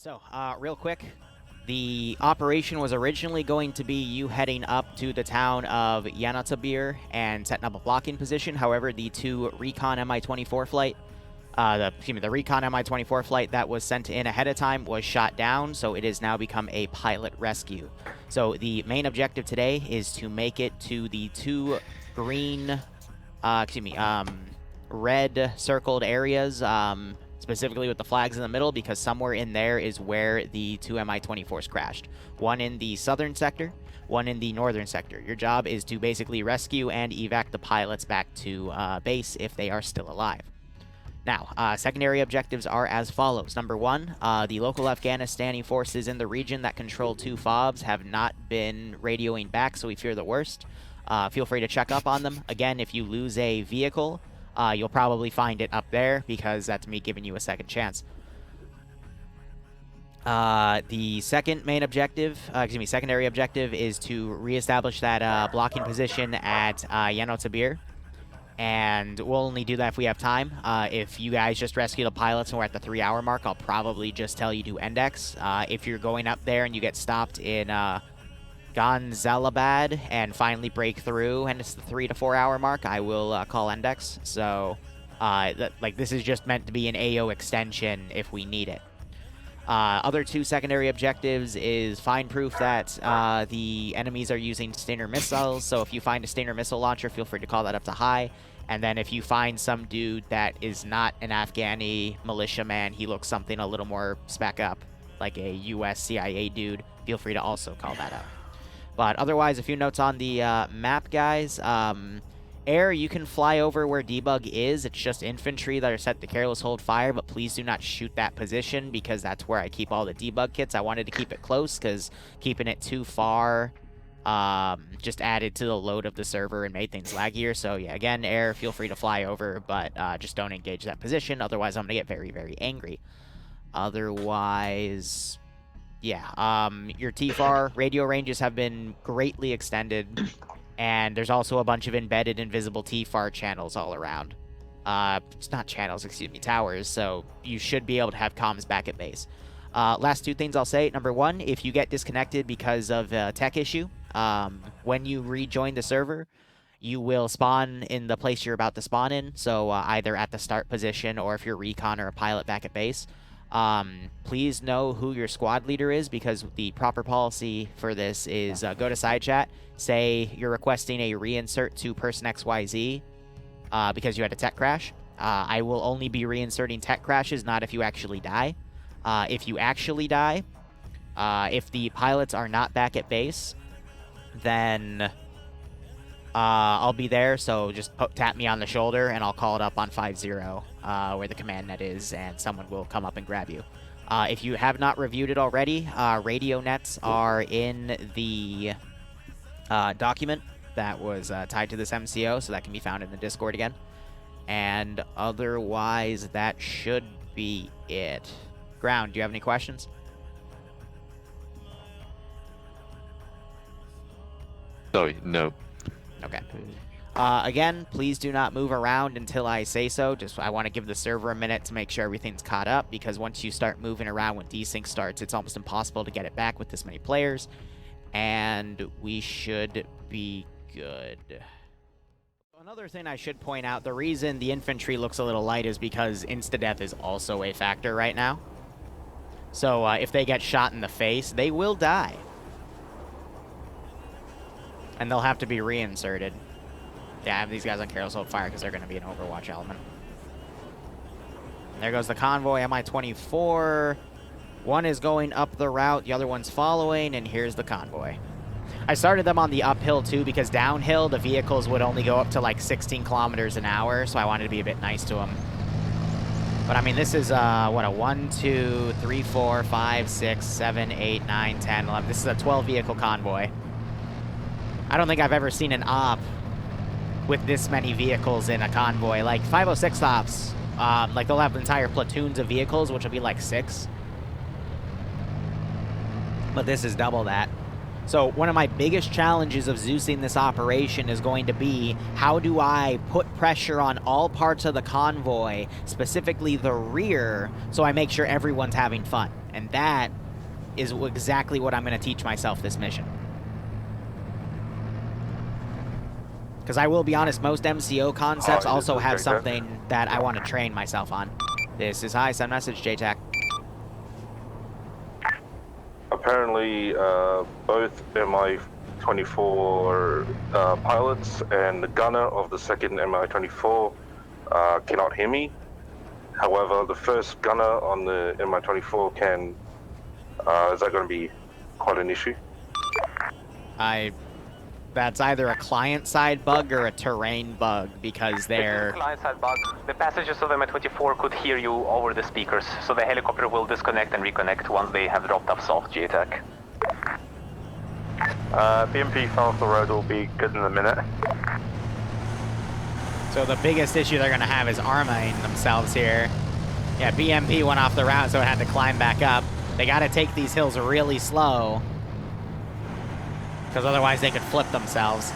So, real quick, the operation was originally going to be you heading up to the town of Yanatabir and setting up a blocking position. However, the two Recon Mi-24 flight, the Recon Mi-24 flight that was sent in ahead of time was shot down, so it has now become a pilot rescue. So the main objective today is to make it to the two green, red circled areas, specifically with the flags in the middle, because somewhere in there is where the two Mi-24s crashed. One in the southern sector, one in the northern sector. Your job is to basically rescue and evac the pilots back to base if they are still alive. Now, secondary objectives are as follows. Number one, the local Afghanistani forces in the region that control two FOBs have not been radioing back, so we fear the worst. Feel free to check up on them. Again, if you lose a vehicle, you'll probably find it up there, because that's me giving you a second chance. The second main objective, secondary objective is to reestablish that blocking position at Yanotabir. And we'll only do that if we have time. If you guys just rescue the pilots and we're at the 3-hour mark, I'll probably just tell you to index. If you're going up there and you get stopped in Gonzalabad and finally break through and it's the 3 to 4 hour mark, I will call index. So this is just meant to be an AO extension if we need it. Other two secondary objectives is find proof that the enemies are using Stinger missiles. So if you find a Stinger missile launcher, feel free to call that up to high. And then if you find some dude that is not an Afghani militiaman, he looks something a little more spec up, like a US CIA dude, feel free to also call that up. But otherwise, a few notes on the map, guys. Air, you can fly over where debug is. It's just infantry that are set to careless hold fire, but please do not shoot that position, because that's where I keep all the debug kits. I wanted to keep it close, because keeping it too far just added to the load of the server and made things laggier. So yeah, again, air, feel free to fly over, but just don't engage that position. Otherwise, I'm going to get very, very angry. Otherwise, yeah, your TFAR radio ranges have been greatly extended. And there's also a bunch of embedded invisible TFAR channels all around. It's not channels, excuse me, towers. So you should be able to have comms back at base. Last two things I'll say. Number one, if you get disconnected because of a tech issue, when you rejoin the server, you will spawn in the place you're about to spawn in. So either at the start position, or if you're recon or a pilot back at base. Please know who your squad leader is, because the proper policy for this is go to side chat, say you're requesting a reinsert to person XYZ because you had a tech crash. I will only be reinserting tech crashes, not if you actually die. If you actually die, if the pilots are not back at base, then I'll be there, so just tap me on the shoulder and I'll call it up on 5-0 where the command net is, and someone will come up and grab you. If you have not reviewed it already, radio nets are in the document that was tied to this MCO, so that can be found in the Discord again. And otherwise, that should be it. Ground, do you have any questions? Sorry, no. Okay. Again, please do not move around until I say so. I want to give the server a minute to make sure everything's caught up, because once you start moving around when desync starts, it's almost impossible to get it back with this many players. And we should be good. Another thing I should point out, the reason the infantry looks a little light is because insta-death is also a factor right now. So if they get shot in the face, they will die. And they'll have to be reinserted. Yeah, I have these guys on careless hold fire because they're going to be an Overwatch element. And there goes the Convoy Mi-24. One is going up the route, the other one's following, and here's the Convoy. I started them on the uphill too, because downhill the vehicles would only go up to like 16 kilometers an hour, so I wanted to be a bit nice to them. But I mean, this is what, a 1, 2, 3, 4, 5, 6, 7, 8, 9, 10, 11. This is a 12 vehicle convoy. I don't think I've ever seen an op with this many vehicles in a convoy. Like 506 ops, like they'll have entire platoons of vehicles, which will be like 6. But this is double that. So one of my biggest challenges of Zeusing this operation is going to be, how do I put pressure on all parts of the convoy, specifically the rear, so I make sure everyone's having fun? And that is exactly what I'm going to teach myself this mission. Because I will be honest, most MCO concepts also have something that I want to train myself on. This is Hi, send message, JTAC. Apparently, both Mi-24 pilots and the gunner of the second Mi-24 cannot hear me. However, the first gunner on the Mi-24 can. Is that going to be quite an issue? That's either a client-side bug or a terrain bug, because they're... Client-side bug. The passengers of Mi-24 could hear you over the speakers, so the helicopter will disconnect and reconnect once they have dropped off soft JTAC. BMP fell off the road will be good in a minute. So the biggest issue they're going to have is arming themselves here. Yeah, BMP went off the route, so it had to climb back up. They got to take these hills really slow, because otherwise they could flip themselves.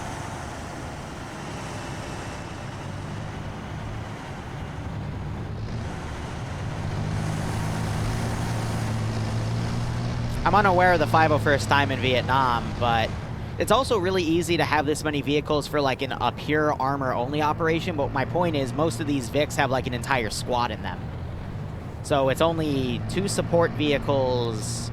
I'm unaware of the 501st time in Vietnam, but it's also really easy to have this many vehicles for like a pure armor-only operation, but my point is most of these Vics have like an entire squad in them. So it's only 2 support vehicles,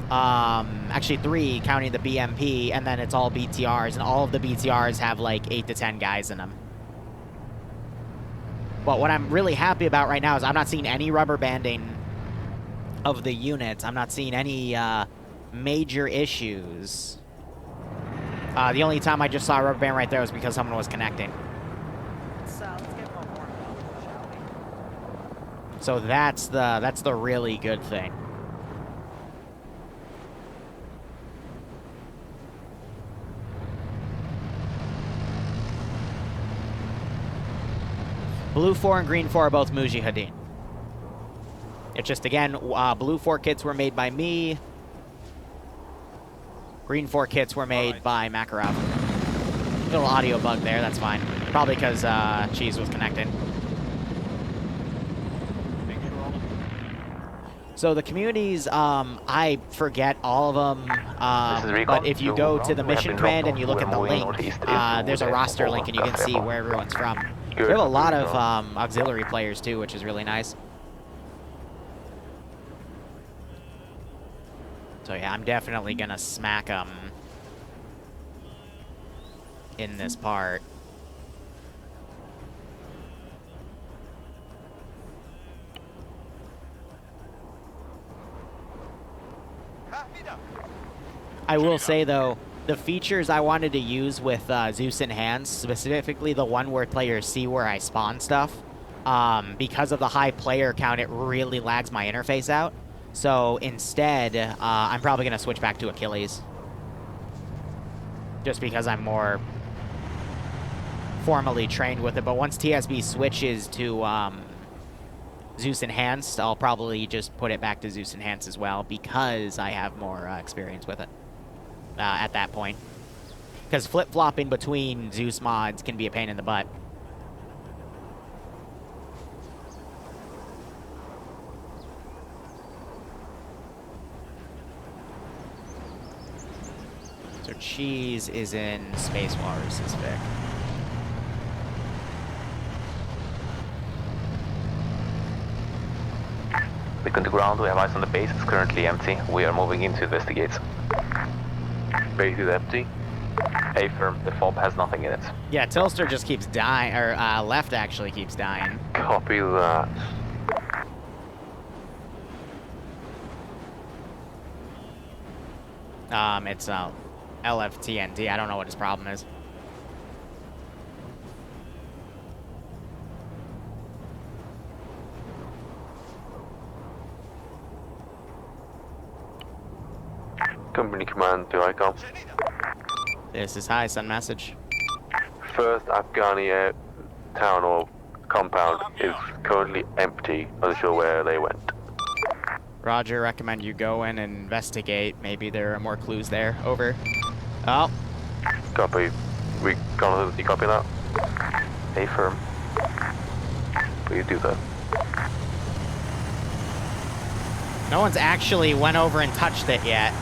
actually 3 counting the BMP, and then it's all BTRs, and all of the BTRs have like 8 to 10 guys in them. But what I'm really happy about right now is I'm not seeing any rubber banding of the units. I'm not seeing any major issues. The only time I just saw a rubber band right there was because someone was connecting. Let's get more warmed up, shall we? So that's the really good thing. Blue 4 and Green 4 are both Mujahideen. It's just, again, Blue 4 kits were made by me. Green 4 kits were made by Makarov. Little audio bug there, that's fine. Probably because Cheese was connected. So the communities, I forget all of them, but if you go to the mission command and you look at the link, there's a roster link and you can see where everyone's from. We have a lot of auxiliary players too, which is really nice. So yeah, I'm definitely gonna smack them in this part. I will say though, the features I wanted to use with Zeus Enhanced, specifically the one where players see where I spawn stuff, because of the high player count, it really lags my interface out. So instead, I'm probably going to switch back to Achilles. Just because I'm more formally trained with it. But once TSB switches to Zeus Enhanced, I'll probably just put it back to Zeus Enhanced as well, because I have more experience with it at that point. Because flip-flopping between Zeus mods can be a pain in the butt. So Cheese is in Space Wars, is Vic. Look on the ground, we have eyes on the base, it's currently empty. We are moving in to investigate. Base is empty. A-firm, the fob has nothing in it. Yeah, Tilster just keeps dying, or left actually keeps dying. Copy that. It's LFTNT, I don't know what his problem is. Company command to ICOM. This is Hi, send message. First Afghani town or compound is currently empty. Unsure where they went. Roger, recommend you go in and investigate. Maybe there are more clues there. Over. Oh. Copy. We you copy that? Stay firm. Please do that. No one's actually went over and touched it yet.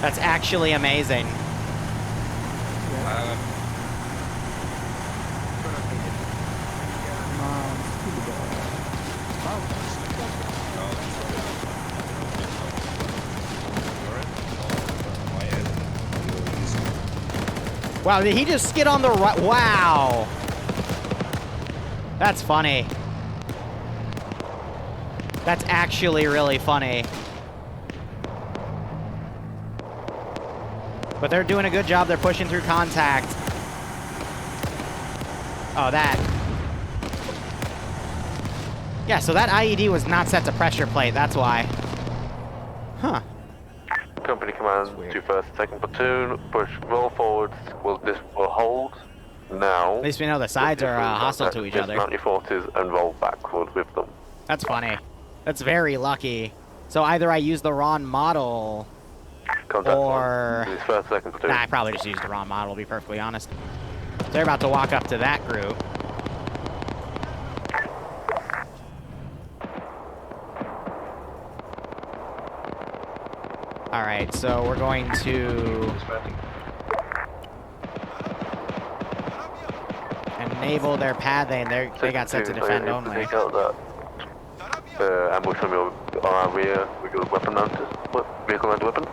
That's actually amazing. Wow, did he just skid on the right? Wow. That's funny. That's actually really funny. But they're doing a good job. They're pushing through contact. Oh, that. Yeah, so that IED was not set to pressure plate. That's why. Huh. Company command to 1st, 2nd platoon. Push, roll forwards. This will hold now. At least we know the sides are hostile to each other. Dismount your forces and roll backward with them. That's funny. That's very lucky. So either I use the wrong model, Contact or... This 1st, 2nd platoon. Nah, I probably just used the wrong model, to be perfectly honest. They're about to walk up to that group. Alright, so we're going to... enable their pathing. They got set to defend only. Take out that ambush from on our rear. We got weapon mounted. Vehicle mounted weapon.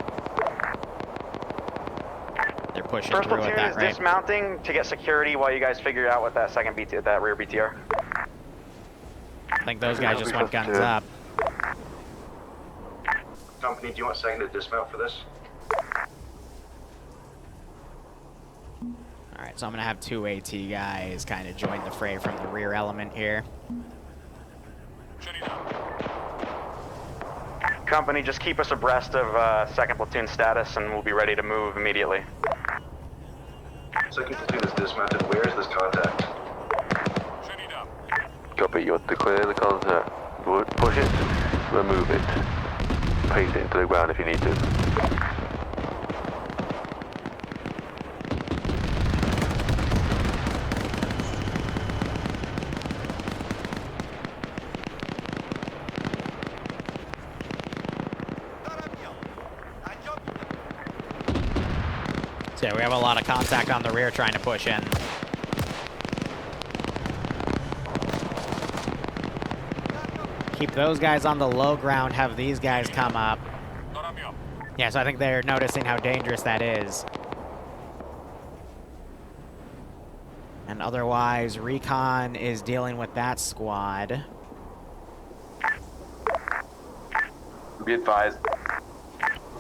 They're pushing First through with platoon that, is right? dismounting to get security while you guys figure out what that second BT, that rear BTR. I think those guys just went guns up. Company, do you want second to dismount for this? Alright, so I'm gonna have 2 AT guys kind of join the fray from the rear element here. Company, just keep us abreast of second platoon status and we'll be ready to move immediately. Second platoon is dismounted. Where is this contact? Copy. You want to clear the contact. Push it. Remove it. Paste it into the ground if you need to. So yeah, we have a lot of contact on the rear trying to push in. Keep those guys on the low ground, have these guys come up. Yeah, so I think they're noticing how dangerous that is. And otherwise, Recon is dealing with that squad. Be advised,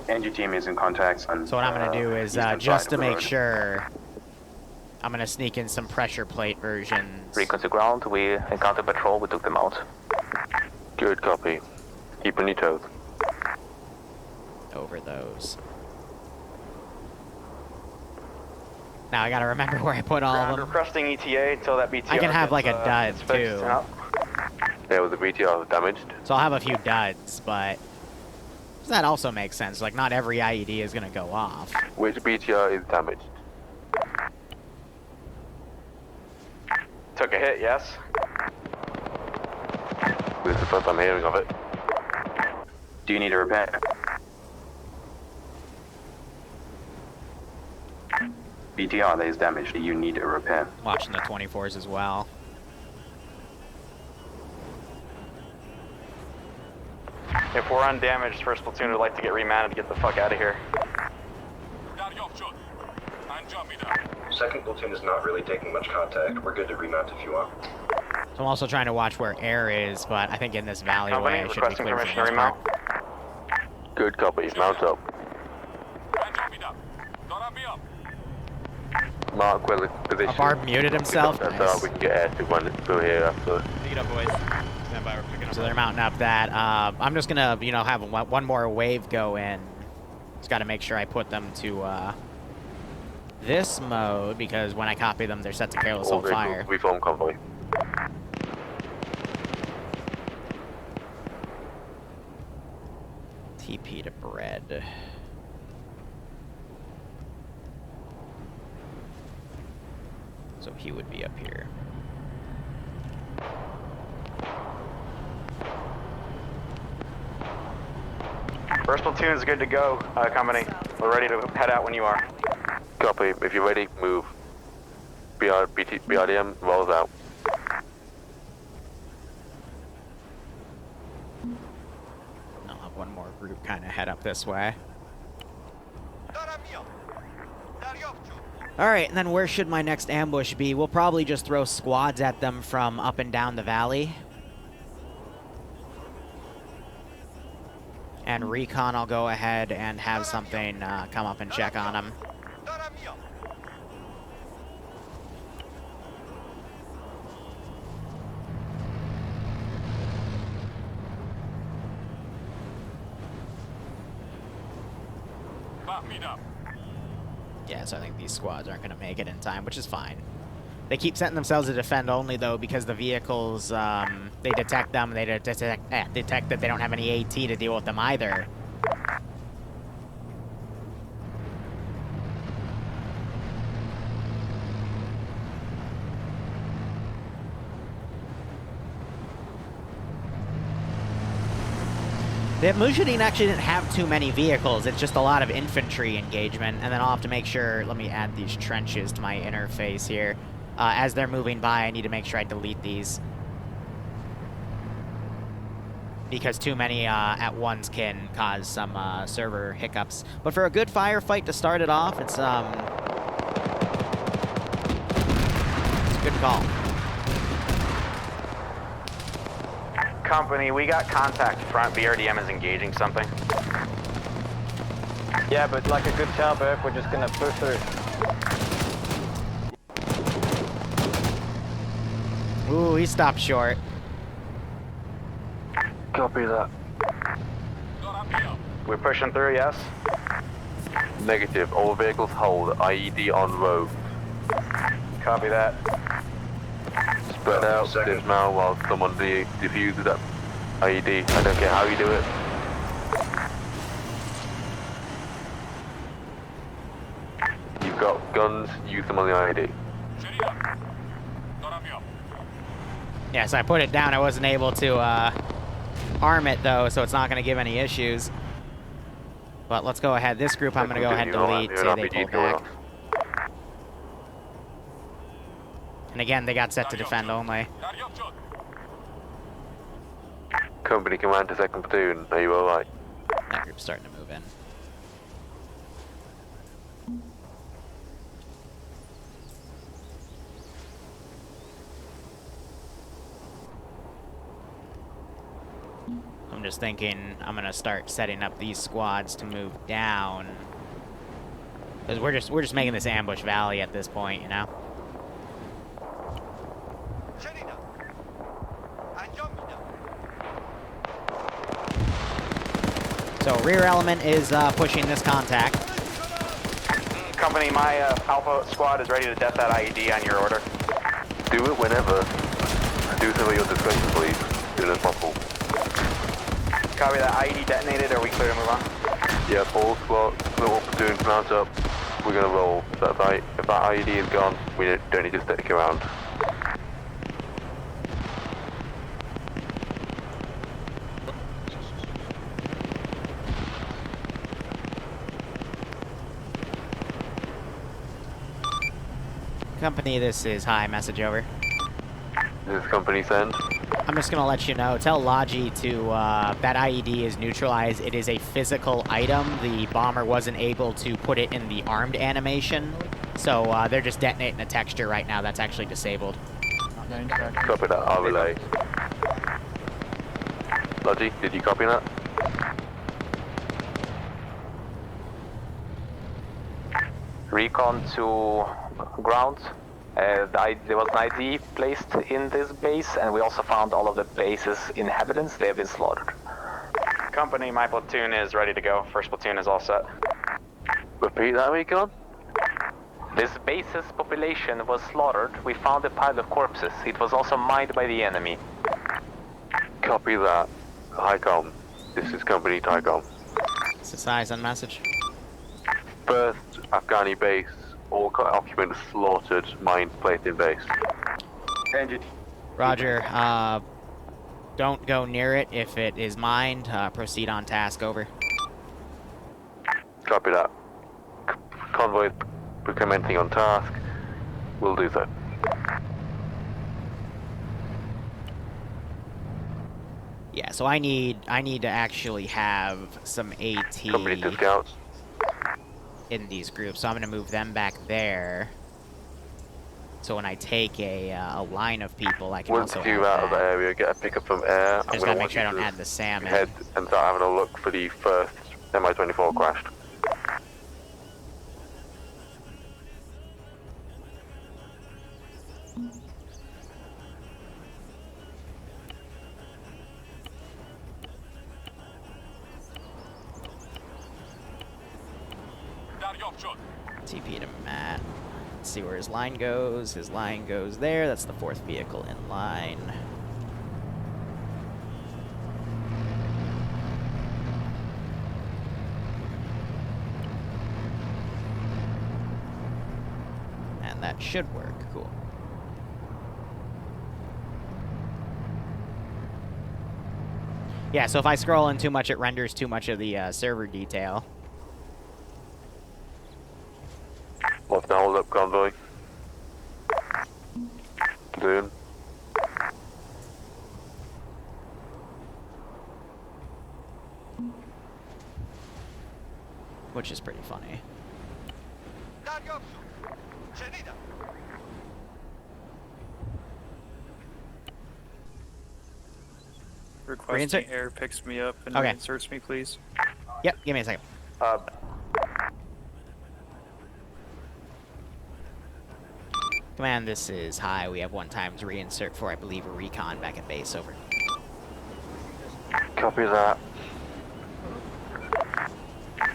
and your team is in contact on. So what I'm gonna do is, just to make sure, I'm gonna sneak in some pressure plate versions. Recon to ground, we encountered patrol, we took them out. Good copy. Keep on your toes. Over those. Now I gotta remember where I put all of them. Requesting ETA until that BTR I can have like a dud gets fixed too. out. Yeah, with the BTR damaged. So I'll have a few duds, but that also makes sense. Like not every IED is gonna go off. Which BTR is damaged? Took a hit, yes. This is the first I'm hearing of it. Do you need a repair? BTR that is damaged. You need a repair. Watching the 24s as well. If we're undamaged, first platoon would like to get remounted to get the fuck out of here. Second platoon is not really taking much contact. We're good to remount if you want. So I'm also trying to watch where air is, but I think in this valley-way I should be requesting clear for permission the to most remount. part. Good copy. Mount up. Mark where the position. Barb muted himself. Nice. We can get air to run it through here after. Pick it up, boys. Stand by, we're picking up. So they're mounting up that. I'm just gonna, you know, have one more wave go in. Just gotta make sure I put them to this mode, because when I copy them, they're set to careless All hold fire. vehicles reform convoy. TP to bread. So he would be up here. First platoon is good to go, company. We're ready to head out when you are. Copy. If you're ready, move. BRDM rolls out. I'll have one more group kind of head up this way. Alright, and then where should my next ambush be? We'll probably just throw squads at them from up and down the valley. And recon, I'll go ahead and have something come up and check on them. Yeah, so I think these squads aren't going to make it in time, which is fine. They keep setting themselves to defend only, though, because the vehicles, they detect them, they detect that they don't have any AT to deal with them either. The Mujahideen actually didn't have too many vehicles. It's just a lot of infantry engagement, and then I'll have to make sure, let me add these trenches to my interface here. As they're moving by, I need to make sure I delete these. Because too many at once can cause some server hiccups. But for a good firefight to start it off, it's a good call. Company, we got contact front. BRDM is engaging something. Yeah, but like a good caliber, we're just gonna push through. Ooh, he stopped short. Copy that. We're pushing through, yes? Negative. All vehicles hold. IED on road. Copy that. Spread out. Dismount while someone defuses that IED. I don't care how you do it. You've got guns. Use them on the IED. Yeah, so I put it down. I wasn't able to arm it, though, so it's not going to give any issues. But let's go ahead. This group I'm going to go ahead and delete. Say they pull back. And again, they got set to defend only. Company command to 2nd platoon. Are you alright? That group's starting to move in. I'm just thinking I'm gonna start setting up these squads to move down, because we're just making this ambush valley at this point, you know. So rear element is pushing this contact. Company, my Alpha squad is ready to death that IED on your order. Do it whenever. Do some at your discretion, please. As soon as possible. Copy that. IED detonated. Are we clear to move on? Yeah, all squad, little platoon, mount up. We're gonna roll. So if that IED is gone, we don't need to stick around. Company, this is hi, message over. This is company send. I'm just gonna let you know, tell Logi to, that IED is neutralized. It is a physical item. The bomber wasn't able to put it in the armed animation. So, they're just detonating a texture right now that's actually disabled. Copy that, I'll relay. Logi, did you copy that? Recon to ground. There was an ID placed in this base, and we also found all of the base's inhabitants. They have been slaughtered. Company, my platoon is ready to go. First platoon is all set. Repeat that, Recon? This base's population was slaughtered. We found a pile of corpses. It was also mined by the enemy. Copy that. HICOM. This is company TICOM. Size on message. First Afghani base, all occupants slaughtered, mine placed in base. NGT. Roger. Don't go near it if it is mined. Proceed on task, over. Copy that. Convoy commenting on task. We'll do so. Yeah, so I need to actually have some AT Company to scouts. in these groups, so I'm gonna move them back there. So when I take a line of people, I can Once also you add out of the that. area, get a pickup from air. I just gotta make sure I don't add the salmon. Head and start having a look for the first Mi-24 crashed. TP to Matt. Let's see where his line goes. His line goes there. That's the 4th vehicle in line. And that should work. Cool. Yeah, so if I scroll in too much, it renders too much of the server detail. What's the hold up, Convoy? Doing. Which is pretty funny. Requesting air picks me up and inserts me, please. Yep, give me a second. Command, this is high. We have 1 times reinsert for, I believe, a recon back at base, over. Copy that.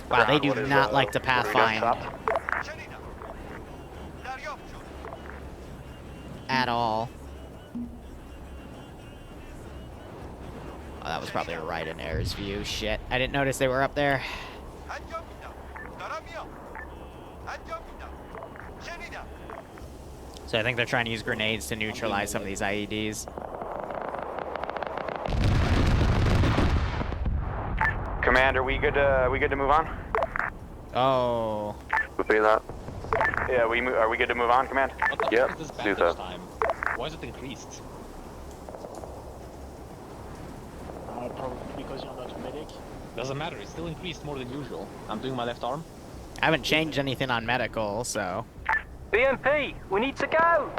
Wow, they do not like to pathfind at all. Oh, that was probably a right in air's view. Shit, I didn't notice they were up there. So I think they're trying to use grenades to neutralize some of these IEDs. Commander, we good to move on? Oh. Repeat that. Yeah, are we good to move on, Command? Yep, do so. Why is it increased? Probably because you're not a medic. Doesn't matter, it's still increased more than usual. I'm doing my left arm. I haven't changed anything on medical, so... BMP, we need to go!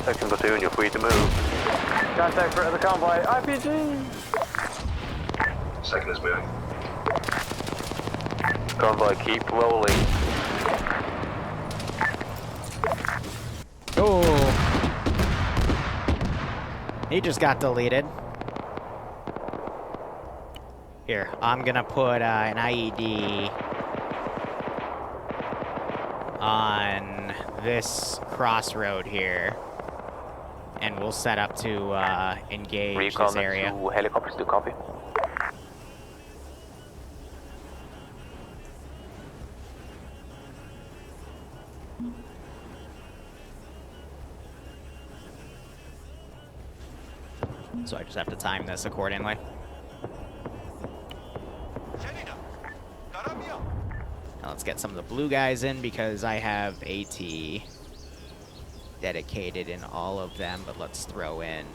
Second platoon, you're free to move. Contact for the convoy, RPG! Second is moving. Convoy, keep rolling. Oh. He just got deleted. Here, I'm gonna put an IED on this crossroad here, and we'll set up to engage Recon this area. to helicopters to copy. So I just have to time this accordingly. Now let's get some of the blue guys in because I have AT dedicated in all of them, but let's throw in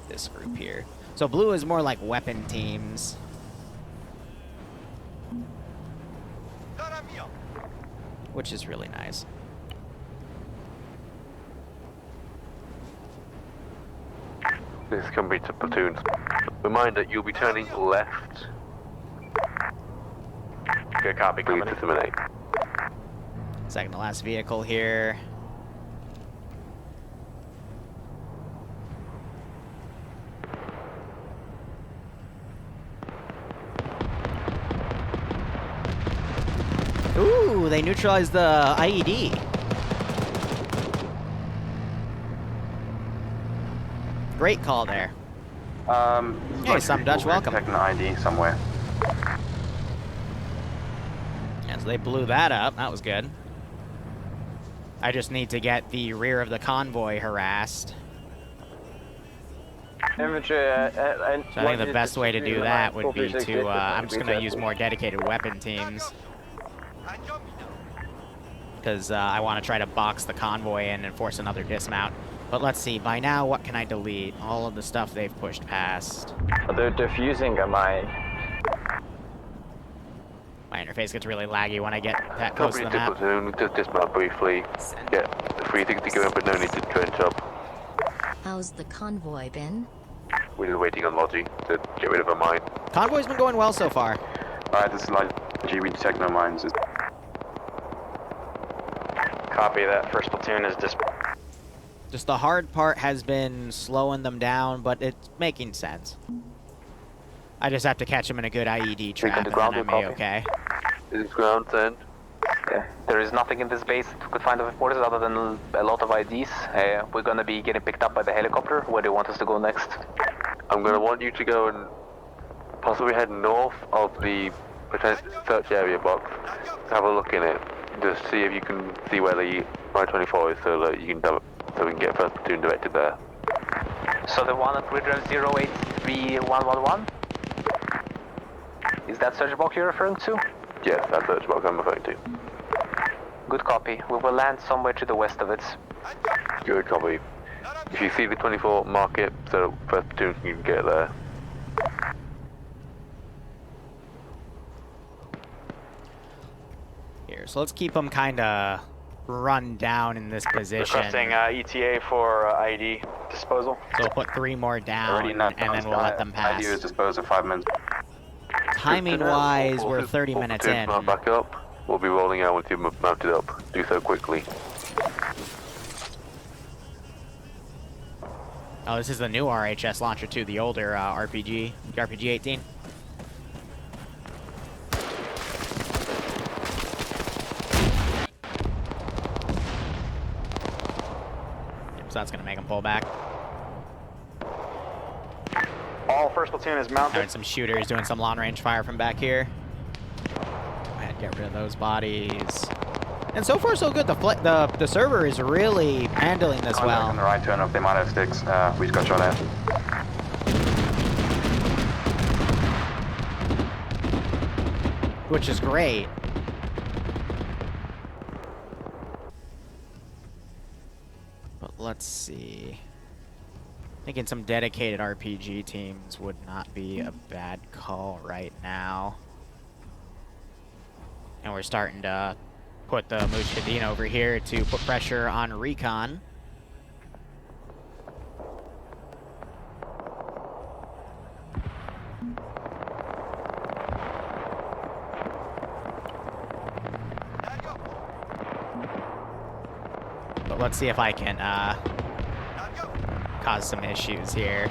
this group here. So blue is more like weapon teams. Which is really nice. This is company to platoons. Reminder, you'll be turning left. Good copy, Please company. disseminate. Second to last vehicle here. they neutralized the IED. Great call there. Hey, some Dutch welcome. Detecting the ID somewhere. Yeah, so they blew that up. That was good. I just need to get the rear of the convoy harassed. Infantry, So I think the best way to do that would be to, I'm just going to use more dedicated weapon teams. Because I want to try to box the convoy in and force another dismount. But let's see, by now, what can I delete? All of the stuff they've pushed past. They're defusing a mine. My interface gets really laggy when I get that close to the map. Platoon, just dismount briefly. Get the 360 going, but no need to trench up. How's the convoy been? We're just waiting on Logi to get rid of a mine. Convoy's been going well so far. Alright, this is Logi, we detect no mines. Copy that. First platoon is Just the hard part has been slowing them down, but it's making sense. I just have to catch them in a good IED trap, and then I'm A-okay. Is this ground then? Okay. There is nothing in this base that we could find of importance other than a lot of IDs. We're gonna be getting picked up by the helicopter. Where do you want us to go next? I'm gonna want you to go and possibly head north of the potential search area box. Have a look in it. Just see if you can see where the I-24 is, so that you can so we can get first platoon directed there. So the one at grid 083111? Is that search box you're referring to? Yes, that's search box I'm referring to. Good copy. We will land somewhere to the west of it. Good copy. If you see the 24, mark it so first platoon can get there. Here, so let's keep them kind of run down in this position. requesting ETA for ID disposal. So we'll put 3 more down, and then we'll let them pass. ID is disposed of 5 minutes. Timing-wise, we're 30 minutes in. Back up. We'll be rolling out once you've mounted up. Do so quickly. Oh, this is the new RHS launcher too, the older RPG, the RPG-18. So that's gonna make them pull back. All first platoon is mounted. Having some shooters doing some long-range fire from back here. And get rid of those bodies. And so far, so good. The server is really handling this well. On the right turn off, they might have sticks. We just got shot at. Which is great. But let's see. Thinking some dedicated RPG teams would not be a bad call right now. And we're starting to put the Mujahideen over here to put pressure on recon. But let's see if I can cause some issues here.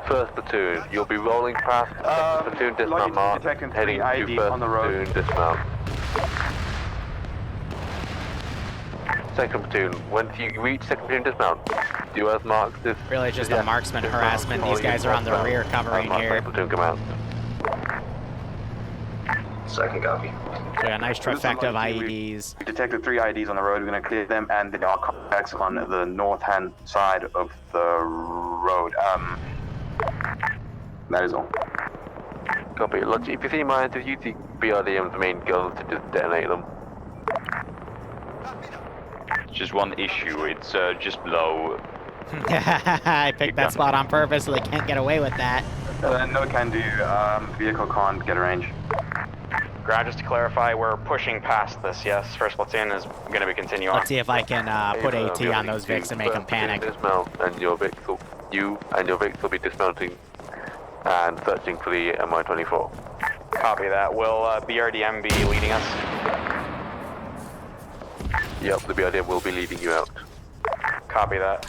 First platoon, you'll be rolling past platoon dismount mark, heading to first platoon dismount. Second platoon, once you reach second platoon dismount, do as marked this. Really just a marksman harassment. These guys are on the rear covering here. Platoon command. Second copy. So we got a nice trifecta of IEDs. We detected 3 IEDs on the road. We're going to clear them, and there are contacts on the north-hand side of the road. That is all. Copy. Look, if you see mines, if you see BRDM's main guns to just detonate them. Just one issue, it's just below. I picked that spot on purpose so they can't get away with that. No can do. Vehicle can't get a range. Ground, just to clarify, we're pushing past this, yes? First platoon is going to be continuing. Let's see if I can put AT on those Vics and make them panic. Dismount, and you and your Vics will be dismounting and searching for the Mi-24. Copy that. Will BRDM be leading us? Yep, the BRDM will be leading you out. Copy that.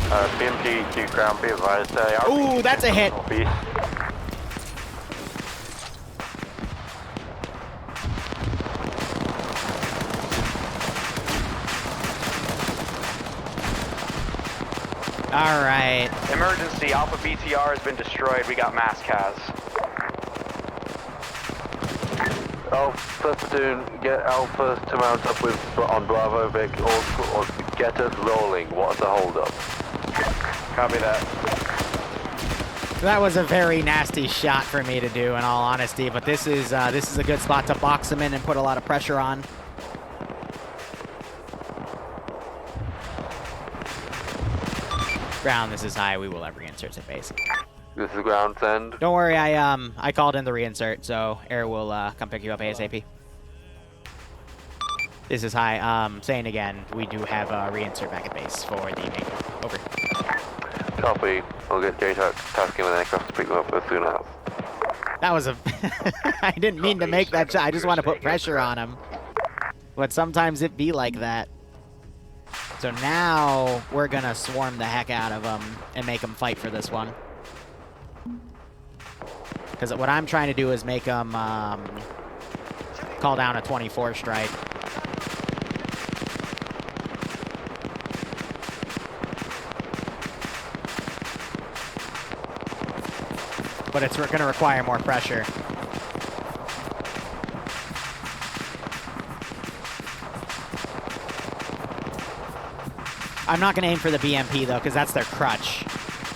BMP to ground, be advised. Ooh, that's a hit. All right. Emergency, Alpha BTR has been destroyed. We got mass cas. Oh, first platoon, get Alpha to mount up with on Bravo Vic, or get us rolling. What's the hold up? Copy that. That was a very nasty shot for me to do, in all honesty. But this is a good spot to box him in and put a lot of pressure on. Ground, this is high. We will have reinserts at base. This is ground send. Don't worry, I called in the reinsert, so air will come pick you up ASAP. This is high. Saying again, we do have a reinsert back at base for the main. Over. Copy. I'll get J-Tasking with an aircraft to pick them up as soon as. That was a... I didn't mean to make that shot. I just want to put pressure on him. But sometimes it be like that. So now we're going to swarm the heck out of him and make him fight for this one. Because what I'm trying to do is make him call down a 24 strike. But it's going to require more pressure. I'm not going to aim for the BMP, though, because that's their crutch.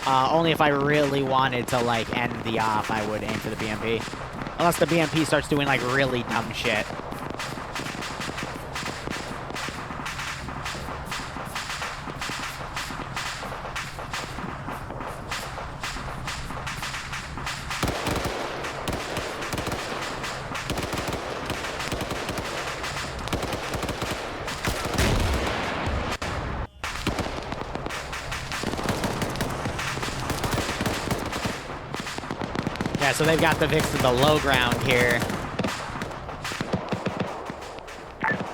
Only if I really wanted to, like, end the op, I would aim for the BMP. Unless the BMP starts doing, like, really dumb shit. Yeah, so they've got the Vix in the low ground here.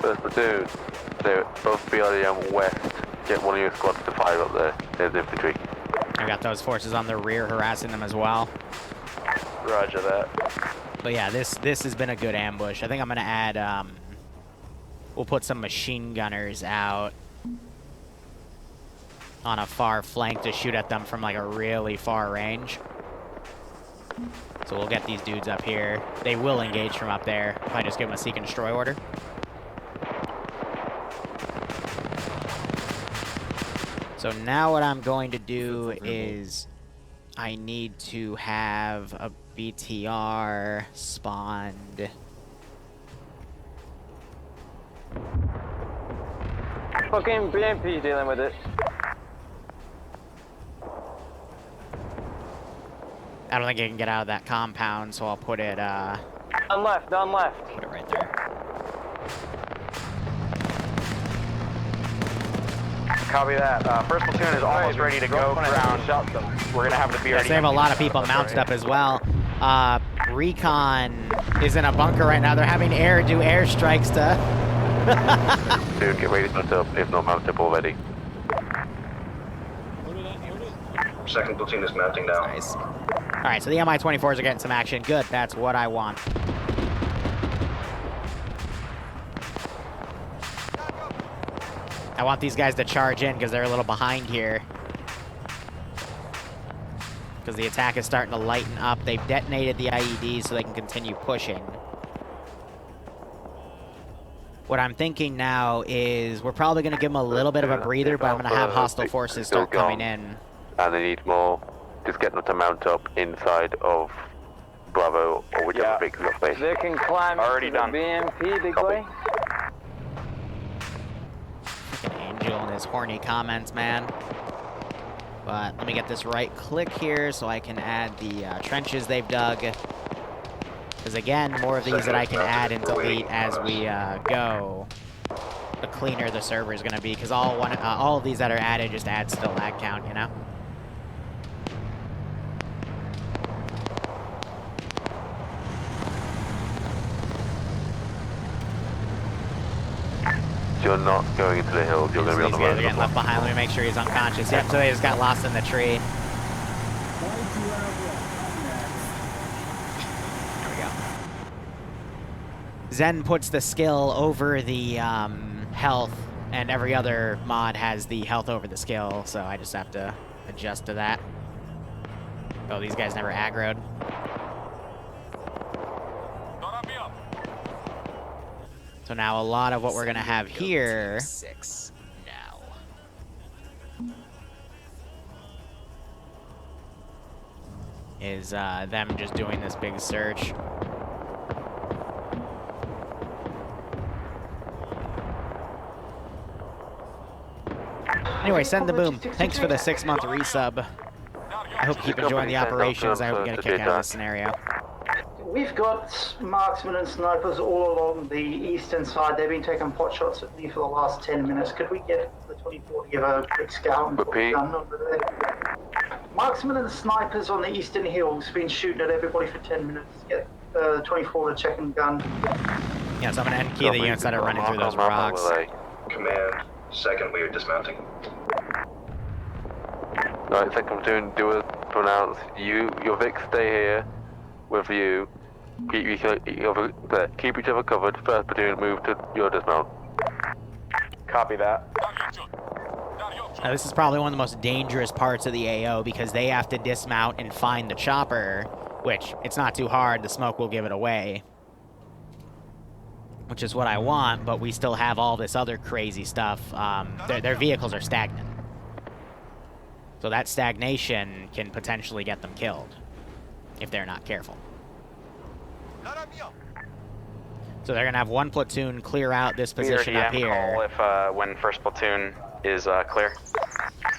First platoon, they're both BRDM west. Get one of your squads to fire up there. There's infantry. I got those forces on the rear harassing them as well. Roger that. But yeah, this has been a good ambush. I think I'm gonna add we'll put some machine gunners out on a far flank to shoot at them from like a really far range. So we'll get these dudes up here. They will engage from up there if I just give them a seek and destroy order. So now what I'm going to do is I need to have a BTR spawned. Fucking BMP dealing with it. I don't think I can get out of that compound, so I'll put it, On left, on left. Put it right there. Copy that. First platoon is almost ready to go ground. We're going to have the BRD. Yes, they have a lot of people mounted up as well. Recon is in a bunker right now. They're having air do airstrikes to... Dude, get ready to mount up, if not mount up already. Second platoon is mounting now. Nice. Alright, so the Mi-24s are getting some action. Good, that's what I want. I want these guys to charge in because they're a little behind here. Because the attack is starting to lighten up. They've detonated the IEDs so they can continue pushing. What I'm thinking now is we're probably going to give them a little bit of a breather, but I'm going to have hostile forces start coming in. And they need more. Just get them to mount up inside of Bravo or whichever big space. They can climb already done. The BMP, big boy. Fucking Angel and his horny comments, man. But let me get this right click here so I can add the trenches they've dug. Because again, more of these that I can add and delete as we go, the cleaner the server is going to be. Because all of these that are added just adds to the lag count, you know? You're not going into the hills, you're going to be on These the guys road. are getting left behind. Let me make sure he's unconscious. Yep, so they just got lost in the tree. There we go. Zen puts the skill over the health, and every other mod has the health over the skill, so I just have to adjust to that. Oh, these guys never aggroed. So now a lot of what we're gonna have here is them just doing this big search. Anyway, send the boom. Thanks for the 6-month resub. I hope you keep enjoying the operations. I hope you get a kick out of this scenario. We've got marksmen and snipers all along the eastern side. They've been taking pot shots at me for the last 10 minutes. Could we get the 24 to give a quick scout and put a gun over there? Marksmen and snipers on the eastern hills been shooting at everybody for 10 minutes. Get 24 to check and gun. Yeah, so I'm gonna end key the units that are running through those rocks. Command, second, we are dismounting. Right, second platoon, do a pronounce. Your Vic stay here with you. Keep each other covered. First platoon, move to your dismount. Copy that. Now, this is probably one of the most dangerous parts of the AO because they have to dismount and find the chopper, which it's not too hard. The smoke will give it away, which is what I want, but we still have all this other crazy stuff. Their vehicles are stagnant. So that stagnation can potentially get them killed if they're not careful. So they're gonna have one platoon clear out this position up here. Call if when first platoon is clear.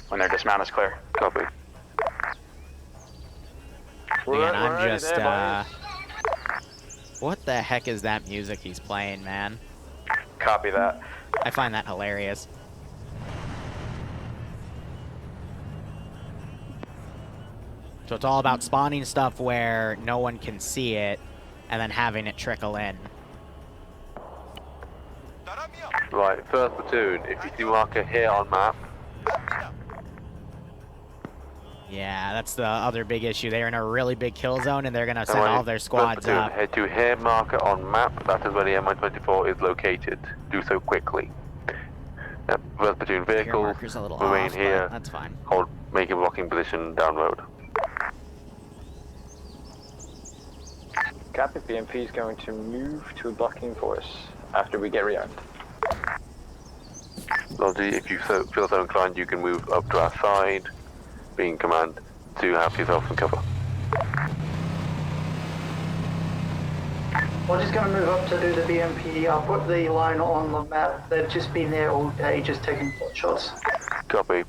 When their dismount is clear. Copy. Again, I'm just what the heck is that music he's playing, man? Copy that. I find that hilarious. So it's all about spawning stuff where no one can see it, and then having it trickle in. Right, first platoon, if you see marker here on map. Yeah, that's the other big issue. They're in a really big kill zone, and they're going to send all of their squads platoon, up. Head to here marker on map, that is where the Mi-24 is located. Do so quickly. First platoon vehicles, remain off, here. That's fine. Hold, make a blocking position down road. Copy, BMP is going to move to a blocking force after we get rearmed. Lodgy, if you feel so inclined, you can move up to our side, being command, to have yourself some cover. We're just going to move up to do the BMP. I'll put the line on the map. They've just been there all day, just taking pot shots. Copy.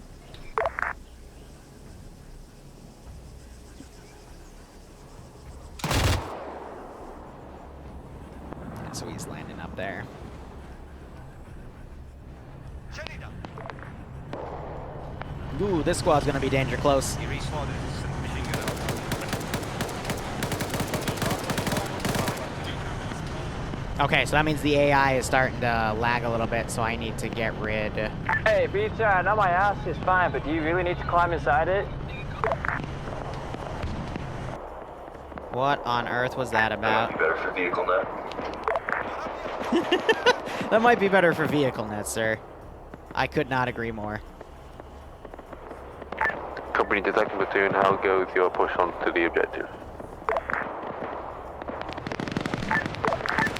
So he's landing up there. Ooh, this squad's gonna be danger close. Okay, so that means the AI is starting to lag a little bit, so I need to get rid. Hey, Beach, I know my ass is fine, but do you really need to climb inside it? What on earth was that about? That might be better for vehicle net. That might be better for vehicle net, sir. I could not agree more. Company to second platoon, how goes your push on to the objective?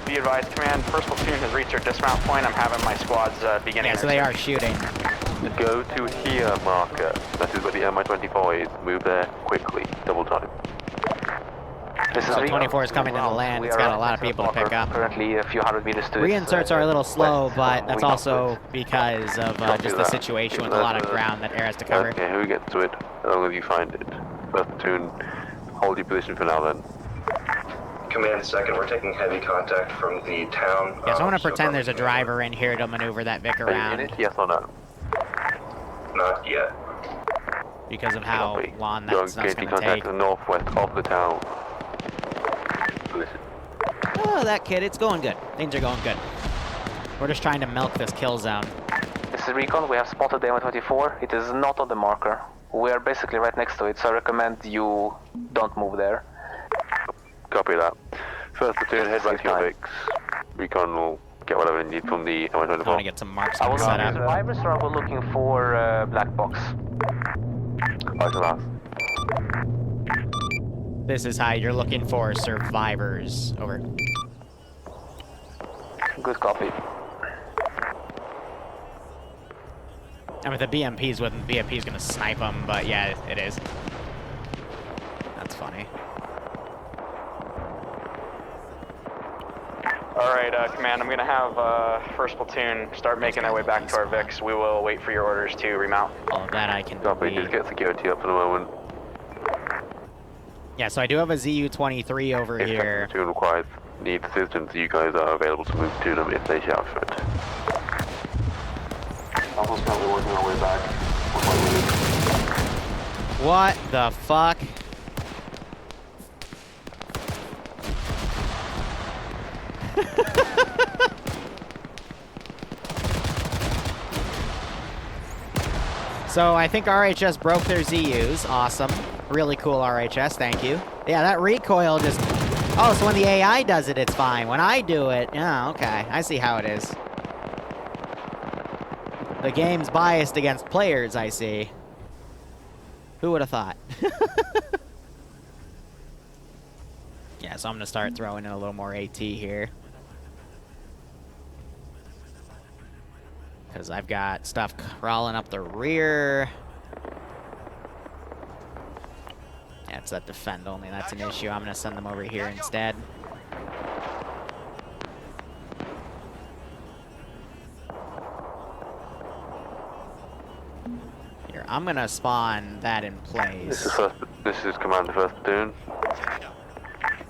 Be advised, command, first platoon has reached their dismount point. I'm having my squads beginning. Yeah, so they are shooting. Go to here marker, that is where the Mi-24 is. Move there quickly, double time. So 24 is coming in the land. It's got a lot of people to pick up. Currently a few hundred meters to Reinserts are a little slow, but that's also because of just the situation with a lot of ground that air has to cover. Okay, who gets to it as long as you find it. First platoon, hold your position for now then. Command second, we're taking heavy contact from the town. Yeah, so I'm going to pretend there's a driver in here to maneuver that Vic around. Are you in it, yes or no? Not yet. Because of how long that stuff's going to contact take. to the northwest of the town. Oh, that kid, it's going good. Things are going good. We're just trying to milk this kill zone. This is Recon. We have spotted the M24. It is not on the marker. We are basically right next to it, so I recommend you don't move there. Copy that. First platoon, head back to your Vicks. Recon will get whatever they need from the M24. I want to get some marks I will set up. survivors, or are we looking for black box? This is how you're looking for survivors. Over. Good copy. I mean, the BMP's wouldn't. BMP's gonna snipe them, but yeah, it is. That's funny. Alright, Command, I'm gonna have 1st Platoon start making their way back to our Vicks. We will wait for your orders to remount. All of that I can Copy, just get security up for the moment. Yeah, so I do have a ZU-23 over if here. If Platoon requires needs assistance, you guys are available to move to them if they shout for it. Alpha's currently working our way back. What the fuck? So I think RHS broke their ZUs. Awesome. Really cool RHS, thank you. Yeah, that recoil just... Oh, so when the AI does it, it's fine. When I do it... Oh, okay. I see how it is. The game's biased against players, I see. Who would have thought? Yeah, so I'm gonna start throwing in a little more AT here. Because I've got stuff crawling up the rear. Yeah, it's that defend only. That's an issue. I'm going to send them over here instead. Here, I'm going to spawn that in place. This is Commander 1st Platoon.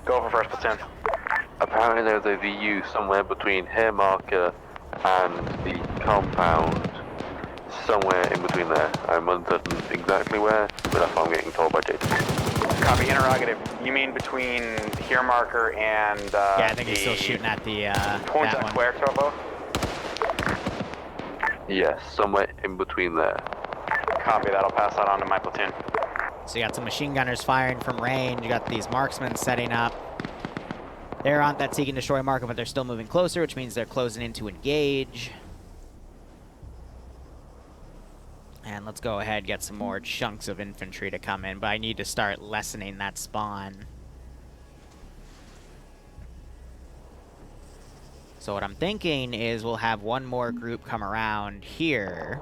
Go for 1st Platoon. Apparently there's a VU somewhere between hair marker and the compound, somewhere in between there. I'm uncertain exactly where, but that's what I'm getting told by Jason. Copy, interrogative. You mean between here marker and yeah, I think he's still shooting at the Point that one. Square, Turbo? Yes, somewhere in between there. Copy that, I'll pass that on to my platoon. So you got some machine gunners firing from range, you got these marksmen setting up. They're on that seek and destroy marker, but they're still moving closer, which means they're closing in to engage. And let's go ahead and get some more chunks of infantry to come in, but I need to start lessening that spawn. So what I'm thinking is we'll have one more group come around here.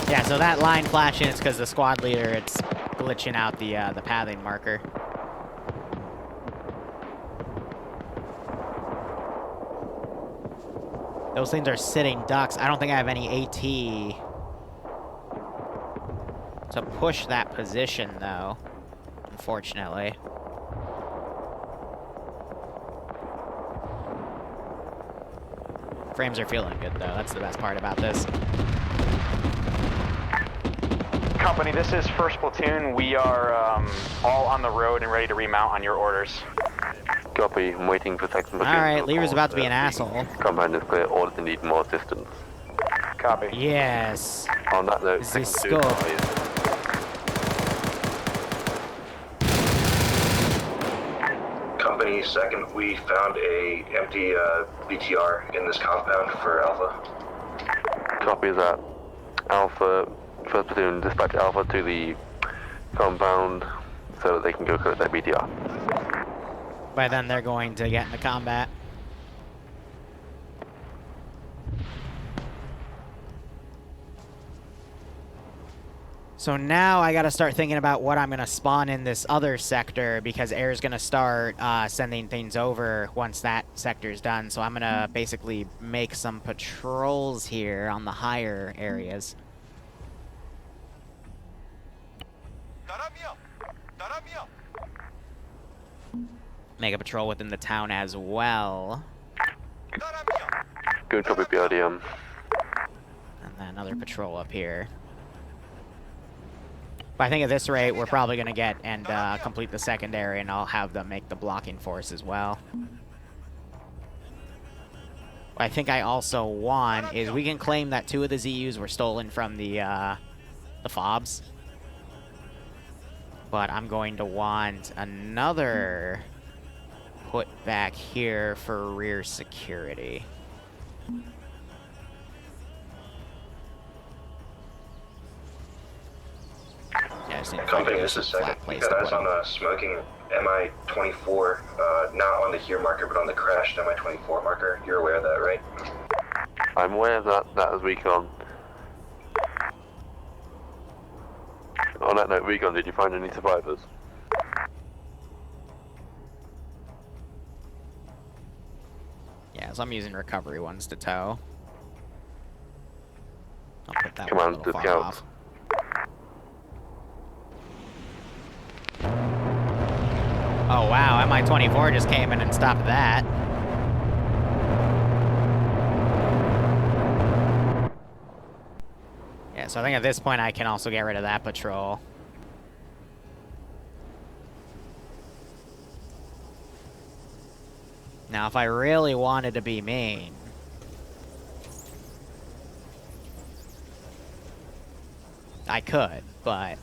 Yeah, so that line flashing is because the squad leader, it's glitching out the pathing marker. Those things are sitting ducks. I don't think I have any AT to push that position, though, unfortunately. Frames are feeling good, though. That's the best part about this. Company, this is 1st Platoon. We are all on the road and ready to remount on your orders. Copy, I'm waiting for 2nd Platoon. Alright, Liru's about to be an asshole. Compound is clear, orders to need more assistance. Copy. Yes. On that note, The scope. Company 2nd, we found a empty BTR in this compound for Alpha. Copy that. Alpha, 1st Platoon, dispatch Alpha to the compound so that they can go collect their BTR. By then, they're going to get into combat. So now I gotta start thinking about what I'm gonna spawn in this other sector, because air's gonna start sending things over once that sector's done. So I'm gonna basically make some patrols here on the higher areas. Make a patrol within the town as well. Good copy, BRDM. And then another patrol up here. But I think at this rate, we're probably going to get and complete the secondary, and I'll have them make the blocking force as well. What I think I also want is we can claim that 2 of the ZUs were stolen from the FOBs. But I'm going to want another put back here for rear security. Yeah, I just need to Company, this is second. You got eyes on a smoking MI-24, not on the here marker, but on the crashed MI-24 marker. You're aware of that, right? I'm aware of that as recon. On that note, recon, did you find any survivors? Yeah, so I'm using recovery ones to tow. I'll put that Command one a little to far scout. off. Oh wow, MI-24 just came in and stopped that. Yeah, so I think at this point I can also get rid of that patrol. Now, if I really wanted to be mean, I could, but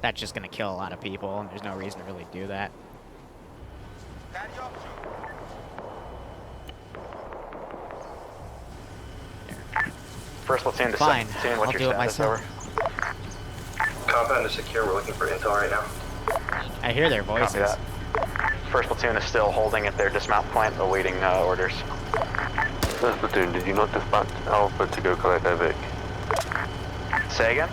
that's just gonna kill a lot of people, and there's no reason to really do that. First platoon to Fine, second platoon, what's I'll your do it status? myself. Over. Compound is secure. We're looking for intel right now. I hear their Copy voices. that. First platoon is still holding at their dismount point, awaiting orders. First platoon, did you not dispatch Alpha to go collect their Vic? Say again?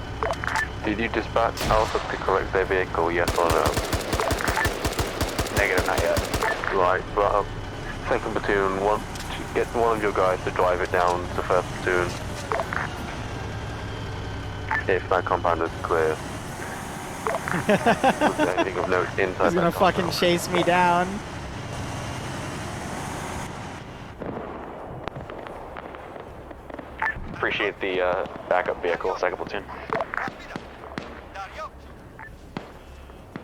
Did you dispatch Alpha to collect their vehicle, yes or no? Negative, not yet. Right, but second platoon, get one of your guys to drive it down to first platoon. If that compound is clear. Was there anything of note inside He's gonna that fucking compound? chase me down. Appreciate the backup vehicle, second platoon.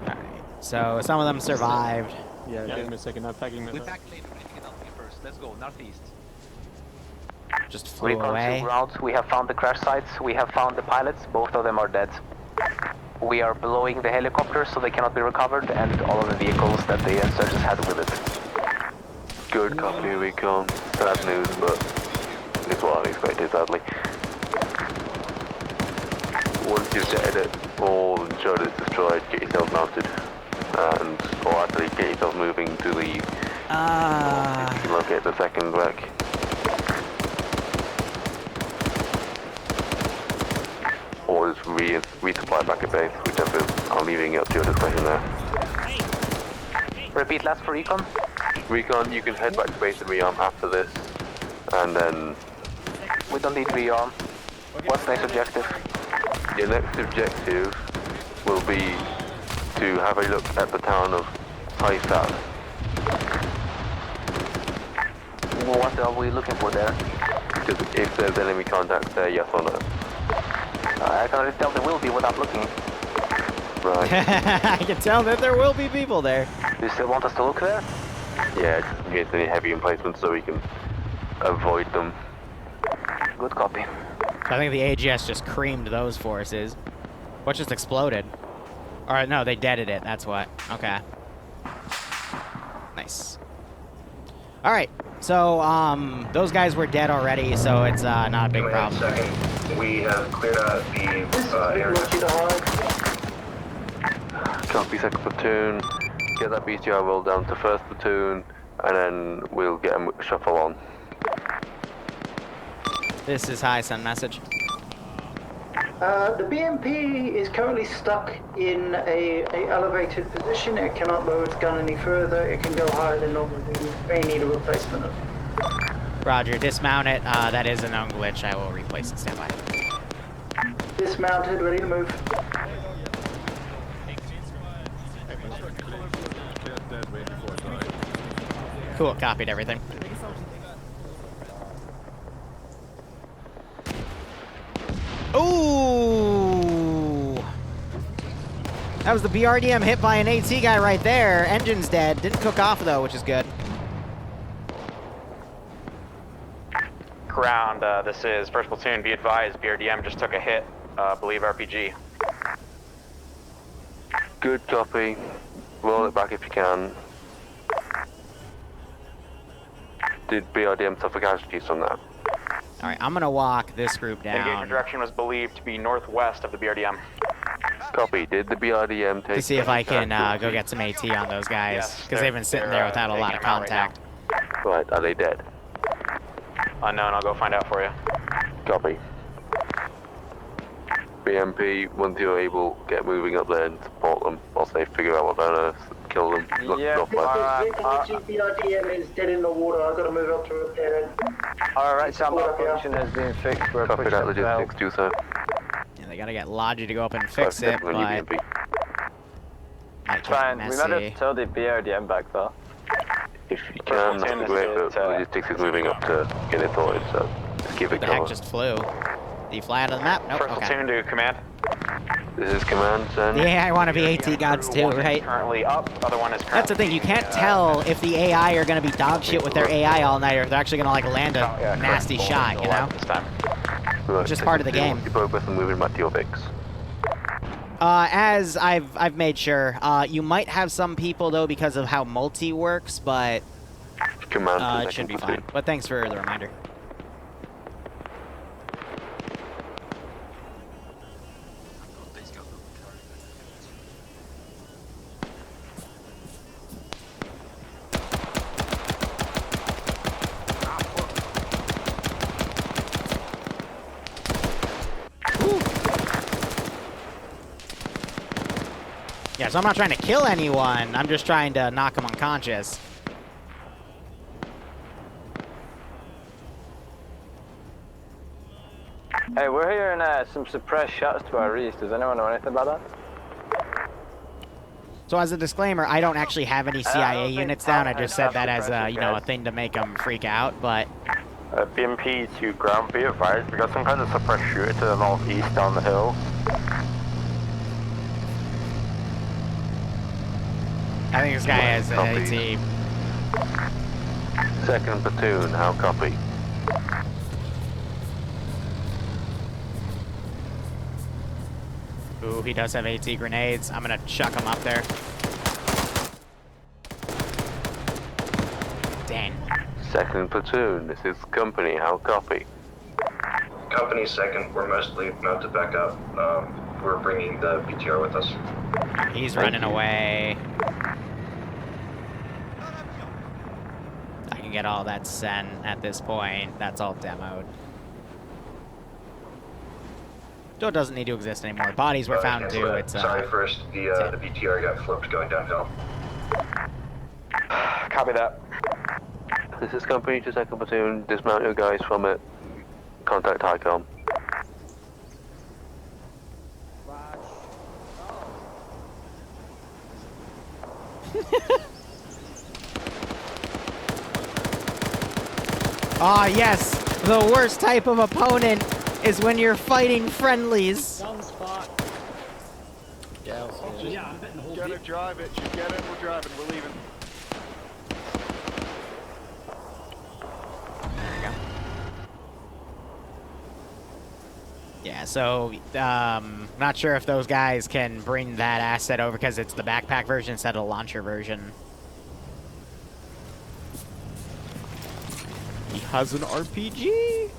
Alright, so some of them survived. Yeah, give me a second, I'm packing We my back lane, we need to get out here first. Let's go, northeast. Just flew Recon away. to ground. We have found the crash sites. We have found the pilots. Both of them are dead. We are blowing the helicopters so they cannot be recovered, and all of the vehicles that the insurgents had with it. Good copy, recon. Sad news, but it's what I expected, sadly. Once you've jetted it all and showed it's destroyed, get yourself mounted. Or actually get yourself moving to the you can locate the second wreck. Or just resupply back at base, whichever. I'm leaving it up to your discretion there. Repeat last for recon. Recon, you can head back to base and rearm after this, and then... We don't need rearm. What's next objective? Your next objective will be to have a look at the town of High South. What are we looking for there? Just if there's enemy contacts there, yes or no. I can already tell there will be without looking. Right. I can tell that there will be people there. Do you still want us to look there? Yeah, just in case any heavy emplacements so we can avoid them. Good copy. I think the AGS just creamed those forces. What just exploded? Alright, no, they deaded it, that's what. Okay. Nice. Alright, so, those guys were dead already, so it's, not a big problem. Second, we have cleared out the area. Copy, second platoon. Get that BTR roll down to first platoon, and then we'll get a shuffle on. This is High Sun message. The BMP is currently stuck in a elevated position. It cannot lower its gun any further. It can go higher than normal. We may need a replacement. Roger, dismount it. That is a known glitch. I will replace it. Stand by. Dismounted, ready to move. Cool, copied everything. Ooh! That was the BRDM hit by an AT guy right there. Engine's dead. Didn't cook off, though, which is good. Ground, this is 1st Platoon. Be advised, BRDM just took a hit. Believe RPG. Good copy. Roll it back if you can. Did BRDM suffer casualties from that? Alright, I'm gonna walk this group down. Engagement direction was believed to be northwest of the BRDM. Copy. Did the BRDM take... To see if I can go get some AT on those guys, because they've been sitting there without a lot of contact. Right, are they dead? Unknown, I'll go find out for you. Copy. BMP, once you're able, get moving up there and support them whilst they figure out what they're gonna kill them. Yeah, BRDM is dead in the water. I've got to move up to repair it. Alright, so malfunction has been fixed. We're Copy pushing that, logistics, do so. Yeah, they gotta get Logi to go up and fix it, but... It's fine, we might have to tell the BRDM back though. If you can, that'd be great, but logistics is moving up to get it sorted, so just keep it going. The heck just flew? Did he fly out of the map? Nope, 1st Platoon to command. This is command, send. Yeah, I want to be AT gods too, right? Currently up, other one is currently... That's the thing, you can't tell if the AI are going to be dog shit with their AI all night, or if they're actually going to, like, land a nasty shot, you know? It's just part of the game. Keep progress and moving back to your VIX. As I've made sure. You might have some people, though, because of how multi works, but... Command it should be fine. But thanks for the reminder. Yeah, so I'm not trying to kill anyone. I'm just trying to knock them unconscious. Hey, we're hearing some suppressed shots to our east. Does anyone know anything about that? So as a disclaimer, I don't actually have any CIA units down. I just said that as a, you know, a thing to make them freak out, but... BMP to ground, be advised. We got some kind of suppressed shooter to the northeast down the hill. I think this guy has an AT. 2nd Platoon, how copy? Ooh, he does have AT grenades. I'm gonna chuck him up there. Dang. 2nd Platoon, this is company, how copy? Company 2nd, we're mostly mounted back up. We're bringing the BTR with us. He's running away. I can get all that sent at this point. That's all demoed. So it doesn't need to exist anymore. Bodies were found too. It's sorry, first the BTR got flipped going downhill. Copy that. This is company to 2nd Platoon. Dismount your guys from it. Contact HICOM. Ah, yes! The worst type of opponent is when you're fighting friendlies. Yeah, I'm betting the whole Get it, drive it. You get it, we're driving, we're leaving. There we go. Yeah, so, not sure if those guys can bring that asset over because it's the backpack version instead of the launcher version. He has an RPG?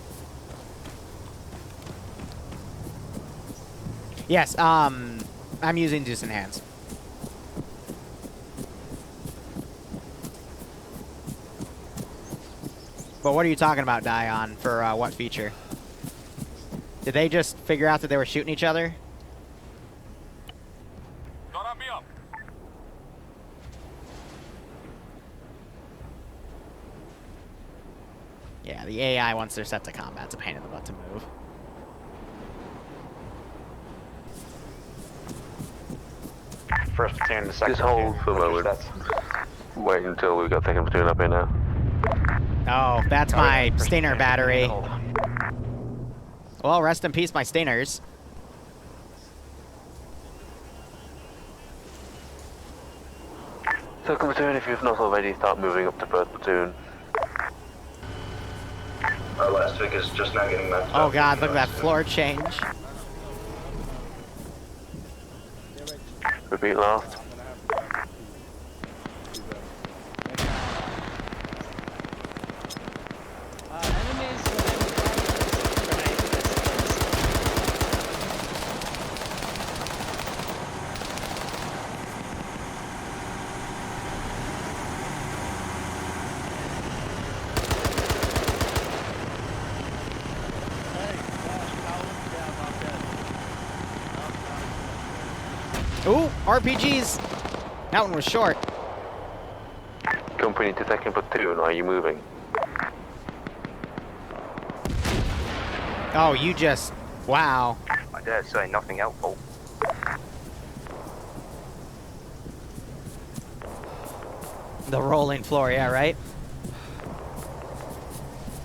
Yes, I'm using Deuce in Hands. But what are you talking about, Dion, for what feature? Did they just figure out that they were shooting each other? Yeah, the AI, once they're set to combat, it's a pain in the butt to move. First platoon to 2nd. Just hold for a moment. Wait until we got 2nd Platoon up here now. Oh, that's my Stinger battery. Well, rest in peace, my Stingers. Second platoon, if you've not already, start moving up to first platoon. Our last Vic is just not getting that. Oh god, look at that floor change. Repeat last. Ooh, RPGs! That one was short. Company to second platoon, are you moving? Oh, you just... Wow. I dare say nothing helpful. The rolling floor, yeah, right?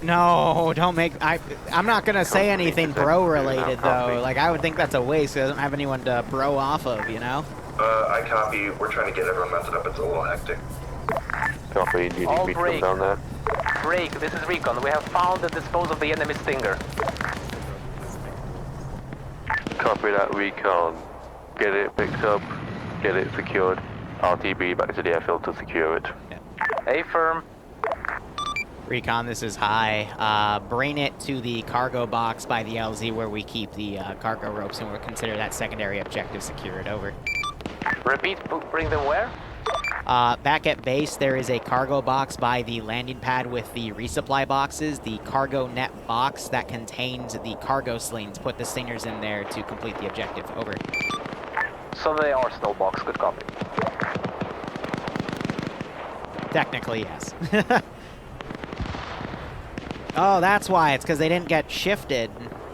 No, don't make... I'm not gonna say anything bro-related, though. Like, I would think that's a waste, because I don't have anyone to bro off of, you know? I copy. We're trying to get everyone mounted up. It's a little hectic. Copy, do you need me to come down there? Break, this is Recon. We have found and disposed of the enemy Stinger. Copy that, Recon. Get it picked up, get it secured. RTB back to the airfield to secure it. A firm. Recon, this is High. Bring it to the cargo box by the LZ where we keep the cargo ropes, and we'll consider that secondary objective secured. Over. Repeat, bring them where? Back at base, there is a cargo box by the landing pad with the resupply boxes. The cargo net box that contains the cargo slings. Put the stingers in there to complete the objective. Over. So they are still box. Good copy. Technically, yes. Oh, that's why. It's because they didn't get shifted.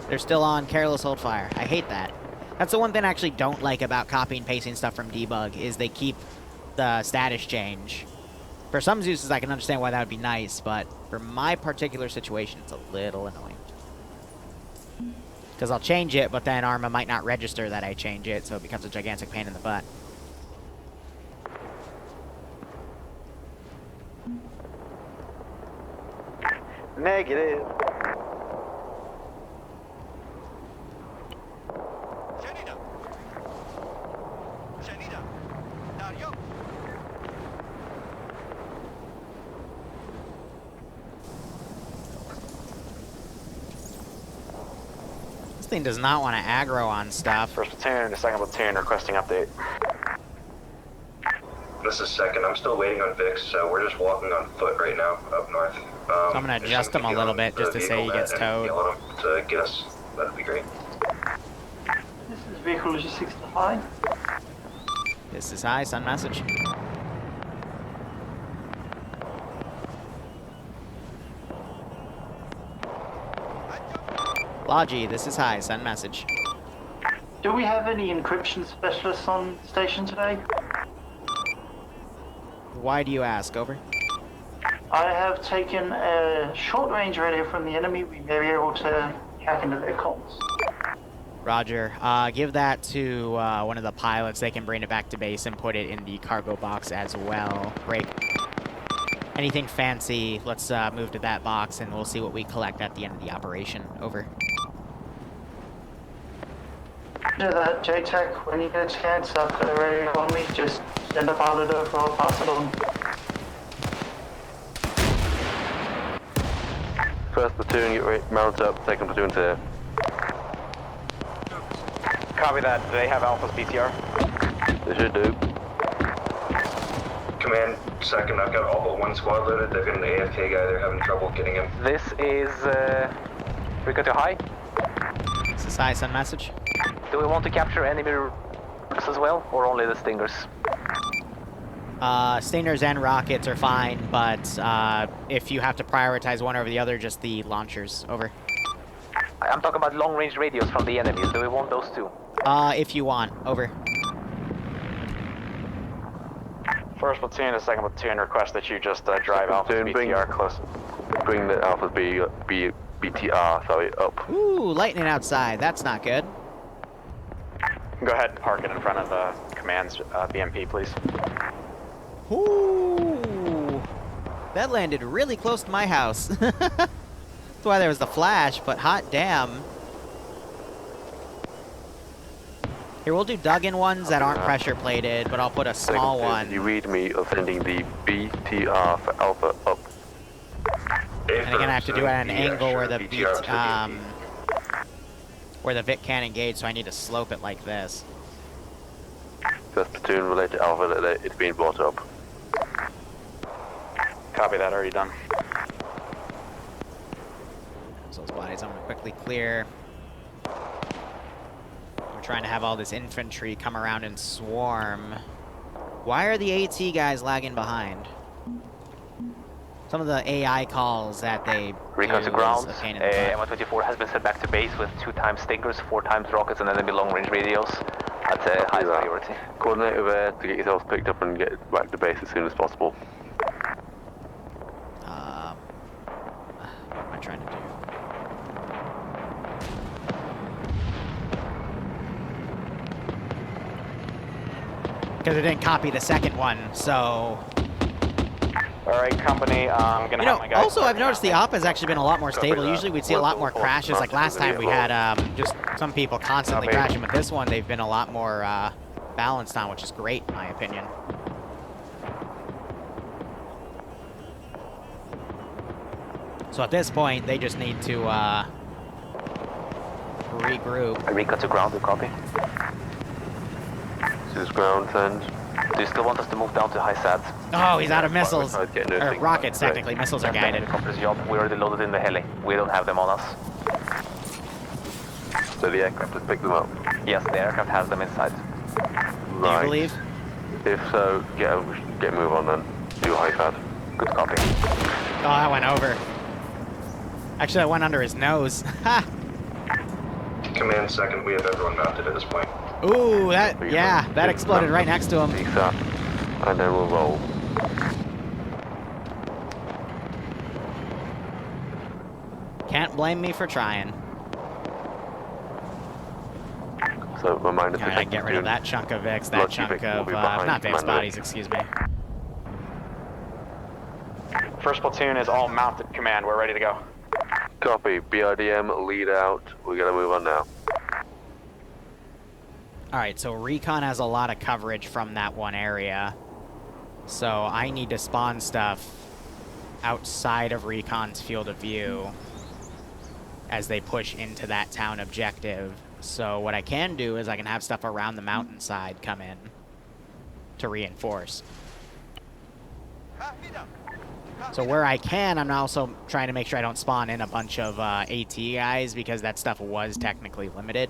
They're still on careless hold fire. I hate that. That's the one thing I actually don't like about copying and pasting stuff from debug, is they keep the status change. For some Zeuses, I can understand why that would be nice, but for my particular situation, it's a little annoying. Because I'll change it, but then Arma might not register that I change it, so it becomes a gigantic pain in the butt. Negative. This thing does not want to aggro on stuff. First platoon to second platoon requesting update. This is second. I'm still waiting on Vix, so we're just walking on foot right now up north. So I'm going to adjust him a little bit just to say he gets towed. Yell at him to get us. That'd be great. This is vehicle logistics to High. This is High, send message. Logi, this is High, send message. Do we have any encryption specialists on station today? Why do you ask? Over. I have taken a short-range radio from the enemy. We may be able to hack into their comms. Roger. Give that to one of the pilots. They can bring it back to base and put it in the cargo box as well. Break. Anything fancy, let's move to that box, and we'll see what we collect at the end of the operation. Over. Do that, JTAC. When you get a chance, I've got a radio on me. Just send a pilot over, I'll pass it on. First platoon, get ready, mount up. Second platoon's here. Copy that. Do they have Alpha's BTR? They should do. Command, second. I've got all but one squad loaded. They've got an AFK guy. They're having trouble getting him. This is Rico to High. This is High, send message. Do we want to capture enemy rockets as well, or only the Stingers? Stingers and rockets are fine, but if you have to prioritize one over the other, just the launchers. Over. I'm talking about long-range radios from the enemies. Do we want those too? If you want. Over. First platoon to second platoon request that you just drive Alpha's BTR close. Bring the Alpha's BTR, sorry, up. Ooh, lightning outside. That's not good. Go ahead and park it in front of the command's BMP, please. Ooh, that landed really close to my house. That's why there was the flash, but hot damn. Here, we'll do dug-in ones that aren't pressure plated, but I'll put a small one. You read me of sending the BTR for Alpha up. And again, I have to do it at an angle where the where the Vic can't engage, so I need to slope it like this. First platoon related to Alpha, that it's being brought up. Copy that, already done. So those bodies I'm gonna quickly clear. I'm trying to have all this infantry come around and swarm. Why are the AT guys lagging behind? Some of the AI calls that they Recon to ground. MI-24 MI-24 has been sent back to base with 2 times Stingers, 4 times rockets, and enemy long-range radios. That's a high priority. Coordinate over there to get yourselves picked up and get back to base as soon as possible. What am I trying to do? Because it didn't copy the second one, so... Alright, company, I'm gonna have my guys... Also, I've noticed the op has actually been a lot more stable. Usually we'd see a lot more crashes. Like last time we had just some people constantly crashing, but this one they've been a lot more balanced on, which is great in my opinion. So at this point, they just need to regroup. Recon to ground, we copy. This is ground, send. Do you still want us to move down to high sats? Oh, he's out of missiles. Or rockets, technically. Missiles are guided. Job. We already loaded in the heli. We don't have them on us. So the aircraft has picked them up? Yes, the aircraft has them inside. Do you believe? If so, get a move on then. Do high sat. Good copy. Oh, that went over. Actually, that went under his nose. Ha! Command second, we have everyone mounted at this point. Ooh, that exploded right next to him. And then we'll roll. Can't blame me for trying. So remind us to get rid of that chunk of Vix, that chunk of not Vix bodies, excuse me. First platoon is all mounted, command. We're ready to go. Copy. BRDM, lead out. We gotta move on now. Alright, so Recon has a lot of coverage from that one area. So I need to spawn stuff outside of Recon's field of view as they push into that town objective. So what I can do is I can have stuff around the mountainside come in to reinforce. So where I can, I'm also trying to make sure I don't spawn in a bunch of AT guys because that stuff was technically limited.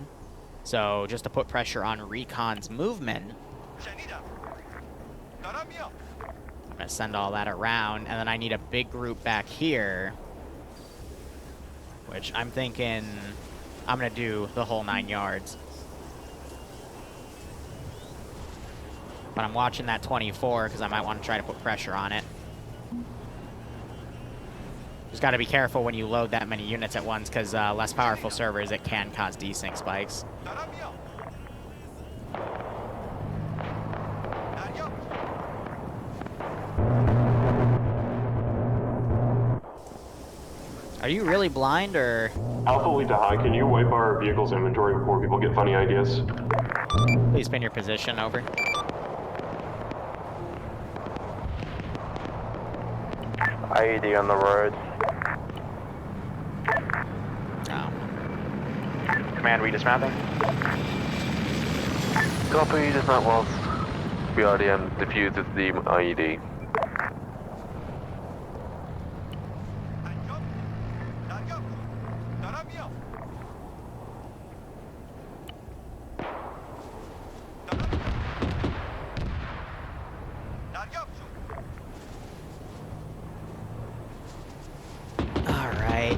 So just to put pressure on Recon's movement, I'm going to send all that around, and then I need a big group back here, which I'm thinking I'm going to do the whole 9 yards. But I'm watching that 24 because I might want to try to put pressure on it. Just got to be careful when you load that many units at once because less powerful servers, it can cause desync spikes. Are you really blind, or...? Alpha lead to high, can you wipe our vehicle's inventory before people get funny ideas? Please pin your position, over. IED on the road. Oh. Command, we dismounting? Copy, dismount whilst BRDM defuses the IED.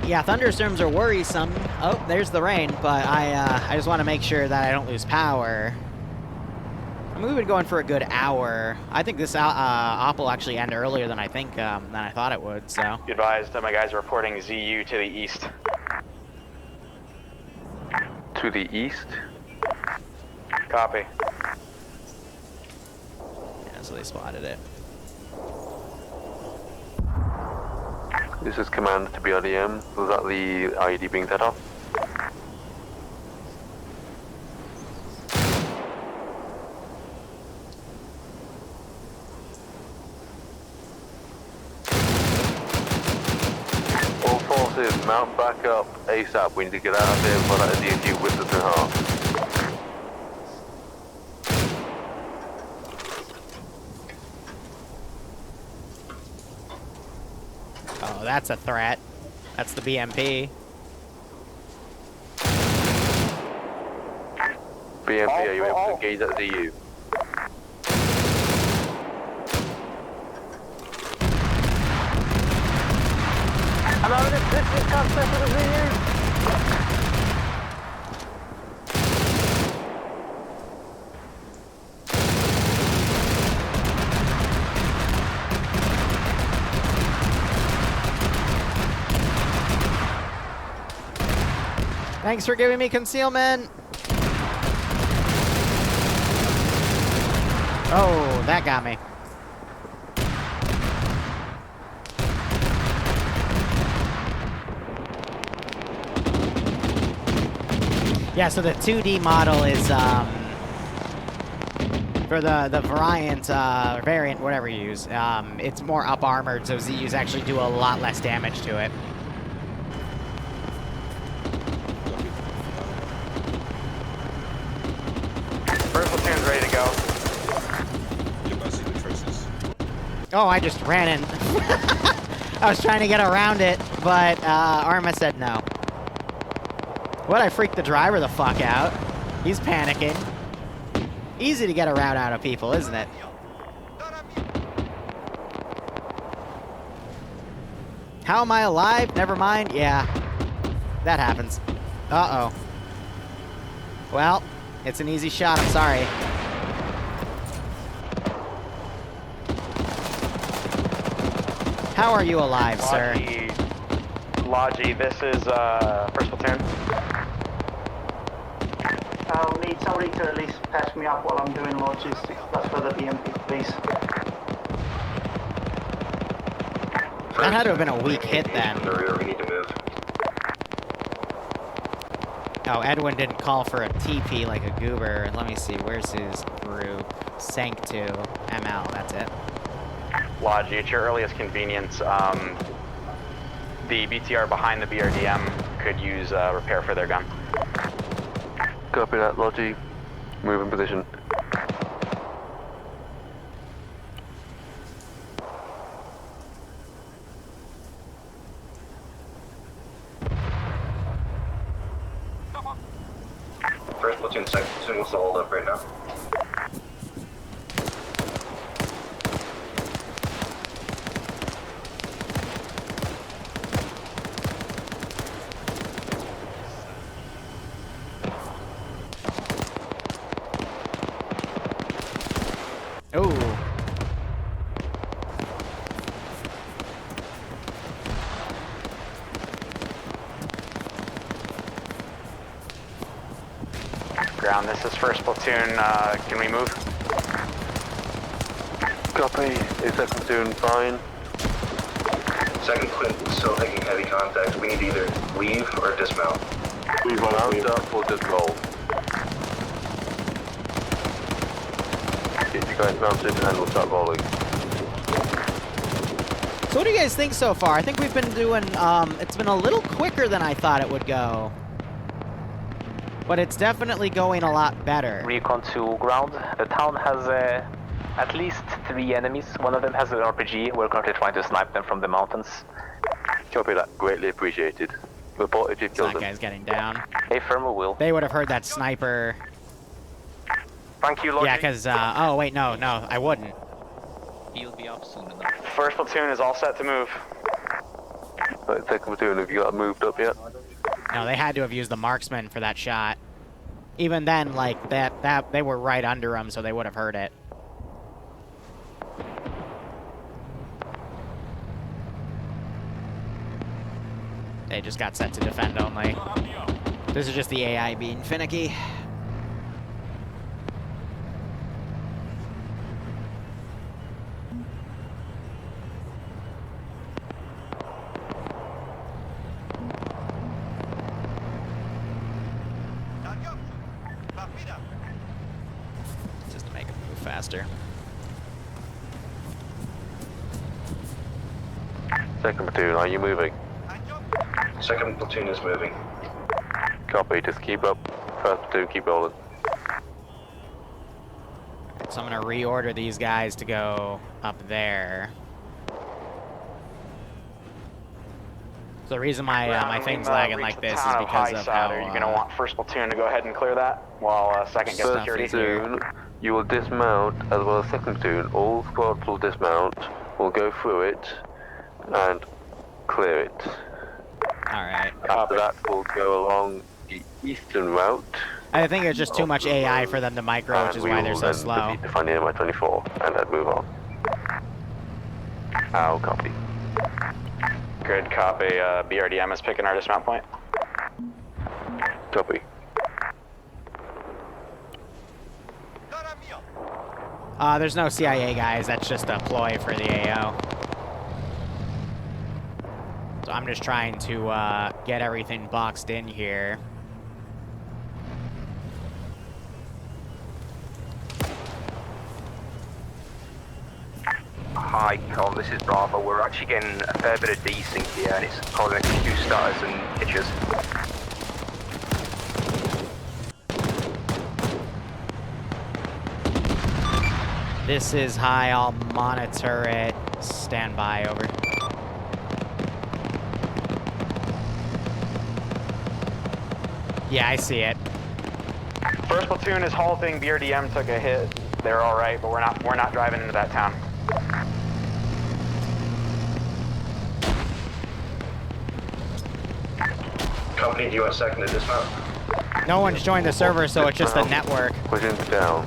Yeah, thunderstorms are worrisome. Oh, there's the rain, but I just want to make sure that I don't lose power. I mean, we've been going for a good hour. I think this op will actually end earlier than I thought it would. So. Be advised that my guys are reporting ZU to the east. To the east? Copy. Yeah, so they spotted it. This is command to BRDM. Was that the IED being set off? All forces, mount back up ASAP. We need to get out of here before that DNG whips us in half. Oh, that's a threat. That's the BMP. BMP, are you able to engage that ZU? I'm out of this concept of the ZU. Thanks for giving me concealment. Oh, that got me. Yeah, so the 2D model is for the variant, whatever you use. It's more up armored, so ZUs actually do a lot less damage to it. First platoon's ready to go. Oh, I just ran in. I was trying to get around it, but Arma said no. What, I freaked the driver the fuck out. He's panicking. Easy to get a route out of people, isn't it? How am I alive? Never mind. Yeah, that happens. Uh-oh. Well, it's an easy shot. I'm sorry. How are you alive, sir? Logi, this is first platoon. I'll need somebody to at least patch me up while I'm doing logistics. That's for the BMP, please. That had to have been a weak hit then. We need to move. Oh, Edwin didn't call for a TP like a goober. Let me see, where's his group? Sank to ML, that's it. Logi, at your earliest convenience, the BTR behind the BRDM could use repair for their gun. Copy that, Logi. Move in position. First platoon, second platoon, what's the hold up right now? Oh. Ground, this is first platoon. Can we move? Copy. Is second platoon fine? Second platoon still taking heavy contact. We need to either leave or dismount. Leave on mount up or just roll. Get you guys mounted and we'll start rolling. So what do you guys think so far? I think we've been doing, it's been a little quicker than I thought it would go. But it's definitely going a lot better. Recon to ground. The town has at least 3 enemies. One of them has an RPG. We're currently trying to snipe them from the mountains. Copy that. Greatly appreciated. Report if you've killed them. That guy's getting down. A firm will. They would have heard that sniper. Thank you, Logi. Yeah, because, oh, wait, no, I wouldn't. He'll be up soon enough. First platoon is all set to move. Right, second platoon, have you got moved up yet? No, they had to have used the marksman for that shot. Even then, like, that they were right under him, so they would have heard it. They just got set to defend only. This is just the AI being finicky. faster. Second platoon, are you moving? Second platoon is moving. Copy, just keep up. First platoon, keep rolling. So I'm gonna reorder these guys to go up there. So the reason my thing's lagging like this is because of how... You're going to want first platoon to go ahead and clear that, while second gets security. First platoon, you will dismount, as well as second platoon. All squads will dismount, will go through it, and clear it. Alright. After that, we'll go along the eastern route. I think it's just too much AI for them to micro, which is why they're so slow. To find the MI-24, and then move on. I'll copy. Good copy. BRDM is picking our dismount point. Copy. There's no CIA guys, that's just a ploy for the AO. So I'm just trying to get everything boxed in here. Hi, Con, this is Bravo. We're actually getting a fair bit of desync here, and it's causing a few stutters and hitches. This is high, I'll monitor it. Stand by, over. Yeah, I see it. First platoon is halting. BRDM took a hit. They're all right, but we're not driving into that town. Company, do you want second to dismount? No one's joined the server, so it's just the network. Pushing down.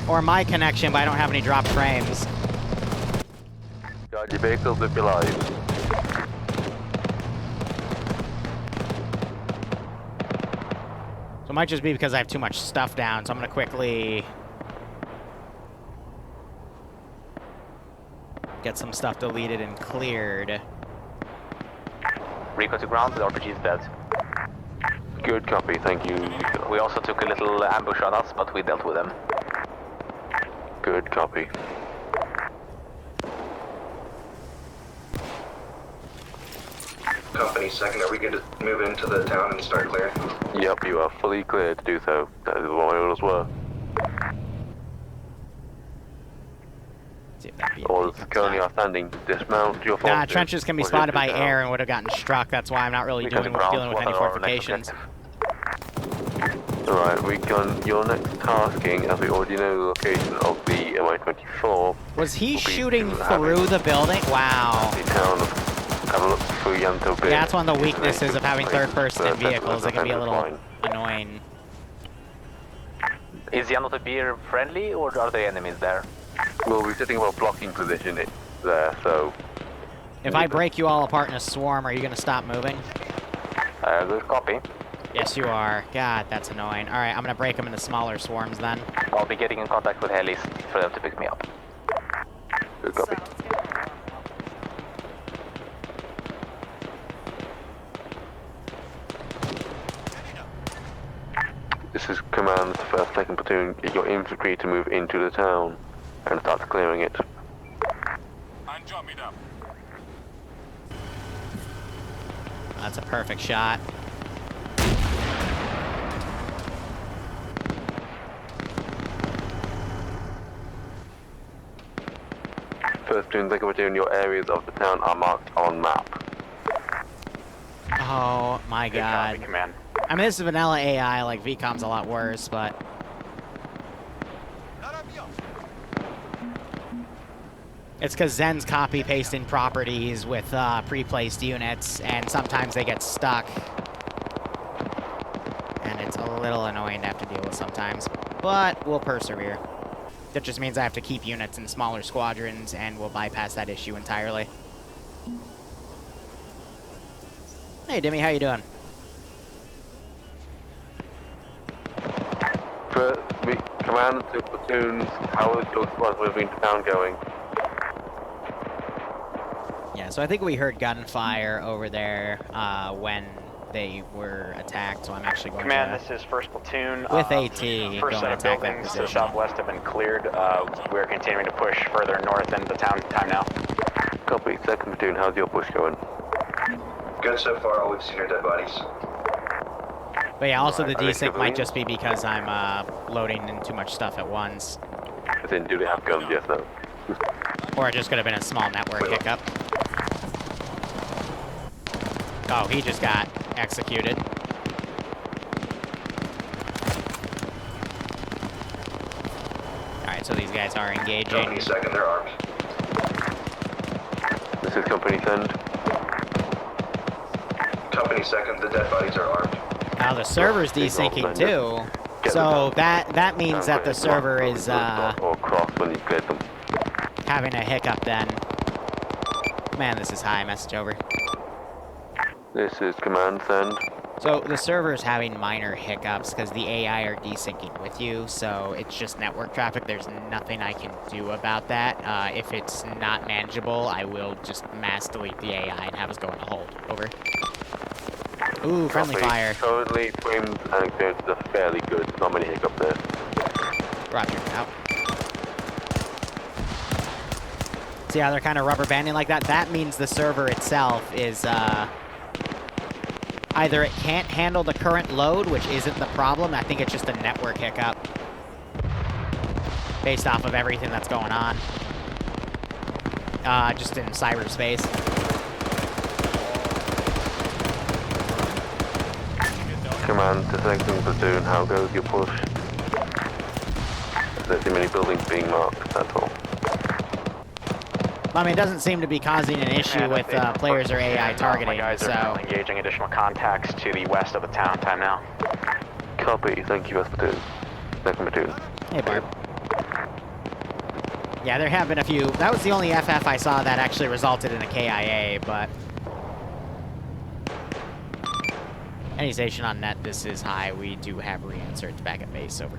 Or my connection, but I don't have any dropped frames. Guard your vehicles if you're live. So it might just be because I have too much stuff down, so I'm gonna quickly get some stuff deleted and cleared. Recon to ground, the RPG is dead. Good copy, thank you. We also took a little ambush on us, but we dealt with them. Good copy. Company second, are we going to move into the town and start clearing? Yep, you are fully cleared to do so. That is what my orders were. Orders currently are standing. Dismount your forces. Nah, trenches can be spotted by air and would have gotten struck. That's why I'm not really dealing with any fortifications. Alright, Recon, your next tasking, as we already know the location of the MI-24... Was he shooting through the building? Wow. Have a look through Yanto Bay. Yeah, that's one of the weaknesses of having third-person in vehicles. It can be a little annoying. Is Yanto Beer friendly, or are there enemies there? We'll be sitting about blocking position there, so... If I break you all apart in a swarm, are you going to stop moving? Good copy. Yes, you are. God, that's annoying. Alright, I'm going to break them into smaller swarms then. I'll be getting in contact with helis for them to pick me up. Good copy. This is command, first, second platoon. Get your infantry to move into the town and start clearing it. That's a perfect shot. First platoon, second platoon, your areas of the town are marked on map. Oh my god. Command. I mean, this is vanilla AI, like VCOM's a lot worse, but... It's because Zen's copy-pasting properties with pre-placed units, and sometimes they get stuck. And it's a little annoying to have to deal with sometimes. But we'll persevere. That just means I have to keep units in smaller squadrons, and we'll bypass that issue entirely. Hey, Dimmy, how you doing? Command to platoons, how is your squad moving to town going? Yeah, so I think we heard gunfire over there when they were attacked, so I'm actually going Command, to... this is 1st Platoon. With AT, First going set to of attack that buildings to the position. southwest have been cleared. We're continuing to push further north into town. Time now. Copy. 2nd Platoon, how's your push going? Good so far, all we've seen are dead bodies. But yeah, also the Are they desync might civilians? just be because I'm loading in too much stuff at once. As in, do they have guns? Yes, no. Or it just could have been a small network hiccup. Oh, he just got executed. Alright, so these guys are engaging. Company 2nd, they're armed. This is Company Send. Company 2nd, the dead bodies are armed. Now the server's desyncing too. So that means that the server is or cross when you get them. having a hiccup then. Man, this is high. Message over. This is Command Send. So the server's having minor hiccups because the AI are desyncing with you, so it's just network traffic. There's nothing I can do about that. If it's not manageable, I will just mass delete the AI and have us go into hold. Over. Ooh, friendly fire. Currently, frames and experiences are fairly good. Not many hiccups there. Roger, out. See how they're kind of rubber banding like that? That means the server itself is, either it can't handle the current load, which isn't the problem. I think it's just a network hiccup. Based off of everything that's going on. Just in cyberspace. Command to 2nd Platoon, how goes your push? There's too many buildings being marked, that's all. I mean, it doesn't seem to be causing an issue with players or AI targeting, My guys are so... currently engaging additional contacts to the west of the town. Time now. Copy, thank you, 1st Platoon. 2nd Platoon. Hey, Barb. Yeah, there have been a few. That was the only FF I saw that actually resulted in a KIA, but... Any station on net, this is high. We do have re-inserts back at base, over.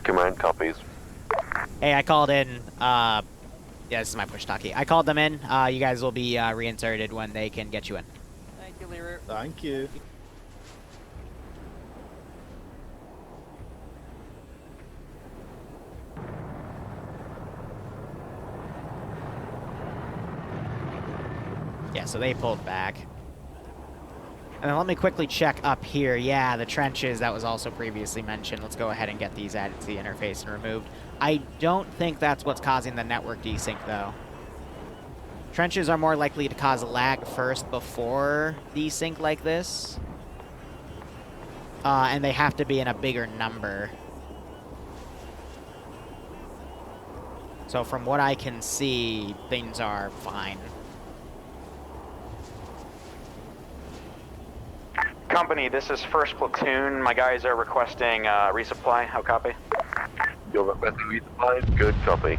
Command copies. Hey, I called in, yeah, this is my push talkie. I called them in. You guys will be reinserted when they can get you in. Thank you, Liru. Thank you. Yeah, so they pulled back. And then let me quickly check up here. Yeah, the trenches, that was also previously mentioned. Let's go ahead and get these added to the interface and removed. I don't think that's what's causing the network desync, though. Trenches are more likely to cause lag first before desync like this. And they have to be in a bigger number. So from what I can see, things are fine. Company, this is 1st Platoon. My guys are requesting resupply. How copy? You're requesting resupply? Good copy.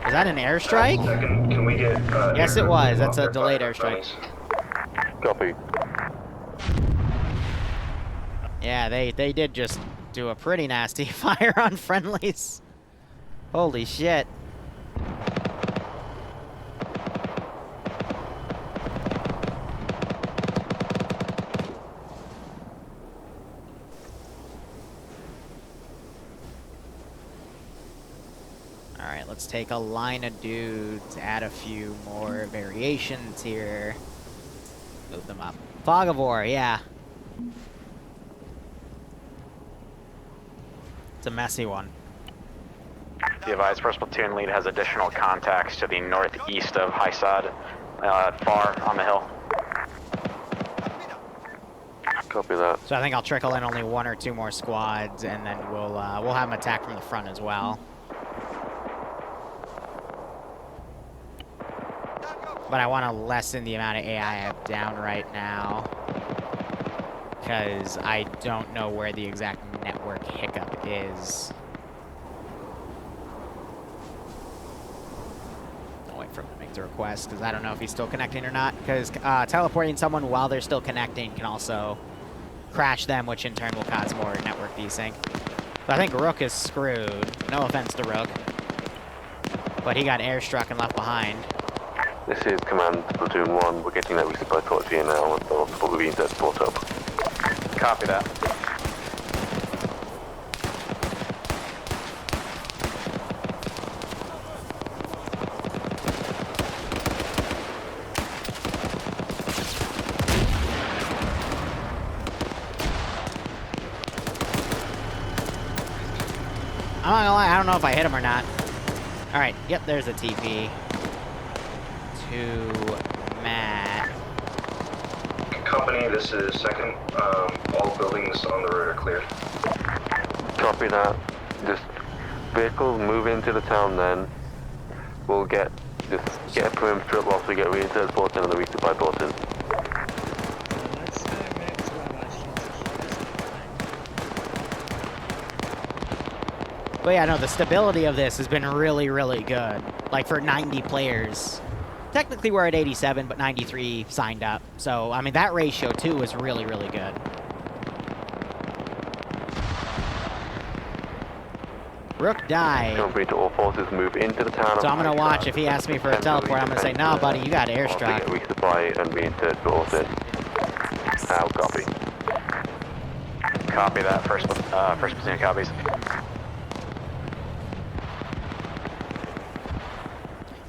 Is that an airstrike? Can we get, yes, it was. That's a delayed airstrike. Copy. Yeah, they did just do a pretty nasty fire on friendlies. Holy shit. Alright, let's take a line of dudes, add a few more variations here. Move them up. Fog of War, yeah. It's a messy one. The advised 1st Platoon lead has additional contacts to the northeast of Hysad, far on the hill. Copy that. So I think I'll trickle in only 1 or 2 more squads, and then we'll have them attack from the front as well. But I want to lessen the amount of AI I have down right now, because I don't know where the exact network hiccup is. I'll wait for him to make the request, because I don't know if he's still connecting or not, because teleporting someone while they're still connecting can also crash them, which in turn will cause more network desync. But I think Rook is screwed. No offense to Rook, but he got airstruck and left behind. This is Command Platoon 1. We're getting that resupply torch here now. They'll probably be inside support up. Copy that. I'm not gonna lie, I don't know if I hit him or not. Alright, yep, there's a TP. To Matt. Company, this is second. All buildings on the road are cleared. Copy that. Just vehicles move into the town then. We'll just get a perimeter up whilst we get reinsert support in and the resupply port in. But yeah, no, the stability of this has been really, really good. Like, for 90 players. Technically, we're at 87, but 93 signed up. So, I mean, that ratio, too, is really, really good. Rook died. Company to all forces move into the town. So I'm going to watch. If he asks me for a teleport, I'm going to say, no, buddy, you got airstrike. Resupply and reinsert support in. Now, copy. Copy that. First platoon copies.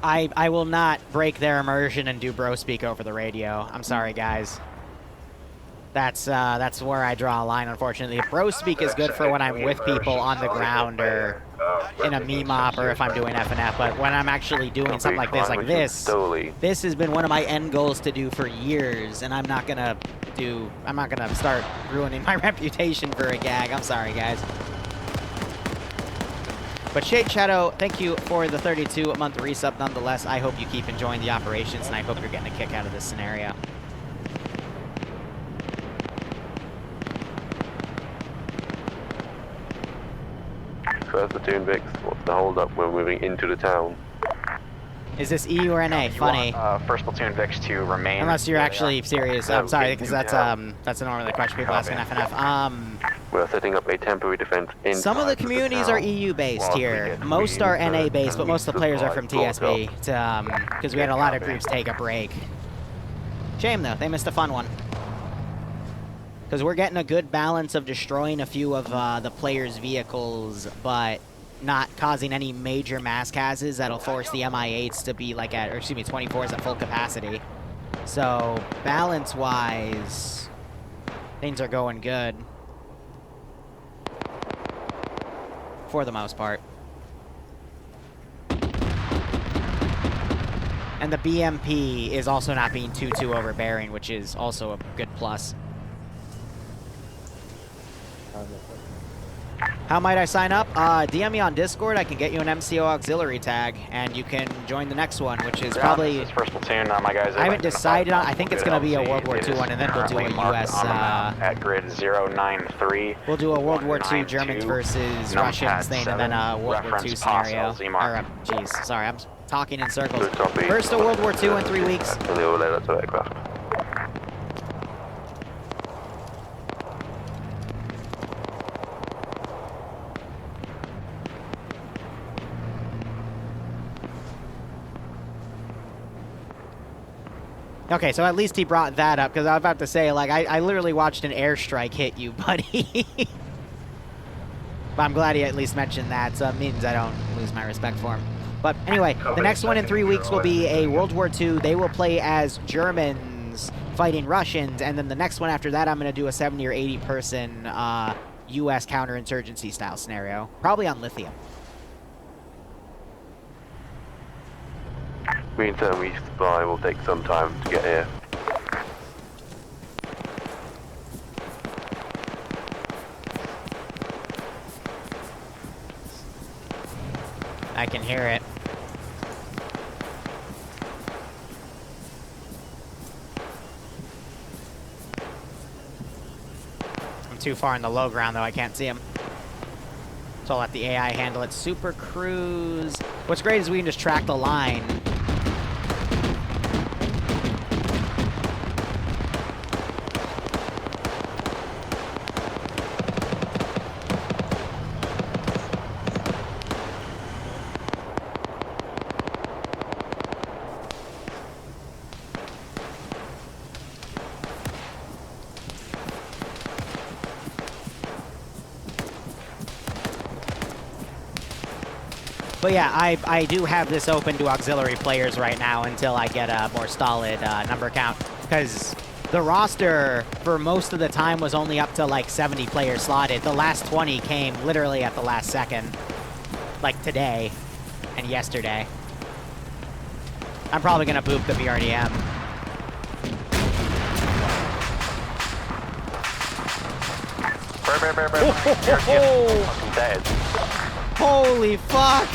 I will not break their immersion and do bro speak over the radio. I'm sorry, guys. That's where I draw a line, unfortunately. Bro speak is good for when I'm with people on the ground or in a meme-op or if I'm doing FNF, but when I'm actually doing something like this has been one of my end goals to do for years, and I'm not gonna start ruining my reputation for a gag. I'm sorry, guys. But Shade Shadow, thank you for the 32-month resub nonetheless. I hope you keep enjoying the operations, and I hope you're getting a kick out of this scenario. First platoon, Vix. What's the hold up? We're moving into the town. Is this EU or NA? Funny. First platoon Vix to remain. Unless you're actually serious. I'm sorry, because that's normally the question people ask in FNF. We're setting up a temporary defense inside. Some of the communities are EU based here. Most are NA based, but most of the players are from TSB. Because we had a lot of groups take a break. Shame though, they missed a fun one. Because we're getting a good balance of destroying a few of the players' vehicles, but not causing any major mass cases that'll force the MI8s to be like at, or excuse me, 24s at full capacity. So, balance-wise, things are going good. For the most part. And the BMP is also not being too overbearing, which is also a good plus. How might I sign up? DM me on Discord. I can get you an MCO auxiliary tag, and you can join the next one, which is probably... This is first platoon, my guys. I haven't decided on... I think it's going to be a World War II one, and then we'll do a US... at grid 093. We'll do a World War II Germans versus Russians thing, and then a World War II scenario. Or, jeez, sorry, I'm talking in circles. First a World War II in 3 weeks. Okay, so at least he brought that up, because I was about to say, like, I literally watched an airstrike hit you, buddy. But I'm glad he at least mentioned that, so it means I don't lose my respect for him. But anyway, the next one in 3 weeks will be a World War II. They will play as Germans fighting Russians, and then the next one after that, I'm going to do a 70 or 80 person U.S. counterinsurgency style scenario, probably on lithium. Resupply will take some time to get here. I can hear it. I'm too far in the low ground, though. I can't see him. So I'll let the AI handle it. Super Cruise. What's great is we can just track the line. But yeah, I do have this open to auxiliary players right now until I get a more solid number count, because the roster for most of the time was only up to like 70 players slotted. The last 20 came literally at the last second, like today and yesterday. I'm probably gonna boop the BRDM. Holy fuck!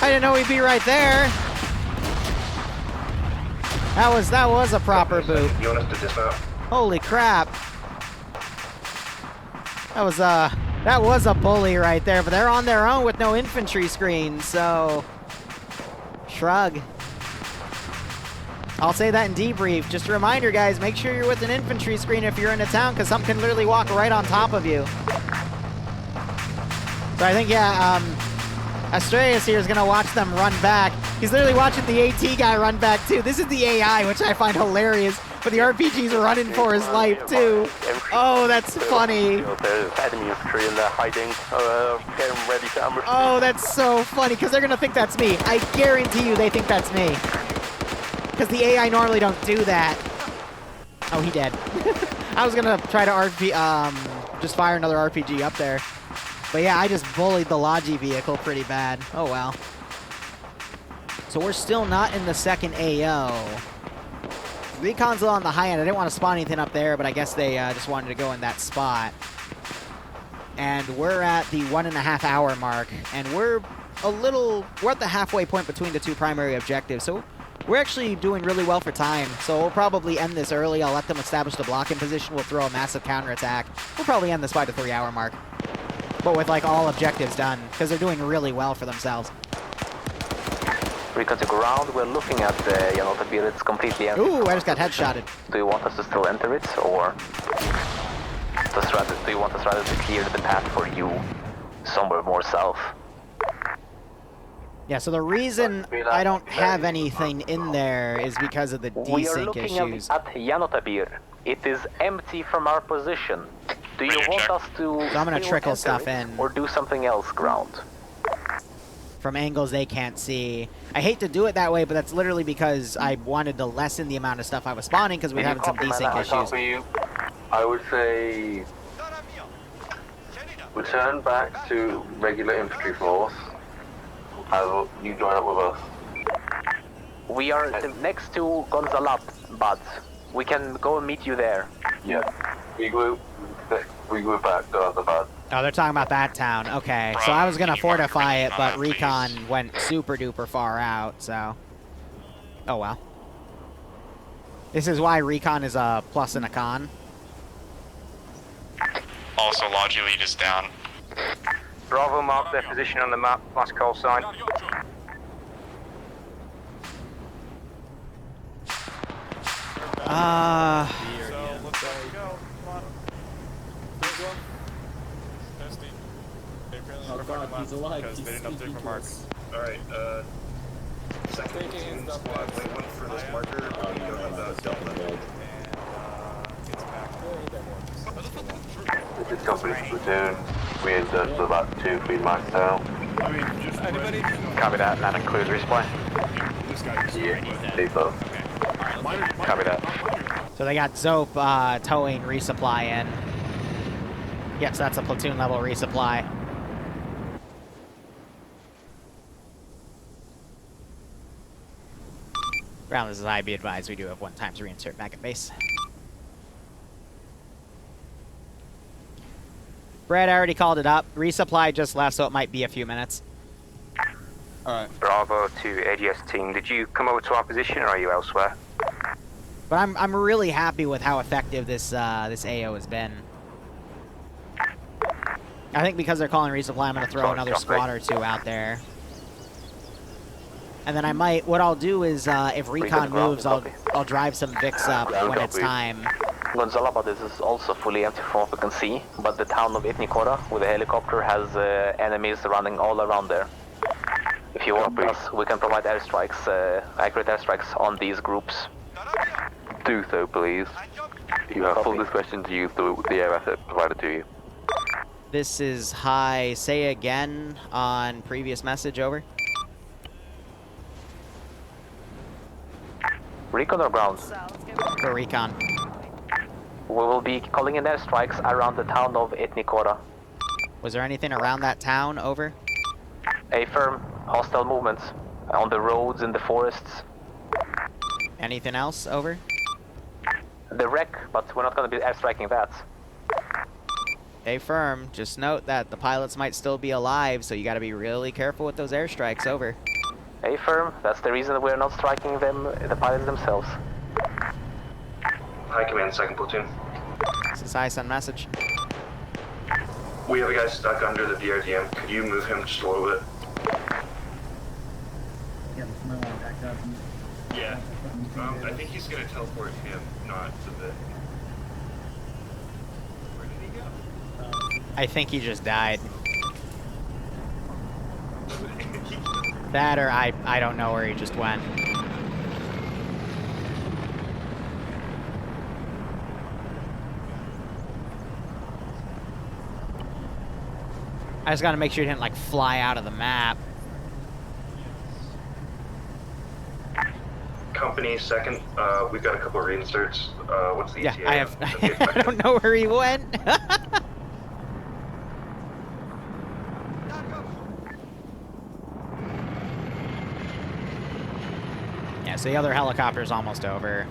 I didn't know he'd be right there. That was a proper boot. You want us to dismount? Holy crap! That was a bully right there, but they're on their own with no infantry screen, so shrug. I'll say that in debrief. Just a reminder, guys, make sure you're with an infantry screen if you're in a town, because something can literally walk right on top of you. So I think, yeah, Astraeus here is going to watch them run back. He's literally watching the AT guy run back, too. This is the AI, which I find hilarious, but the RPG's running for his life, too. Oh, that's funny. There's enemy infantry and they're hiding, getting ready to ambush. Oh, that's so funny, because they're going to think that's me. I guarantee you they think that's me. Because the AI normally don't do that. Oh, he dead. I was going to try to just fire another RPG up there. But yeah, I just bullied the Logi vehicle pretty bad. Oh, well. So we're still not in the second AO. Recon's on the high end. I didn't want to spawn anything up there, but I guess they just wanted to go in that spot. And we're at the 1.5 hour mark. And we're at the halfway point between the two primary objectives. So we're actually doing really well for time. So we'll probably end this early. I'll let them establish the blocking position. We'll throw a massive counterattack. We'll probably end this by the 3 hour mark. But with like all objectives done, because they're doing really well for themselves. Recon to ground, we're looking at the Debrief, it's completely empty. Ooh, I just got headshotted. Do you want us to still enter it, or do you want us rather to clear the path for you somewhere more south? Yeah, so the reason I don't have anything in there is because of the desync issues. We are looking at Debrief. It is empty from our position. Do you want us to so I'm gonna trickle stuff in. Or do something else, ground? From angles they can't see. I hate to do it that way, but that's literally because I wanted to lessen the amount of stuff I was spawning because we're having some desync issues. I would say return back to regular infantry force. You join up with us. We are next to Gonzalap, but we can go and meet you there. Yeah. Regroup back to the bad. Oh, they're talking about that town. Okay, so I was gonna fortify it, but Recon went super duper far out, so. Oh well. This is why Recon is a plus and a con. Also, Logi lead is down. Bravo mark their position on the map, last call sign. Oh god, he's alive. He's speaking to us. Alright, second platoon squad, wait one for this marker. You don't have the delta gold. This is company platoon. We had just about 2 feet marked out. Copy that, and that includes resupply. Yeah, they both. Copy that. So they got Zope towing resupply in. Yes, that's a platoon level resupply. Ground, this is I. Be advised, we do have 1 times reinsert back at base. Brad, I already called it up. Resupply just left, so it might be a few minutes. Alright. Bravo to ADS team. Did you come over to our position or are you elsewhere? But I'm really happy with how effective this this AO has been. I think because they're calling resupply, I'm gonna throw another squad or 2 out there. And then I might, what I'll do is, if Recon moves, I'll drive some Vix up when it's time. Gonzalaba, this is also fully empty from what we can see, but the town of Itnikora with a helicopter has enemies running all around there. If you want us, we can provide airstrikes, accurate airstrikes on these groups. Do so, please. You have full discretion to use the air asset provided to you. This is high. Say again on previous message, over. Recon or grounds? For recon. We will be calling in airstrikes around the town of Etnikora. Was there anything around that town, over? A firm hostile movements on the roads in the forests. Anything else, over? The wreck, but we're not going to be airstriking that. A firm. Just note that the pilots might still be alive, so you gotta be really careful with those airstrikes, over. A firm. That's the reason we're not striking them, the pilots themselves. High Command, 2nd Platoon. This is high sun message. We have a guy stuck under the BRDM. Could you move him just a little bit? Yeah. I think he's gonna teleport him, not to the... Where did he go? I think he just died. That or I don't know where he just went. I just gotta make sure he didn't like fly out of the map. Company, 2nd. We've got a couple of reinserts. What's the ETA? Yeah, I have. I don't know where he went. Yeah, so the other helicopter's almost over.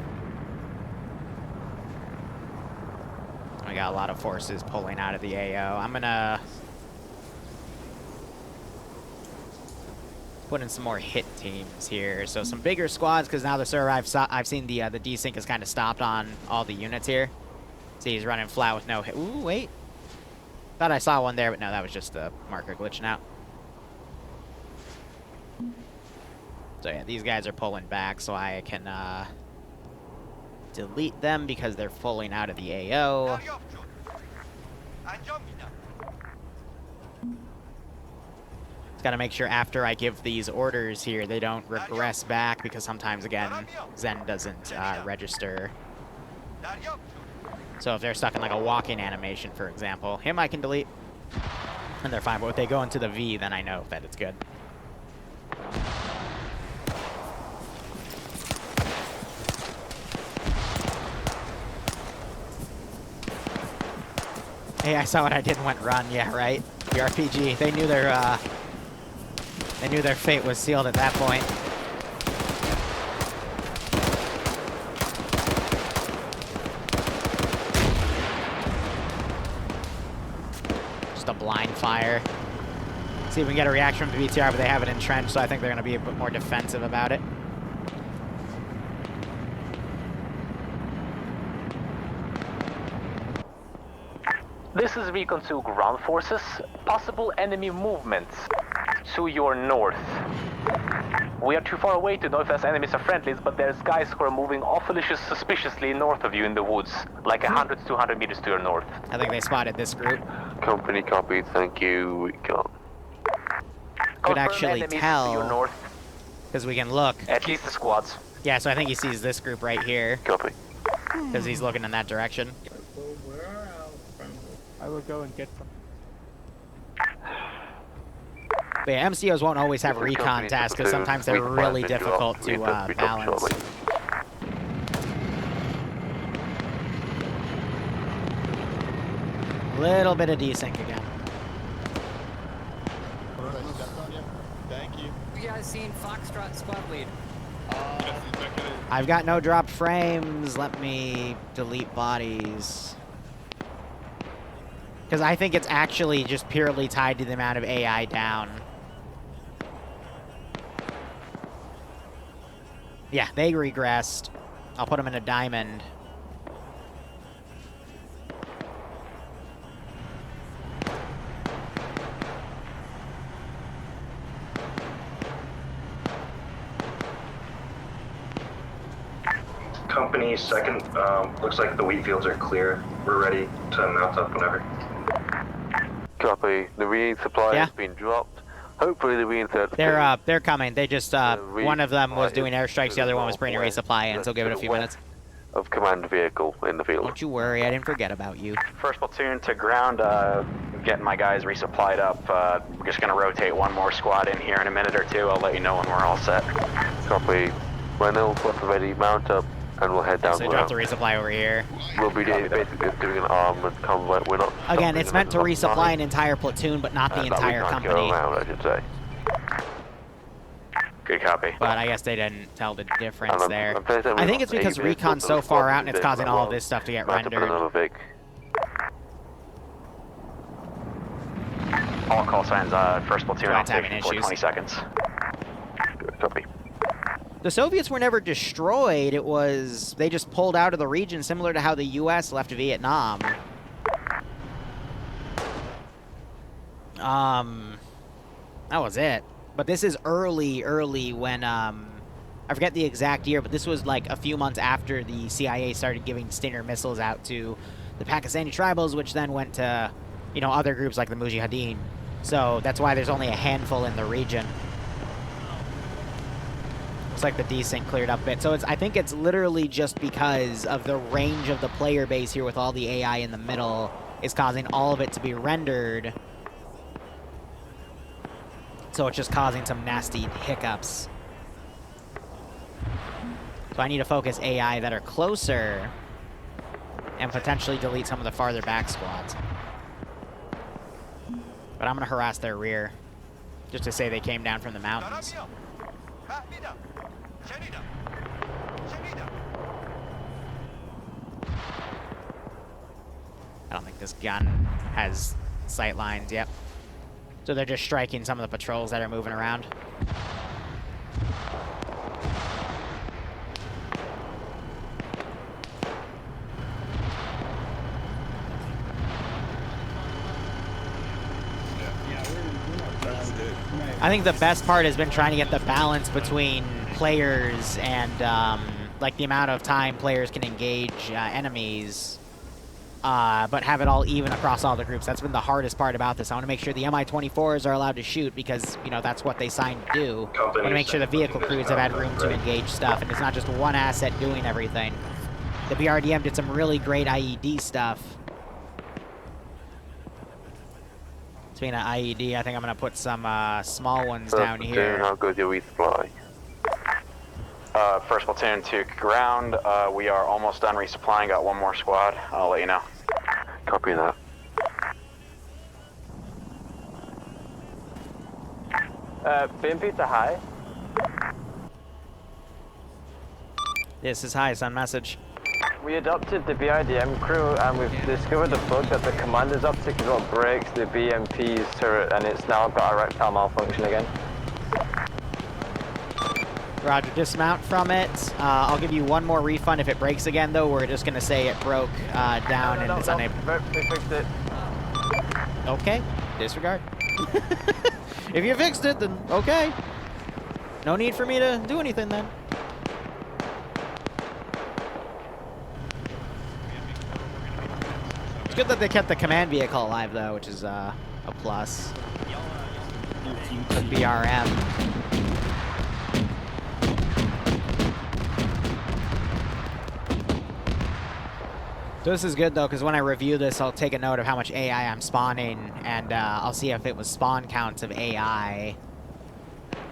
We got a lot of forces pulling out of the AO. I'm gonna put in some more hit teams here. So some bigger squads, because now the server I've seen the desync has kind of stopped on all the units here. See, he's running flat with no hit. Ooh, wait. Thought I saw one there, but no, that was just the marker glitching out. So yeah, these guys are pulling back, so I can delete them because they're pulling out of the AO. Just gotta make sure after I give these orders here, they don't regress back, because sometimes, again, Zen doesn't register. So if they're stuck in like a walking animation, for example, him I can delete, and they're fine. But if they go into the V, then I know that it's good. Hey, I saw what I did and went run. Yeah, right. The RPG. They knew their fate was sealed at that point. Just a blind fire. See if we can get a reaction from the BTR, but they have it entrenched, so I think they're going to be a bit more defensive about it. This is Recon 2 ground forces. Possible enemy movements to your north. We are too far away to know if there's enemies or friendlies, but there's guys who are moving awfully suspiciously north of you in the woods, like 100 to 200 meters to your north. I think they spotted this group. Company copy, thank you. We got. Could actually tell, because we can look. At least the squads. Yeah, so I think he sees this group right here. Copy. Because he's looking in that direction. I will go and get them. But yeah, MCOs won't always have recon tasks, because sometimes they're really difficult to balance. Little bit of desync again. Thank you. You guys seen Foxtrot squad lead? I've got no dropped frames. Let me delete bodies. Because I think it's actually just purely tied to the amount of AI down. Yeah, they regressed. I'll put them in a diamond. Company, 2nd. Looks like the wheat fields are clear. We're ready to mount up whenever. Copy. The resupply has been dropped. Hopefully the reinsert. They're coming. They just one of them was doing airstrikes, the other one was bringing resupply in, so give it a few minutes. of command vehicle in the field. Don't you worry, I didn't forget about you. First platoon to ground, getting my guys resupplied up. We're just gonna rotate one more squad in here in a minute or two. I'll let you know when we're all set. Copy. When they'll ready, mount up, and we'll head down. So drop the resupply over here. We'll be basically doing an armed convoy. We're not. Again, it's meant to resupply an entire platoon, but not the entire company. Go around, I should say. Good copy. But I guess they didn't tell the difference there. I I think it's because recon's so far out and it's causing all of this stuff to get rendered. All call signs, first platoon on having station for issues. 20 seconds. Good copy. The Soviets were never destroyed, it was... They just pulled out of the region, similar to how the U.S. left Vietnam. That was it. But this is early when, I forget the exact year, but this was like a few months after the CIA started giving Stinger missiles out to the Pakistani tribals, which then went to, you know, other groups like the Mujahideen. So that's why there's only a handful in the region. Looks like the desync cleared up a bit. So I think it's literally just because of the range of the player base here with all the AI in the middle is causing all of it to be rendered. So it's just causing some nasty hiccups. So I need to focus AI that are closer and potentially delete some of the farther back squads. But I'm going to harass their rear just to say they came down from the mountains. I don't think this gun has sight lines, yep. So they're just striking some of the patrols that are moving around. I think the best part has been trying to get the balance between players and like the amount of time players can engage enemies. But have it all even across all the groups. That's been the hardest part about this. I want to make sure the Mi-24s are allowed to shoot because, you know, that's what they signed to do. I want to make sure the vehicle crews have had room to engage stuff, and it's not just one asset doing everything. The BRDM did some really great IED stuff. Speaking of IED, I think I'm going to put some small ones down here. How goes your resupply? First platoon to ground. We are almost done resupplying. Got one more squad. I'll let you know. Copy that. BMP to high. This is high, send message. We adopted the BIDM crew and we've discovered a bug that the commander's optic is what breaks the BMP's turret and it's now got erectile malfunction again. Roger, dismount from it. I'll give you one more refund if it breaks again, though. We're just going to say it broke down and it's unable. We fixed it. Okay, disregard. If you fixed it, then okay. No need for me to do anything then. It's good that they kept the command vehicle alive, though, which is a plus. The BRM. So this is good, though, because when I review this, I'll take a note of how much AI I'm spawning, and I'll see if it was spawn counts of AI.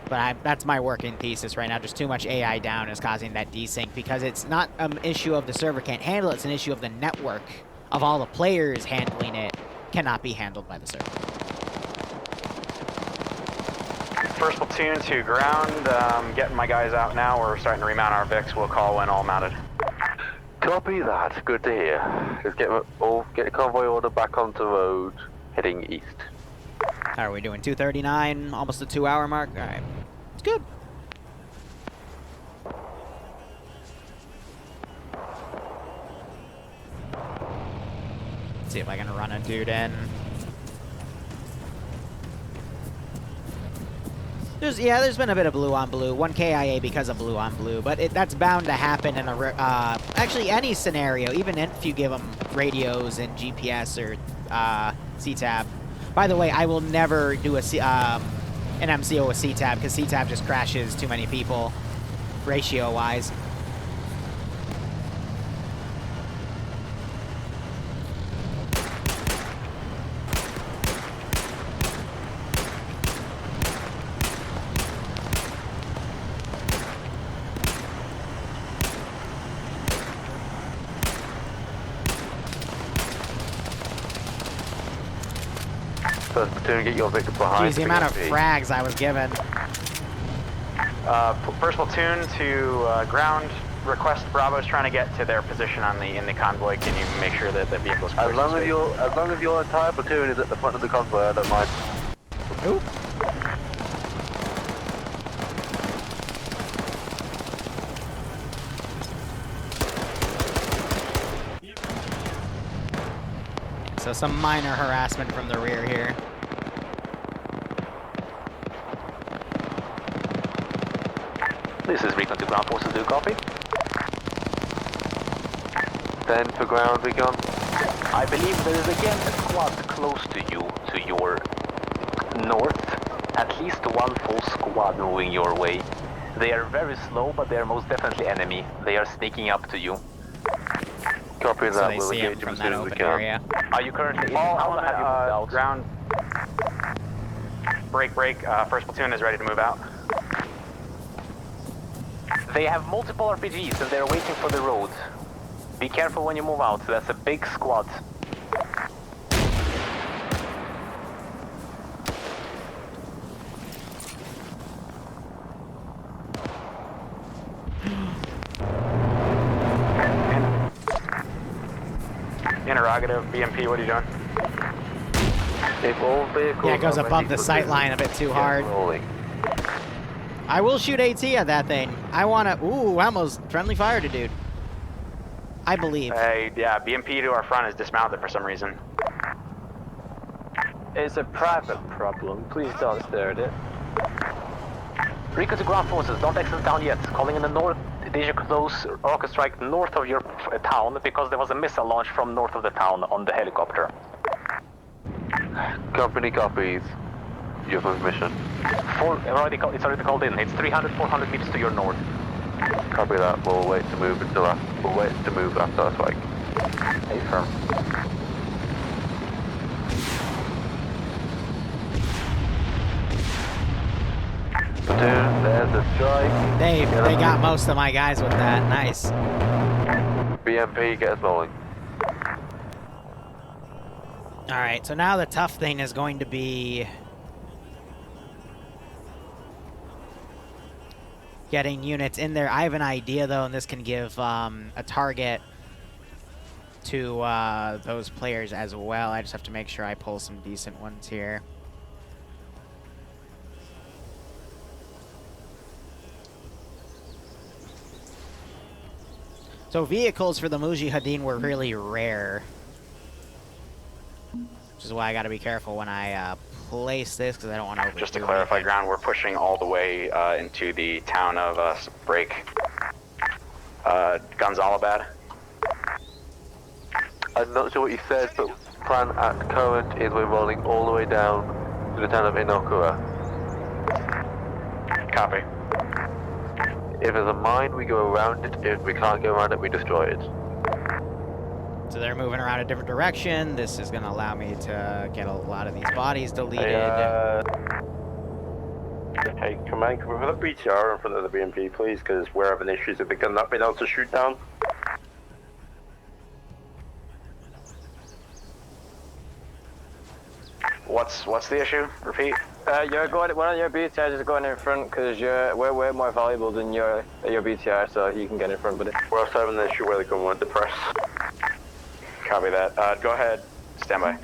But that's my working thesis right now. Just too much AI down is causing that desync, because it's not an issue of the server can't handle it, it's an issue of the network of all the players handling it cannot be handled by the server. First platoon to ground. Getting my guys out now. We're starting to remount our Vics. We'll call when all mounted. Copy that. Good to hear. Let's get the convoy order back onto the road, heading east. How are we doing? 2:39, almost the 2-hour mark. All right, it's good. Let's see if I can run a dude in. There's been a bit of blue on blue, 1 KIA because of blue on blue, but that's bound to happen in actually any scenario, even if you give them radios and GPS or CTAB. By the way, I will never do an MCO with CTAB because CTAB just crashes too many people, ratio-wise. First platoon, get your Victor behind. Geez, the amount of frags I was given. First platoon to ground. Request Bravo's trying to get to their position on in the convoy. Can you make sure that the vehicle's as long as your entire platoon is at the front of the convoy, I don't mind. Oop. So some minor harassment from the rear here. This is Recon to ground forces, do copy? Then for ground, Recon. I believe there is again a squad close to you, to your north. At least one full squad moving your way. They are very slow, but they are most definitely enemy. They are sneaking up to you. Copy So that, they we'll see him engage from them as that soon as we open can. area. Are you currently in town or have you moved out? Ground. Break. First platoon is ready to move out. They have multiple RPGs and they're waiting for the road. Be careful when you move out, that's a big squad. Interrogative, BMP, what are you doing? If all vehicles Yeah, it goes are above ready the for sight business, line a bit too get hard. rolling. I will shoot AT at that thing. I wanna... Ooh, I almost friendly fired a dude. I believe. Hey, yeah, BMP to our front is dismounted for some reason. It's a private problem. Please don't stare at it. Recon to ground forces, don't exit town yet. Calling in the north, they should close rocket strike north of your town because there was a missile launch from north of the town on the helicopter. Company copies. Your permission. It's already called in. It's 300, 400 meters to your north. Copy that. We'll wait to move after our strike. Hey, firm. Platoon, there's the strike. They got most of my guys with that. Nice. BMP, get us rolling. Alright, so now the tough thing is going to be getting units in there. I have an idea, though, and this can give a target to those players as well. I just have to make sure I pull some decent ones here. So vehicles for the Mujahideen were really rare, which is why I got to be careful when I place this, because I don't want to overdo Just to clarify, anything. ground, we're pushing all the way into the town of Break. Gonzalabad. I'm not sure what you said, but plan at current is we're rolling all the way down to the town of Inokura. Copy. If there's a mine, we go around it. If we can't go around it, we destroy it. So they're moving around a different direction. This is going to allow me to get a lot of these bodies deleted. Hey, Command, can we put a BTR in front of the BMP, please? Because we're having issues with the gun not being able to shoot down. What's the issue? Repeat. You're going. One of your BTRs is going in front because we're way more valuable than your BTR, so you can get in front with it. We're also having an issue where the gun won't depress. Copy that. Go ahead. Stand by.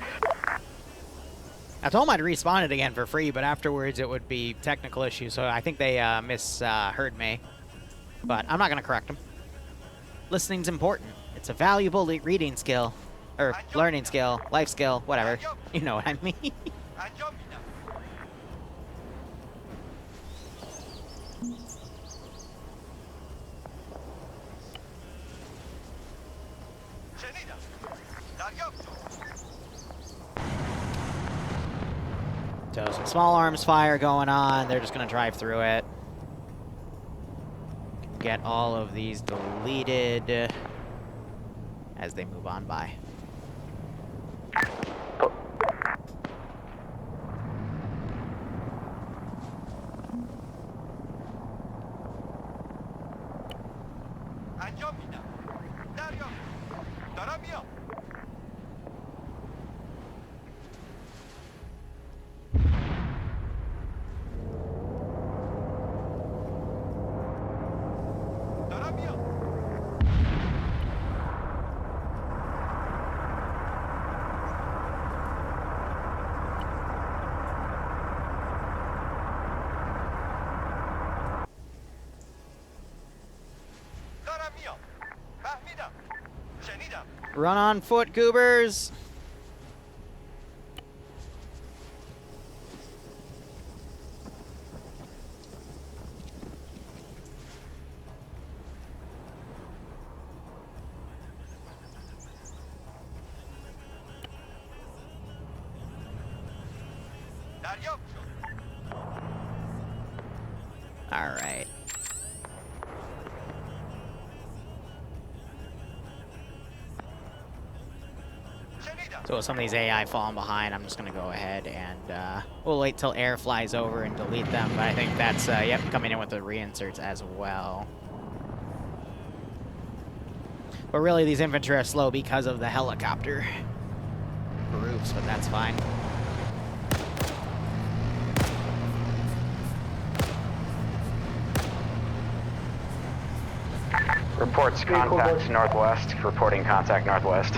I told them I'd respawn it again for free, but afterwards it would be technical issues, so I think they misheard me. But I'm not going to correct them. Listening's important. It's a valuable reading skill. Or learning skill, life skill, whatever. You know what I mean. So some small arms fire going on. They're just going to drive through it. Get all of these deleted as they move on by. Run on foot, goobers! All right. So with some of these AI falling behind, I'm just going to go ahead and we'll wait till air flies over and delete them. But I think that's, yep, coming in with the reinserts as well. But really, these infantry are slow because of the helicopter groups, but that's fine. Reports contact northwest. Reporting contact northwest.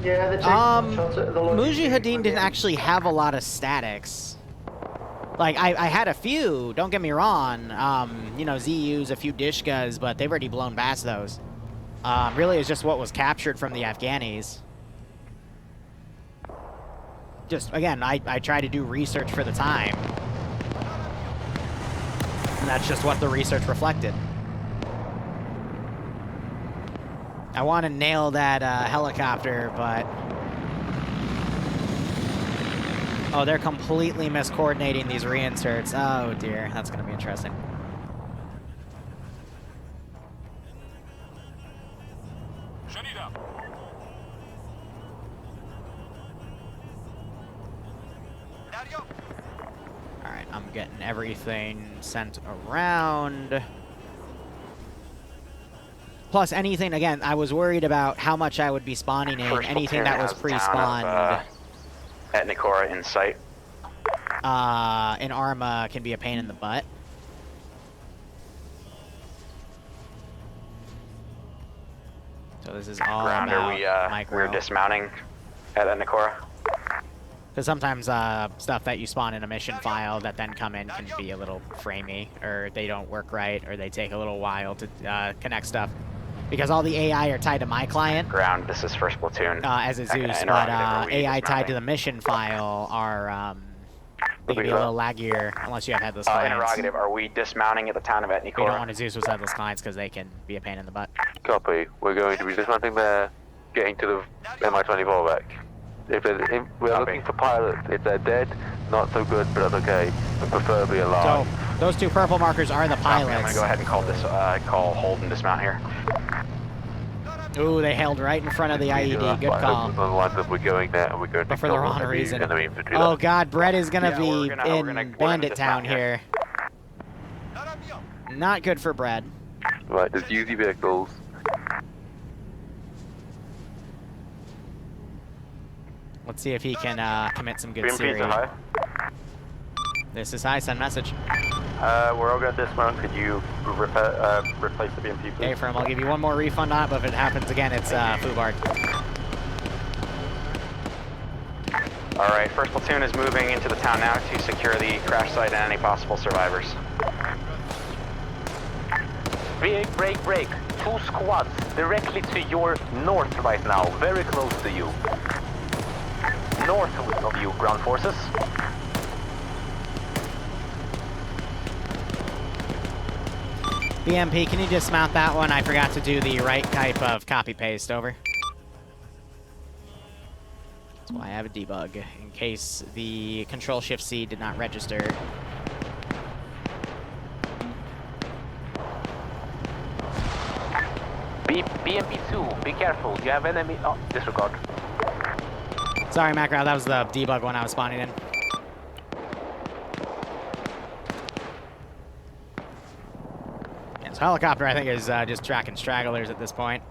Yeah, the Mujahideen didn't actually have a lot of statics. Like, I had a few, don't get me wrong. You know, ZUs, a few Dishkas, but they've already blown past those. Really, it's just what was captured from the Afghanis. Just, again, I try to do research for the time. And that's just what the research reflected. I want to nail that helicopter, but... Oh, they're completely miscoordinating these reinserts. Oh, dear. That's going to be interesting. Alright, I'm getting everything sent around. Plus anything, again, I was worried about how much I would be spawning in. Anything that was pre-spawned. At Nikora in sight. In Arma can be a pain in the butt. So this is all Ground, about we're dismounting at Nikora. Because sometimes stuff that you spawn in a mission file that then come in can be a little framey, or they don't work right, or they take a little while to connect stuff. Because all the AI are tied to my client. Ground, this is first platoon. As a Zeus, but AI tied to the mission file are, they can be a little laggier unless you have headless clients. Interrogative, are we dismounting at the town of Etnikora? We don't want to Zeus with headless clients because they can be a pain in the butt. Copy. We're going to be dismounting there, getting to the Mi-24 back. We're looking for pilots. If they're dead, not so good, but that's okay. And preferably alive. So, those two purple markers are the pilots. I'm going to go ahead and call this, call hold and dismount here. Ooh, they held right in front of the IED. Good call. On the lines that we're going there, and we're going but for the wrong reason. Oh god, Brett is going to be in Bandit Town here. Not good for Brett. Right, there's Uzi vehicles. Let's see if he can commit some good series. This is high, send message. We're all going to dismount. Could you replace the BMP, please? Okay, Firm, I'll give you one more refund on it, but if it happens again, it's Fubard. Alright, first platoon is moving into the town now to secure the crash site and any possible survivors. Break. 2 squads directly to your north right now, very close to you. North of you, ground forces. BMP, can you dismount that one? I forgot to do the right type of copy-paste, over. That's why I have a debug, in case the Control-Shift-C did not register. BMP2, be careful, you have enemy... Oh, disregard. Sorry, Macro, that was the debug one I was spawning in. Yeah, so helicopter, I think, is just tracking stragglers at this point.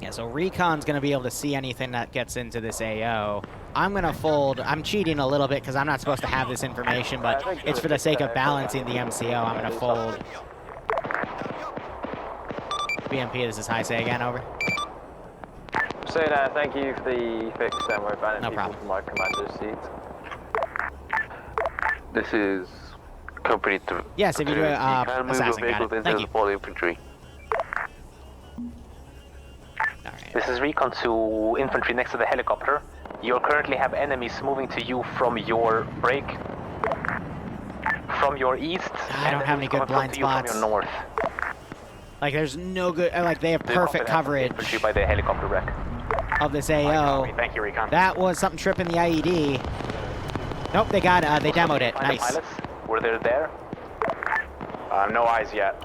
Yeah, so Recon's going to be able to see anything that gets into this AO. I'm going to fold. I'm cheating a little bit because I'm not supposed to have this information, but it's for the sake of balancing the MCO. I'm going to fold. BMP, this is high. Say again, over. Say that. Thank you for the fix, and we're banning no people problem. from my commander's seat. This is company to... Yes, if you do you can move your assassin, got vehicles it. into Thank the you. support infantry. This is recon to infantry next to the helicopter. You currently have enemies moving to you from your break, from your east. I don't have any good blind spots. From your north. Like, there's no good... Like, they have perfect coverage Infantry by the helicopter wreck. of this AO. Thank you, Recon. That was something tripping the IED. Nope, they got they demoed it. Nice. Pilots? Were they there? No eyes yet.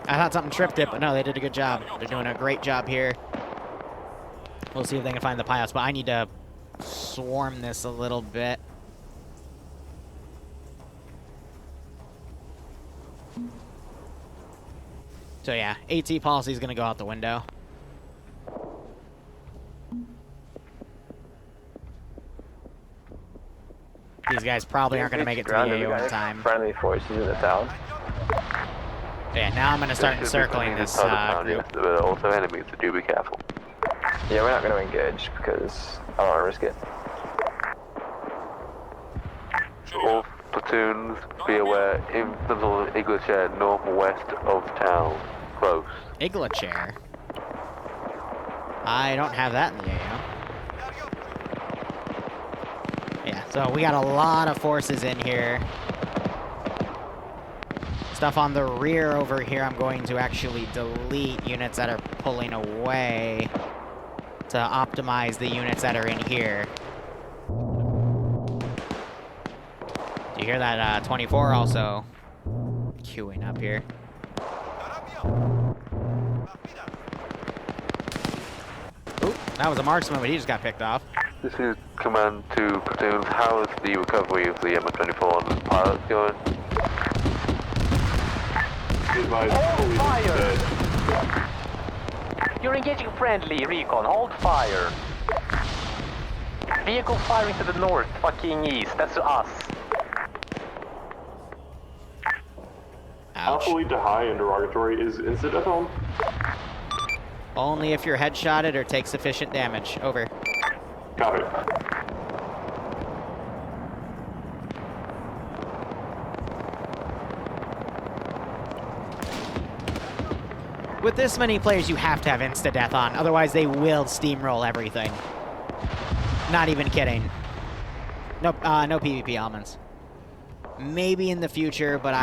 I thought something tripped it, but no, they did a good job. They're doing a great job here. We'll see if they can find the pilots, but I need to swarm this a little bit. So yeah, AT policy is going to go out the window. These guys probably aren't going to make it to the AO in time. Friendly forces in the town. Yeah, now I'm going to start encircling this group. There are also enemies, so do be careful. Yeah, we're not going to engage because I don't want to risk it. All platoons, be aware, in the little Igla chair northwest of town. Close. Igla chair? I don't have that in the AO. Yeah, so we got a lot of forces in here. Stuff on the rear over here, I'm going to actually delete units that are pulling away to optimize the units that are in here. Do you hear that 24 also queuing up here? Oop, that was a marksman, but he just got picked off. This is command to platoons. How is the recovery of the MI-24 and the pilots going? Hold fire! You're engaging friendly, Recon. Hold fire. Vehicle firing to the north, fucking east. That's us. Alpha lead to high interrogatory. Is instant death home? Only if you're headshotted or take sufficient damage. Over. Copy. With this many players, you have to have insta-death on. Otherwise, they will steamroll everything. Not even kidding. Nope, no PvP elements. Maybe in the future, but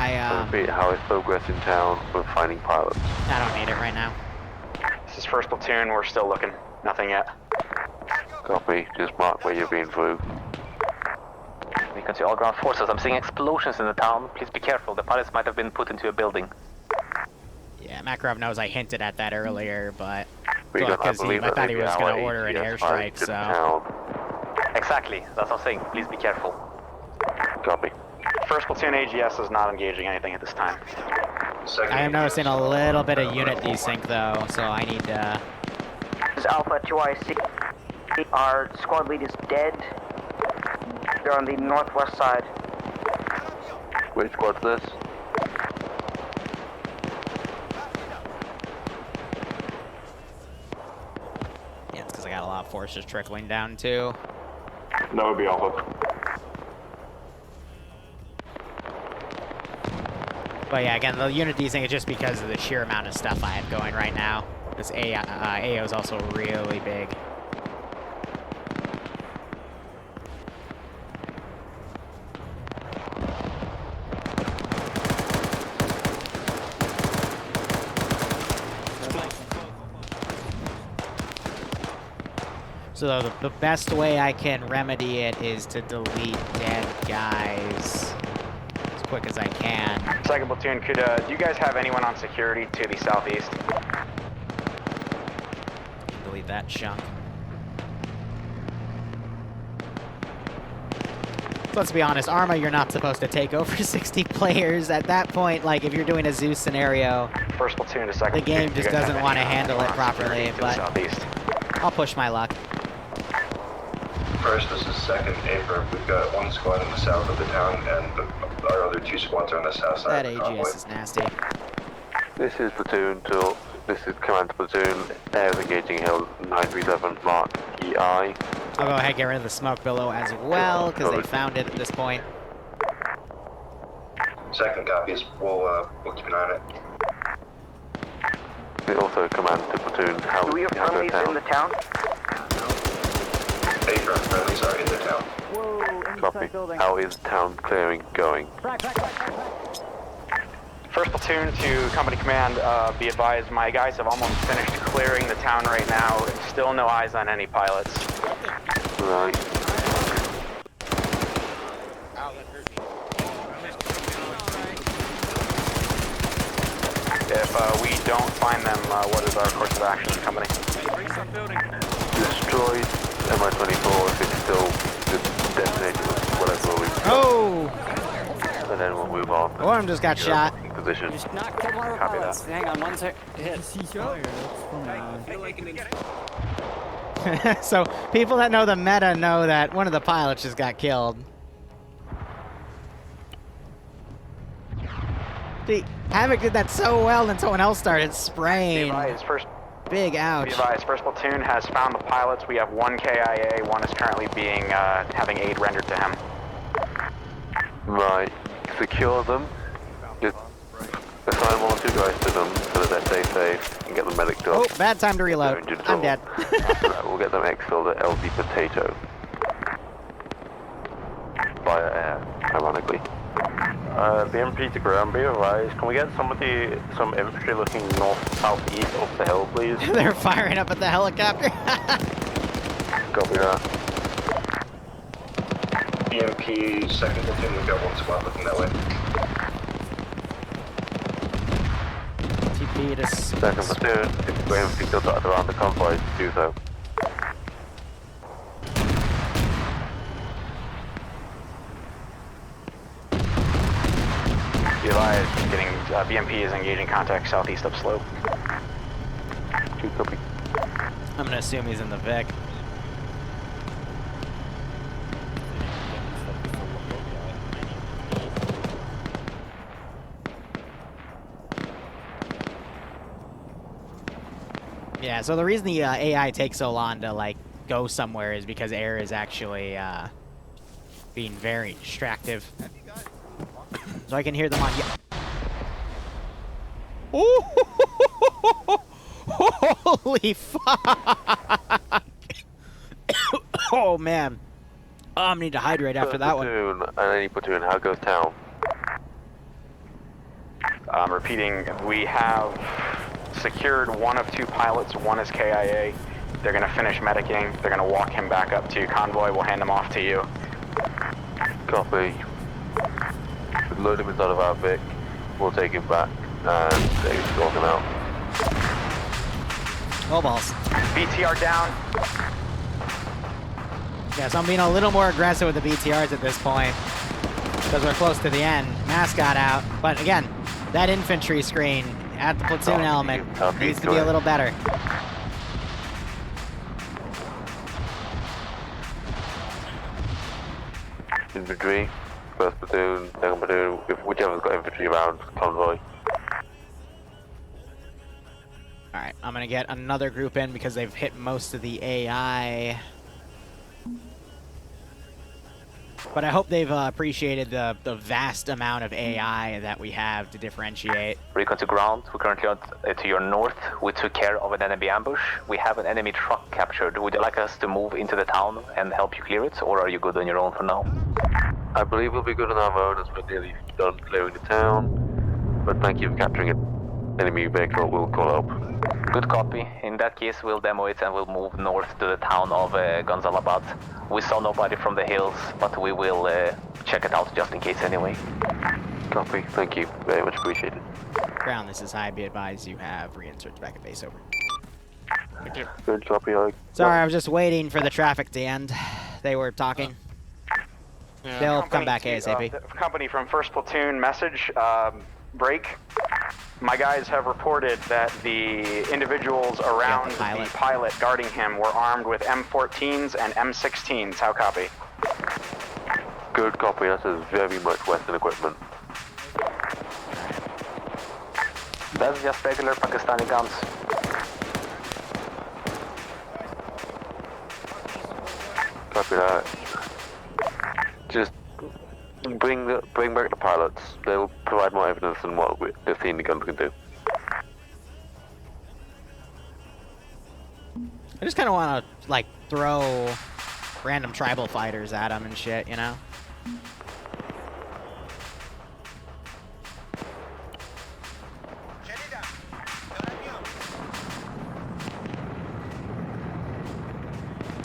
Repeat, how is progress in town with finding pilots? I don't need it right now. This is first platoon. We're still looking. Nothing yet. Copy. Just mark where you're being through. We can see all ground forces. I'm seeing explosions in the town. Please be careful. The pilots might have been put into a building. Yeah, Makarov knows I hinted at that earlier, but... Because I thought he was going to order an airstrike, so... Exactly. That's what I'm saying. Please be careful. Copy. First platoon AGS is not engaging anything at this time. I am noticing a little bit of unit desync, though, so I need to... This is Alpha 2IC. Our squad lead is dead. They're on the northwest side. Which squad's this? Yeah, it's because I got a lot of forces trickling down, too. That would be Alpha. But yeah, again, the unit desync is just because of the sheer amount of stuff I have going right now. This AO is also really big. So the best way I can remedy it is to delete dead guys as quick as I can. Second platoon, could do you guys have anyone on security to the southeast? Delete that chunk. Let's be honest, Arma, you're not supposed to take over 60 players. At that point, like, if you're doing a Zeus scenario, first platoon to second the game just doesn't want to handle it properly, but I'll push my luck. First, this is second April. We've got one squad in the south of the town, and our other two squads are on the south side. That AGS is nasty. This is platoon to... This is command to platoon. Air engaging hill 937 mark EI. I'll go ahead and get rid of the smoke below as well, because they found it at this point. Second copies. We'll keep an eye on it. We also command to platoon how Do we have friendlies in the town? Affirm, friendlies are in the town. Copy. How is town clearing going? First platoon to company command, be advised, my guys have almost finished clearing the town right now. Still no eyes on any pilots. Right. If we don't find them, what is our course of action, company? Destroy Mi-24 if it's still detonated with whatever we... Oh! And then we'll move on. Orm just got shot. Position. Just not kill more pilots. Hang on, one sec. Hit. So, people that know the meta know that one of the pilots just got killed. See, Havoc did that so well, then someone else started spraying. Big ouch. Be advised, first platoon has found the pilots. We have one KIA. One is currently being having aid rendered to him. Right. Secure them. Just assign 1 or 2 guys to them so that they stay safe and get the medic job. Oh, bad time to reload. I'm dead. We'll get them exfilled at LD Potato. Via air, ironically. BMP to ground, be advised. Can we get some infantry looking north-southeast of the hill, please? They're firing up at the helicopter. Copy that. BMP, second platoon, we've got 1 squad looking that way. TP to second platoon, if we're infantry still dotted around the convoy, do so. Be advised, BMP is engaging contact southeast upslope. 2 copy. I'm gonna assume he's in the Vic. Yeah, so the reason the AI takes so long to, like, go somewhere is because air is actually, being very distractive. So I can hear them on... Holy fuck! Oh, man. Oh, I'm gonna need to hydrate after that one. And any platoon, how goes town? Repeating, we have secured 1 of 2 pilots, 1 is KIA. They're gonna finish medicing, they're gonna walk him back up to convoy, we'll hand him off to you. Copy. Load him inside of our Vic, we'll take him back and sort him out. Oh balls. BTR down. Yeah, so I'm being a little more aggressive with the BTRs at this point because we're close to the end. Mascot out, but again, that infantry screen at the platoon element needs to be a little better. Infantry, first platoon, second platoon, whichever's got infantry around, convoy. Alright, I'm gonna get another group in because they've hit most of the AI. But I hope they've appreciated the vast amount of AI that we have to differentiate. Recon to ground. We're currently to your north. We took care of an enemy ambush. We have an enemy truck captured. Would you like us to move into the town and help you clear it, or are you good on your own for now? I believe we'll be good on our own as we're nearly done clearing the town. But thank you for capturing an enemy vehicle. We'll call up. Good copy. In that case, we'll demo it and we'll move north to the town of Gonzalabad. We saw nobody from the hills, but we will check it out just in case anyway. Copy. Thank you. Very much appreciated. Ground, this is high. Be advised you have reinserts back at base. Over. Thank you. Good copy. Sorry, I was just waiting for the traffic to end. They were talking. They'll come back ASAP. Company from first platoon message. Break. My guys have reported that the individuals around the pilot guarding him were armed with M14s and M16s. How copy? Good copy. That is very much Western equipment. That's just regular Pakistani guns. Copy that. Just Bring back the pilots. They will provide more evidence than what they've seen the guns can do. I just kind of want to, like, throw random tribal fighters at them and shit, you know?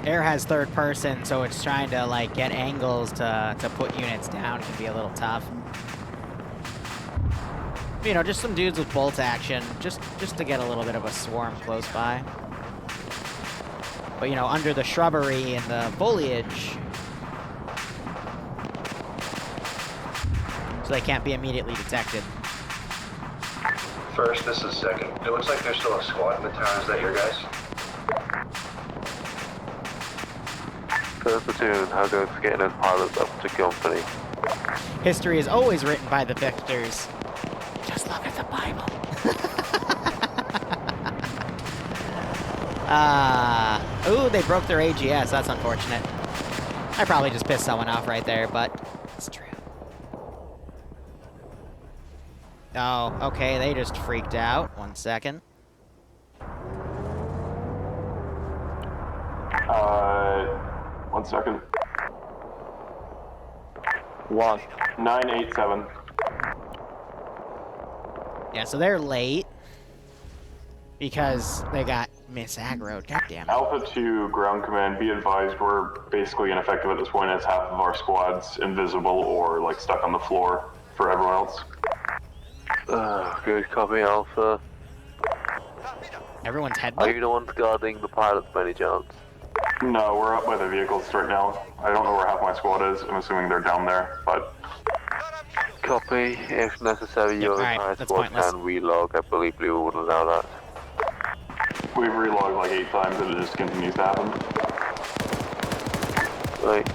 Air has third person, so it's trying to, like, get angles to put units down. It can be a little tough. You know, just some dudes with bolt action, just to get a little bit of a swarm close by. But, you know, under the shrubbery and the foliage, so they can't be immediately detected. First, this is second. It looks like there's still a squad in the town. Is that your guys? First platoon, how goes getting those pilots up to company? History is always written by the victors. Just look at the Bible. Ooh, they broke their AGS. That's unfortunate. I probably just pissed someone off right there, but it's true. Oh, okay, they just freaked out. 1 second. 1 second. 987. Yeah, so they're late because they got mis-aggroed. God damn it. Alpha 2 ground command, be advised, we're basically ineffective at this point as half of our squad's invisible or like stuck on the floor for everyone else. Good copy, Alpha. Everyone's head. Are you the ones guarding the pilots by any chance? No, we're up by the vehicles right now. I don't know where half my squad is. I'm assuming they're down there, but... Copy. If necessary, your entire squad can relog. I believe Liru would allow that. We've relogged like 8 times and it just continues to happen. Right.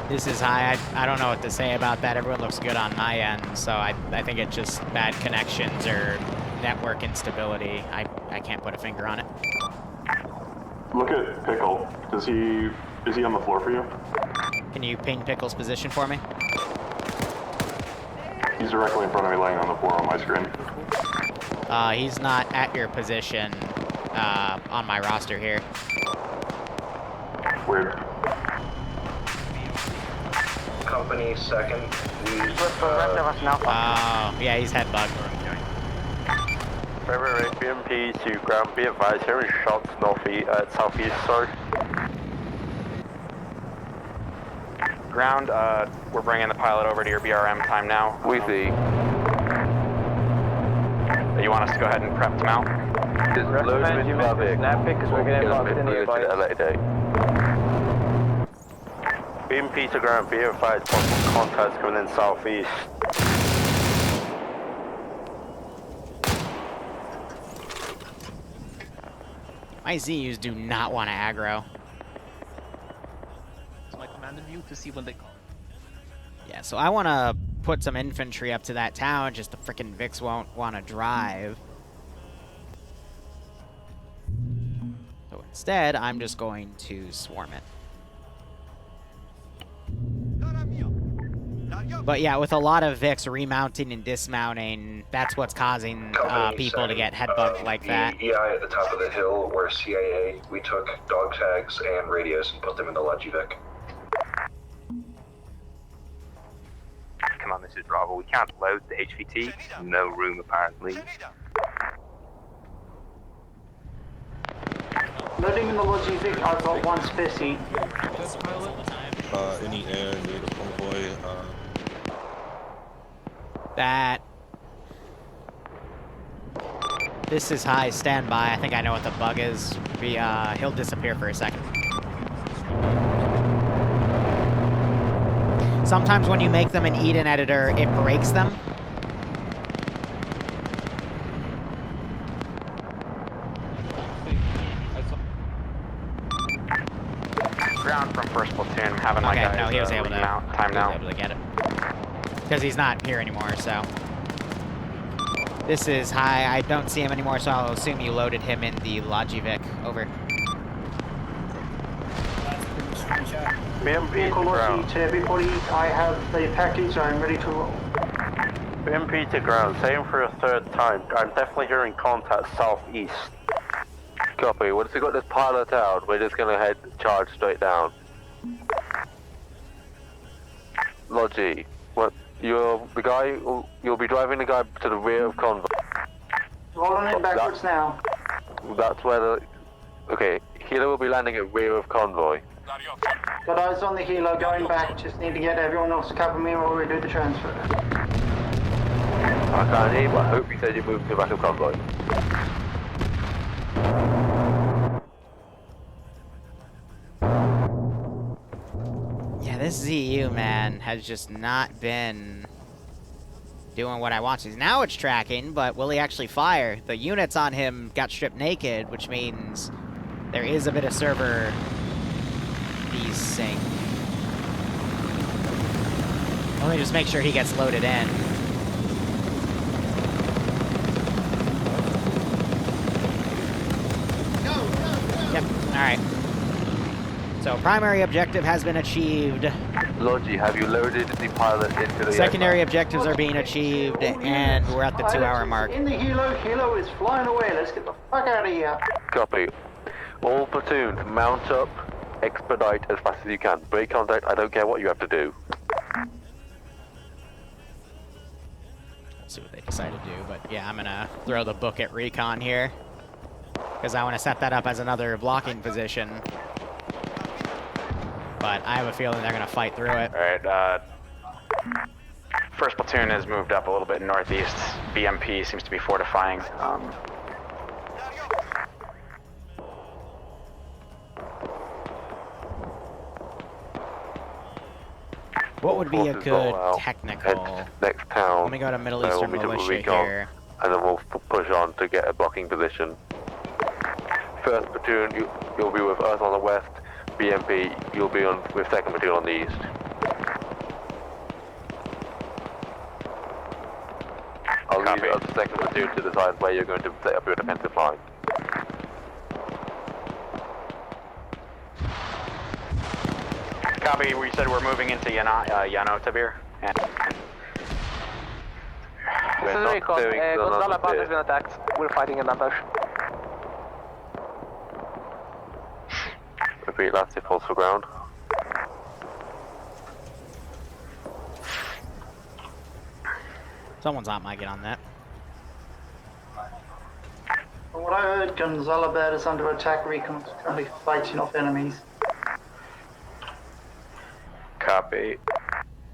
This is high. I don't know what to say about that. Everyone looks good on my end, so I think it's just bad connections or network instability. I can't put a finger on it. Look at Pickle. Is he on the floor for you? Can you ping Pickle's position for me? He's directly in front of me, laying on the floor on my screen. He's not at your position on my roster here. Weird. Company second. Oh, yeah, he's head bugged. February BMP to ground, be advised, hearing shots southeast, sorry. Ground, we're bringing the pilot over to your BRM time now. We see. You want us to go ahead and prep to mount? Just recommend you make the snap pick because we're going to have locked in nearby. BMP to ground, be advised, possible contacts coming in southeast. My ZUs do not want to aggro. So I commanded you to see when they call. Yeah, so I want to put some infantry up to that town, just the frickin' Vix won't want to drive. So instead, I'm just going to swarm it. But yeah, with a lot of Vix remounting and dismounting, that's what's causing people to get headbugged like that. EI at the top of the hill where CIA, we took dog tags and radios and put them in the Logivic. Come on, this is Bravo. We can't load the HVT. No room, apparently. Loading in the Logivic, I've got one spare seat. Any air near the convoy, This is high standby. I think I know what the bug is. He'll disappear for a second. Sometimes when you make them an Eden editor, it breaks them. Ground from first platoon, having my guys no, he was able to remount. Time now. Able to get it. Because he's not here anymore, so. This is high. I don't see him anymore, so I'll assume you loaded him in the Logivic. Over. BMP to ground. To everybody, I have the package, I'm ready to roll. BMP to ground, same for a third time. I'm definitely hearing contact southeast. Copy. Once we got this pilot out, we're just gonna charge straight down. Logi, what? You'll be driving the guy to the rear of Convoy. Rolling it backwards now. That's where okay, Helo will be landing at rear of Convoy. Got eyes on the helo going back, just need to get everyone else to cover me while we do the transfer. I can't hear, but I hope you said you're moving to the back of Convoy. Yeah, this ZU, man, has just not been doing what I want to. Now it's tracking, but will he actually fire? The units on him got stripped naked, which means there is a bit of server desync. Let me just make sure he gets loaded in. Yep, alright. So primary objective has been achieved. Logi, have you loaded the pilot into the Secondary objectives are being achieved, and we're at the 2-hour mark. In the helo is flying away, let's get the fuck out of here. Copy. All platoons, mount up, expedite as fast as you can. Break contact, I don't care what you have to do. We'll see what they decide to do, but yeah, I'm gonna throw the book at recon here, because I want to set that up as another blocking position. But I have a feeling they're going to fight through it. Alright, first platoon has moved up a little bit northeast. BMP seems to be fortifying. What would be a good technical? Next town. Let me go to Middle Eastern Militia here. And then we'll push on to get a blocking position. First platoon, you'll be with us on the west. BMP, you'll be with second platoon on the east. I'll leave it up to second platoon to decide where you're going to set up your defensive line. Copy, we said we're moving into Yano Tabir. This is Recon. Gonzalabad has been attacked. We're fighting an ambush. Repeat, last if holds for ground. Someone's not might get on that. From what I heard, Gonzalabad is under attack. Recon's currently fighting off enemies. Copy.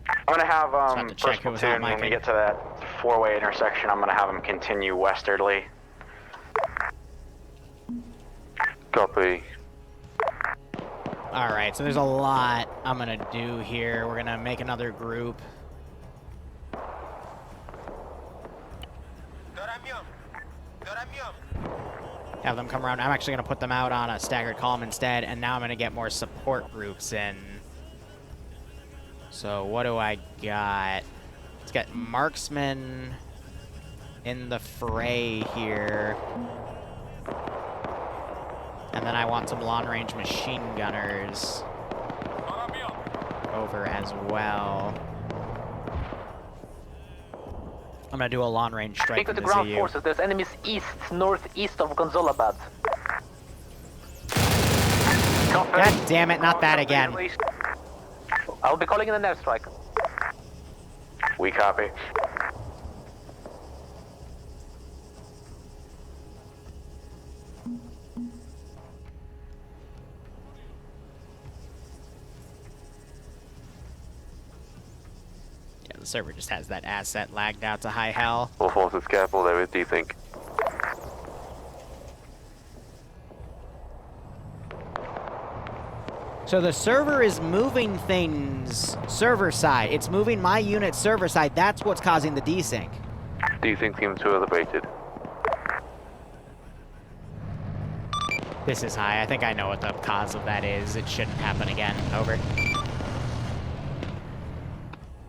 I'm gonna have first platoon when we get to that four-way intersection. I'm gonna have them continue westerly. Copy. All right, so there's a lot I'm gonna do here. We're gonna make another group. Have them come around. I'm actually gonna put them out on a staggered column instead, and now I'm gonna get more support groups in. So what do I got? Let's get marksmen in the fray here. And then I want some long-range machine gunners over as well. I'm gonna do a long-range strike. Speak with the ground forces. There's enemies northeast of Gonzalabad. God damn it, not that again. I'll be calling in an airstrike. We copy. The server just has that asset lagged out to high hell. All forces careful, there is desync. So the server is moving things server side. It's moving my unit server side. That's what's causing the desync. Desync seems too elevated. This is high. I think I know what the cause of that is. It shouldn't happen again. Over.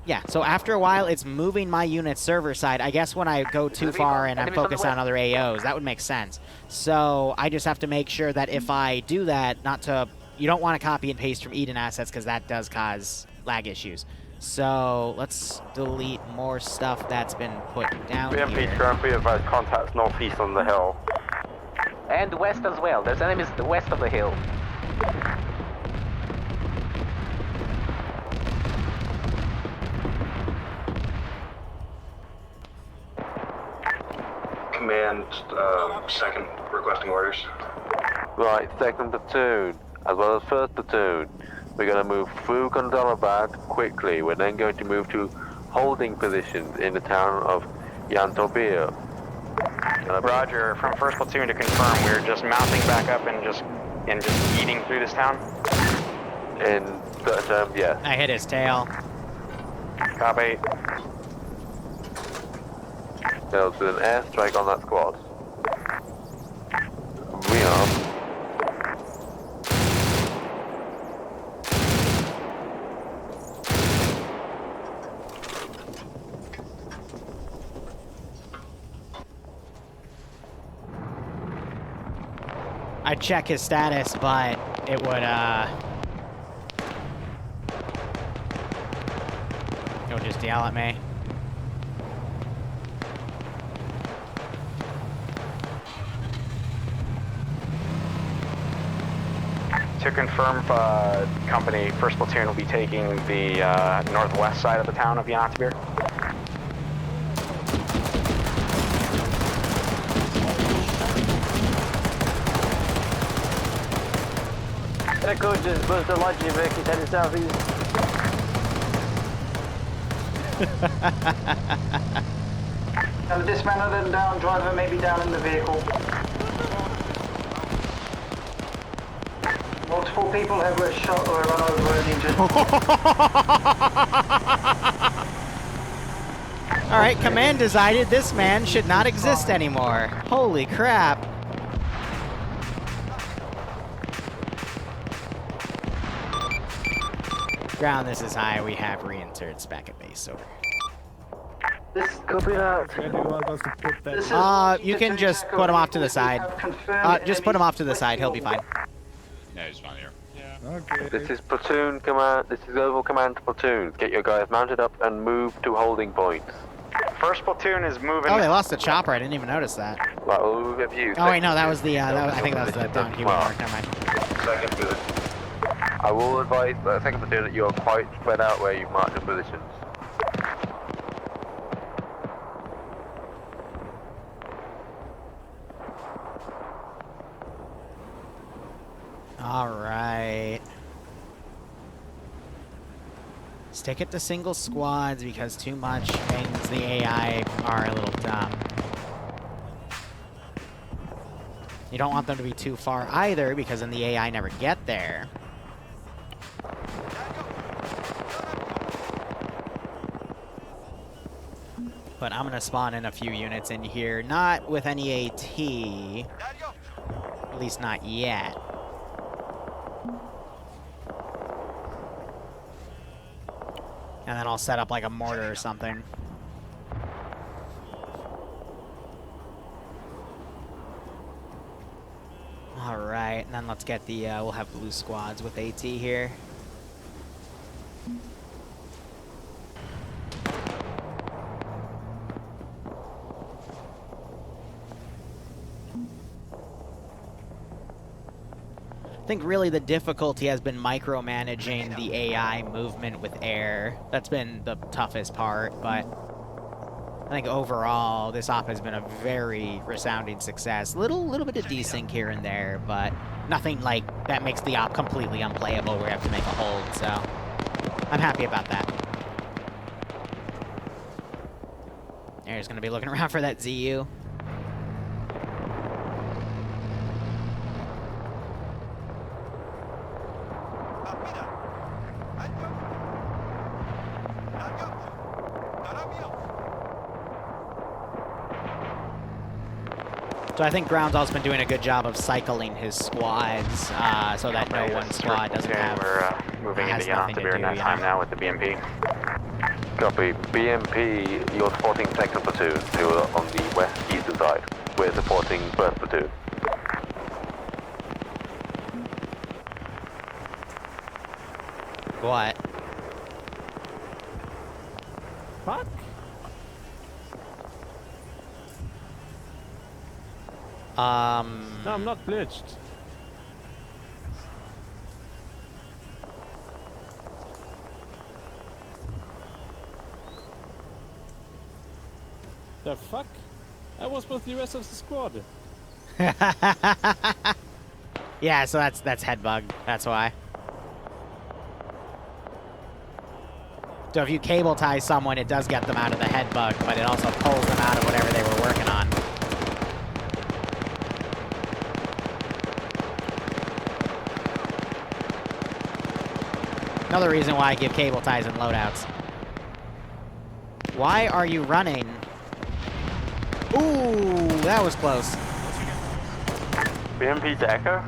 Yeah, so after a while, it's moving my unit server side. I guess when I go too far and I'm focused on other AOs, that would make sense. So I just have to make sure that if I do that, not to you don't want to copy and paste from Eden assets because that does cause lag issues. So let's delete more stuff that's been put down BMP here. to ground, be advised, contacts northeast on the hill. And west as well. There's enemies west of the hill. Command, second, requesting orders. Right, second platoon, as well as first platoon. We're going to move through Consolidation quickly. We're then going to move to holding positions in the town of Yantobia. Roger, from first platoon to confirm, we're just mounting back up and just eating through this town? In certain terms, yes. I hit his tail. Copy. There's been an airstrike on that squad. We are. I'd check his status, but it would, he'll just yell at me. To confirm, company, first platoon will be taking the northwest side of the town of Yanatibir. Echo just buzzed a logic vehicle heading southeast. Now dismantle them down, driver may be down in the vehicle. Multiple people have been shot or run over and injured. Alright, command decided this man should not exist anymore. Holy crap. Ground, this is high. We have reinserts back at base. Over. This copy that. You can just put him off to the side. Just put him off to the side. He'll be fine. Yeah, he's fine here. Yeah. Okay. This is platoon command. This is Oval Command to platoon. Get your guys mounted up and move to holding points. First platoon is moving. Oh, they lost the chopper. I didn't even notice that. Right, we'll move a view. Oh wait, no, that was the. I think that was the down Q mark. Never mind. Second good. I will advise the second platoon that you are quite spread out where you've marked your positions. Alright. Stick it to single squads because too much means the AI are a little dumb. You don't want them to be too far either because then the AI never get there. But I'm gonna spawn in a few units in here, not with any AT, at least not yet. And then I'll set up like a mortar or something. Alright, and then let's get the, we'll have blue squads with AT here. I think really the difficulty has been micromanaging the AI movement with air. That's been the toughest part, but I think overall this op has been a very resounding success. Little bit of desync here and there, but nothing like that makes the op completely unplayable where you have to make a hold, so I'm happy about that. Air's gonna be looking around for that ZU. So I think Ground's also been doing a good job of cycling his squads, so that no one squad doesn't have. We're moving into Yanatibir in that time now with the BMP. Copy. BMP, you're supporting second platoon, who are on the west-eastern side. We're supporting first platoon. What? Fuck? No, I'm not glitched. The fuck? I was with the rest of the squad. Yeah, so that's head bug. That's why. So if you cable tie someone, it does get them out of the head bug, but it also pulls them out of whatever they were working on. Another reason why I give cable ties in loadouts. Why are you running? Ooh, that was close. BMP to Echo.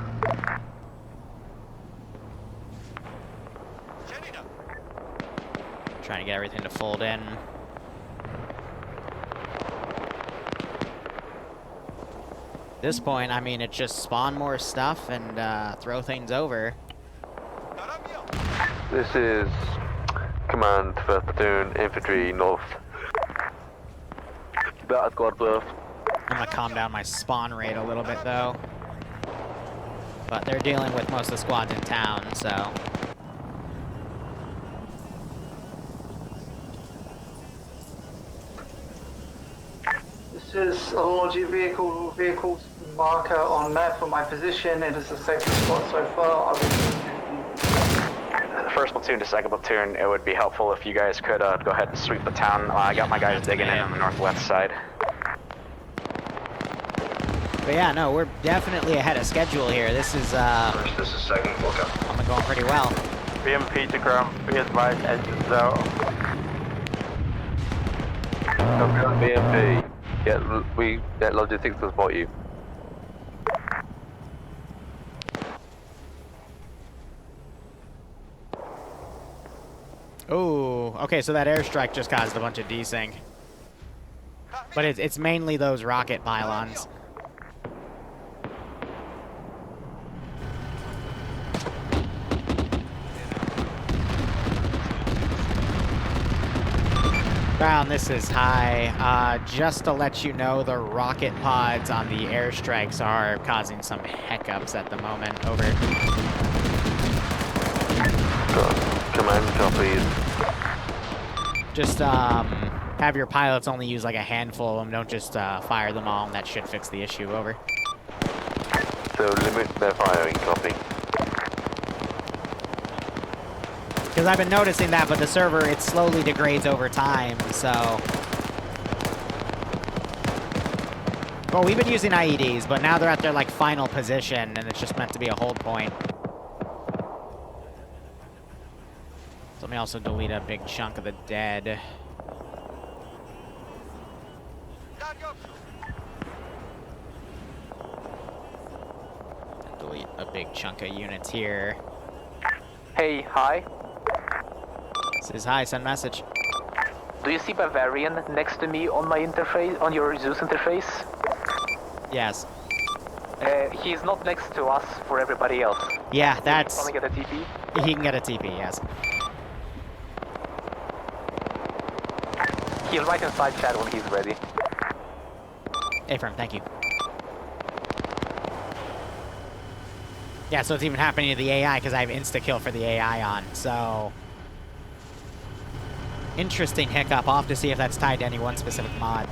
Trying to get everything to fold in. At this point, I mean, it's just spawn more stuff and throw things over. This is Command 1st Platoon, Infantry, North. Battle Squad Birth. I'm gonna calm down my spawn rate a little bit, though. But they're dealing with most of the squads in town, so... This is a Logi vehicle marker on map for my position. It is the safest spot so far. First platoon to second platoon, it would be helpful if you guys could go ahead and sweep the town. I got my guys digging in on the northwest side. But yeah, no, we're definitely ahead of schedule here. This is This is second, welcome. I'm going pretty well. BMP to ground, be advised, engines out. BMP. Get logistics to support you. Ooh, okay, so that airstrike just caused a bunch of desync. But it's mainly those rocket pylons. Brown, this is high. Just to let you know, the rocket pods on the airstrikes are causing some hiccups at the moment. Over. Command copies. Just have your pilots only use like a handful of them. Don't just fire them all, and that should fix the issue. Over. So limit their firing, copy. Because I've been noticing that, but the server, it slowly degrades over time, so... Well, we've been using IEDs, but now they're at their, like, final position, and it's just meant to be a hold point. So let me also delete a big chunk of the dead. And delete a big chunk of units here. Hey, hi. Says hi, send message. Do you see Bavarian next to me on my interface, on your Zeus interface? Yes. He's not next to us for everybody else. Yeah, that's... Want to get a TP? He can get a TP, yes. He'll write inside chat when he's ready. Affirm, thank you. Yeah, so it's even happening to the AI because I have insta-kill for the AI on, so... Interesting hiccup. I'll have to see if that's tied to any one specific mod.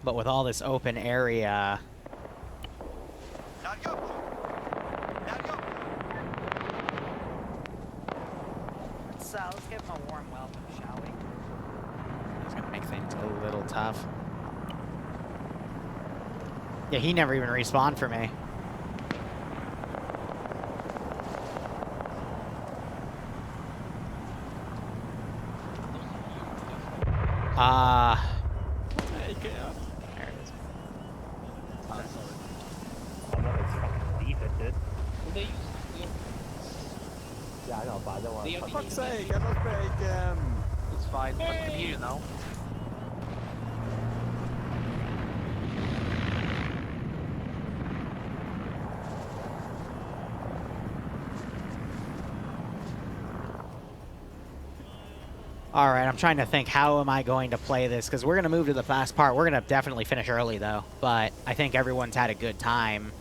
But with all this open area... Let's give him a warm welcome, shall we? It's gonna make things a little tough. Yeah, he never even respawned for me. There it is. Yeah, I know, but I don't want to... For fuck's sake, I don't break... It's fine, I can hear you now. All right, I'm trying to think, how am I going to play this? Because we're going to move to the last part. We're going to definitely finish early, though. But I think everyone's had a good time.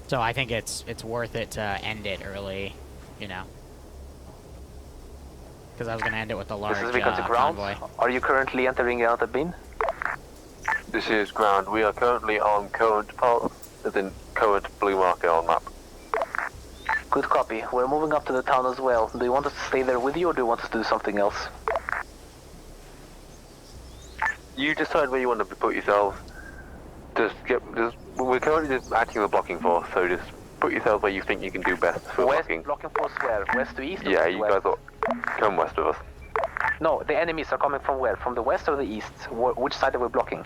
So I think it's worth it to end it early, you know. Because I was going to end it with the large This is Beacon to ground. convoy. Are you currently entering out the bin? This is ground. We are currently on current part, as in current blue marker on map. Good copy. We're moving up to the town as well. Do you want us to stay there with you, or do you want us to do something else? You decide where you want to put yourselves. We're currently just acting as a blocking force, so just put yourself where you think you can do best for West blocking. Blocking force where? West to east? Or Yeah, west you to west? guys come west of us. No, the enemies are coming from where? From the west or the east? Which side are we blocking?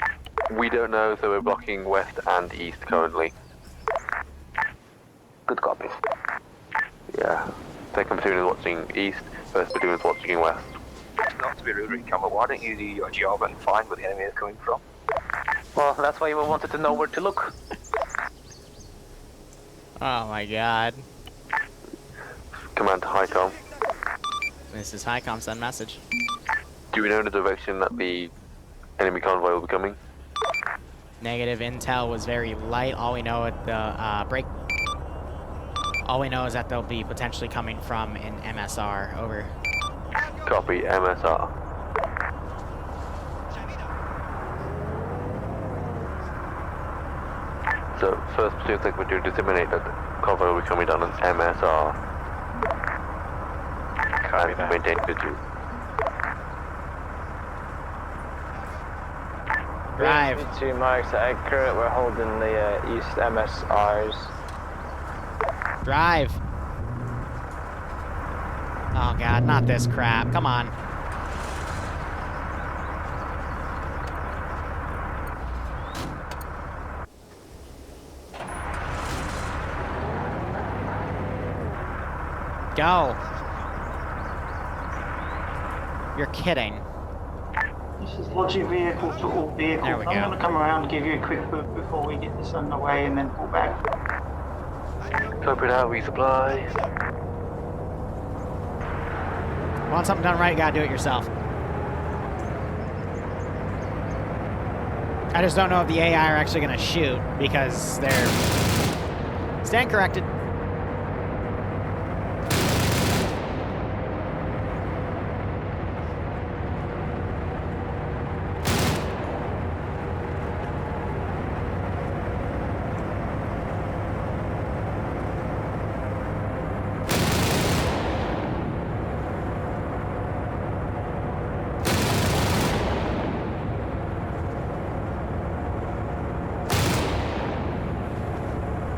We don't know, so we're blocking west and east currently. Good copy. Yeah. Second platoon is watching east, first platoon is watching west. Not to be rude, Rick, but why don't you do your job and find where the enemy is coming from? Well, that's why we wanted to know where to look. Oh my god. Command to HICOM. This is HICOM, send message. Do we know the direction that the enemy convoy will be coming? Negative intel was very light. All we know at the break. All we know is that they'll be potentially coming from an MSR. Over. Copy, MSR. So, first platoon, second platoon, disseminate that the convoy will be coming down on MSR. And maintain platoon. Drive. 2 marks accurate. We're holding the east MSRs. Drive. Oh god, not this crap. Come on. Go. You're kidding. This is logic vehicle to all vehicles. There we I'm go. going to come around and give you a quick boot before we get this underway and then pull back. Copy that, resupply. Want something done right, you gotta do it yourself. I just don't know if the AI are actually gonna shoot because they're... Stand corrected.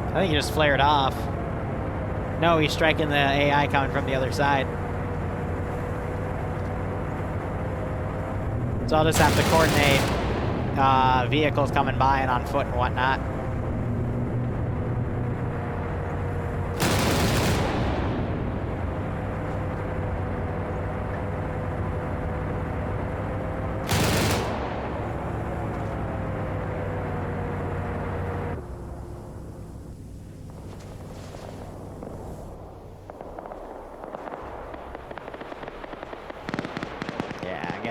I think he just flared off. No, he's striking the AI coming from the other side. So I'll just have to coordinate vehicles coming by and on foot and whatnot.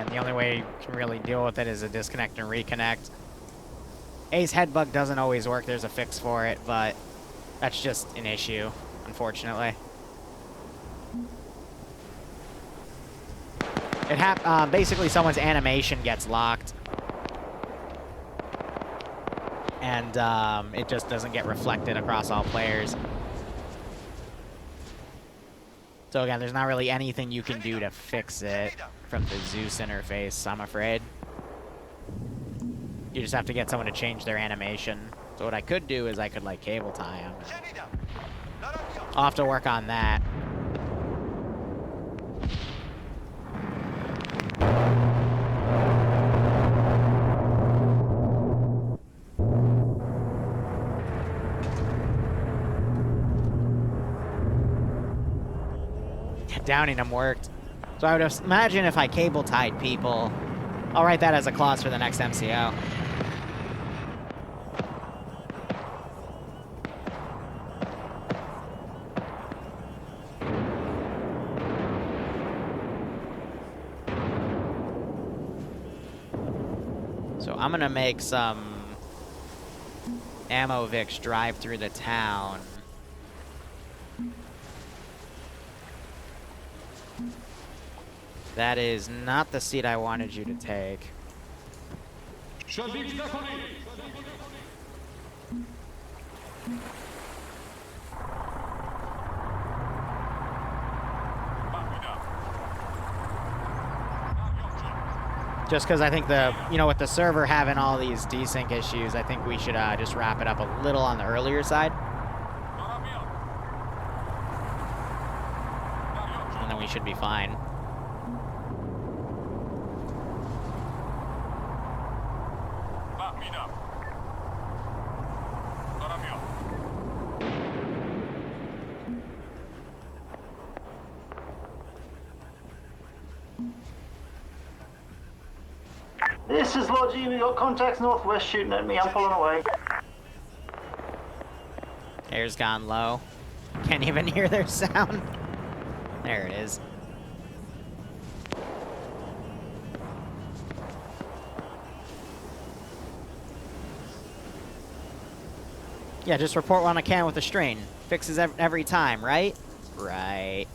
The only way you can really deal with it is a disconnect and reconnect. Ace headbug doesn't always work. There's a fix for it, but that's just an issue, unfortunately. It basically someone's animation gets locked, and it just doesn't get reflected across all players. So again, there's not really anything you can do to fix it from the Zeus interface, I'm afraid. You just have to get someone to change their animation. So what I could do is I could like cable tie them. I'll have to work on that. Downing them worked. So I would imagine if I cable tied people, I'll write that as a clause for the next MCO. I'm gonna make some ammo Vix drive through the town. That is not the seat I wanted you to take. Just because I think with the server having all these desync issues, I think we should just wrap it up a little on the earlier side. And then we should be fine. This is Logie, we got contacts northwest shooting at me, I'm pulling away. Air's gone low. Can't even hear their sound. There it is. Yeah, just report when I can with a strain. Fixes every time, right? Right.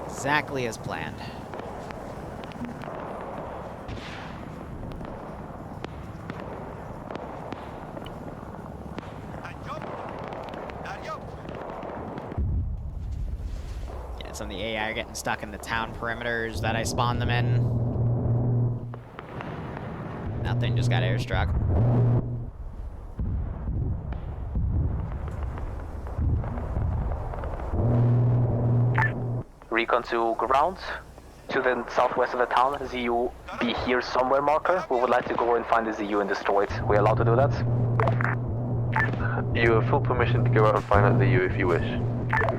Exactly as planned. Yeah, some of the AI are getting stuck in the town perimeters that I spawned them in. Nothing, just got airstruck. Recon to ground, to the southwest of the town. ZU be here somewhere, marker. We would like to go and find the ZU and destroy it. We allowed to do that? You have full permission to go out and find out ZU if you wish.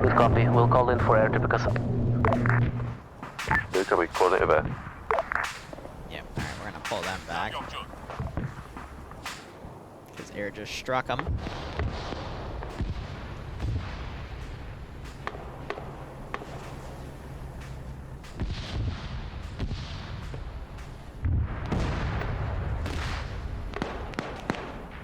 Good copy. We'll call in for air to pick us up. Good copy. Coordinate there. Yep, alright, we're gonna pull them back. Because air just struck them.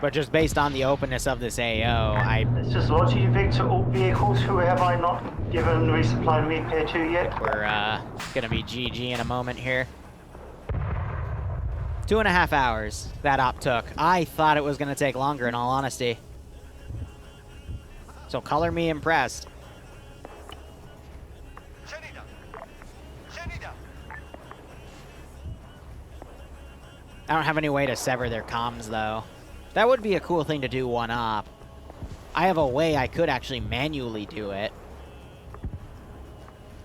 But just based on the openness of this AO, It's just Logie Vic to all vehicles. Who have I not given resupply and repair to yet? We're gonna be GG in a moment here. 2.5 hours that op took. I thought it was gonna take longer, in all honesty. So color me impressed. I don't have any way to sever their comms, though. That would be a cool thing to do one op. I have a way I could actually manually do it.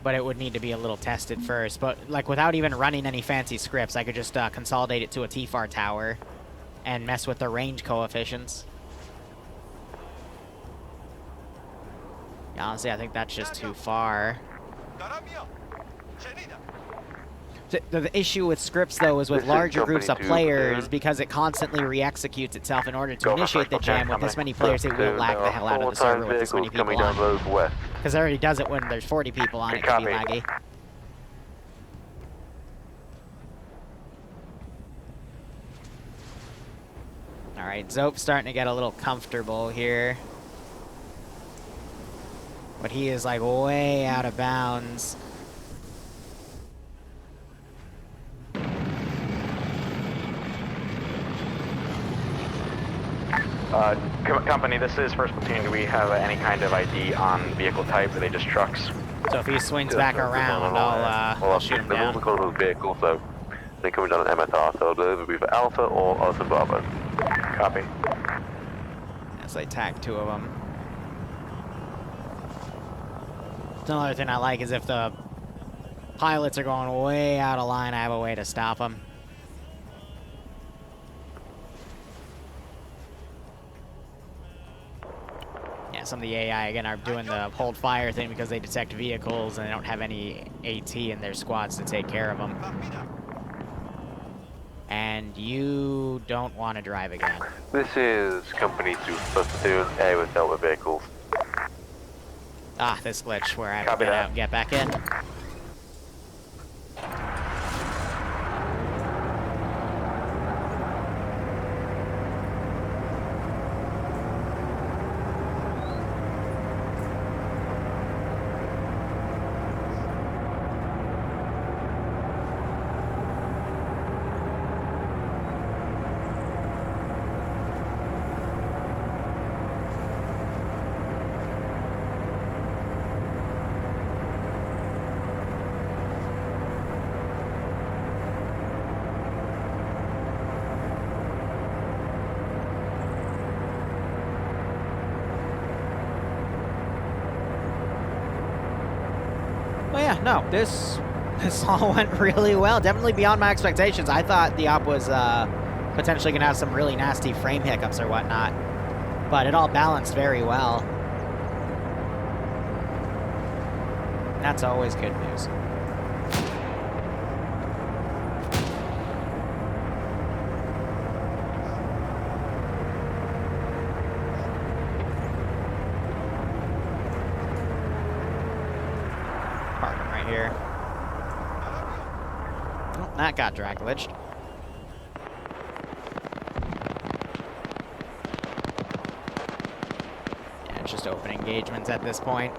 But it would need to be a little tested first. But, like, without even running any fancy scripts, I could just consolidate it to a TFAR tower and mess with the range coefficients. Yeah, honestly, I think that's just too far. The issue with scripts, though, is with larger groups of players, because it constantly re-executes itself in order to initiate the jam. With this many players, it will lag the hell out of the server with this many people on. Because it already does it when there's 40 people on, it can be laggy. Alright, Zope's starting to get a little comfortable here. But he is, like, way out of bounds. Company, this is first platoon. Do we have any kind of ID on vehicle type? Are they just trucks? So if he swings back around, I'll shoot him down. They're all vehicles, so they're coming down an MSR, so they'll either be for Alpha or Alpha Bravo. Copy. As I tag 2 of them. Another thing I like is if the pilots are going way out of line, I have a way to stop them. Yeah, some of the AI, again, are doing the hold fire thing because they detect vehicles and they don't have any AT in their squads to take care of them. And you don't want to drive again. This is Company 2, first platoon, A with Delta vehicles. Ah, this glitch where I have to get out and get back in. Well, yeah, no, this all went really well. Definitely beyond my expectations. I thought the op was potentially going to have some really nasty frame hiccups or whatnot, but it all balanced very well. That's always good news. Here. Oh, that got drag glitched. Yeah, it's just open engagements at this point.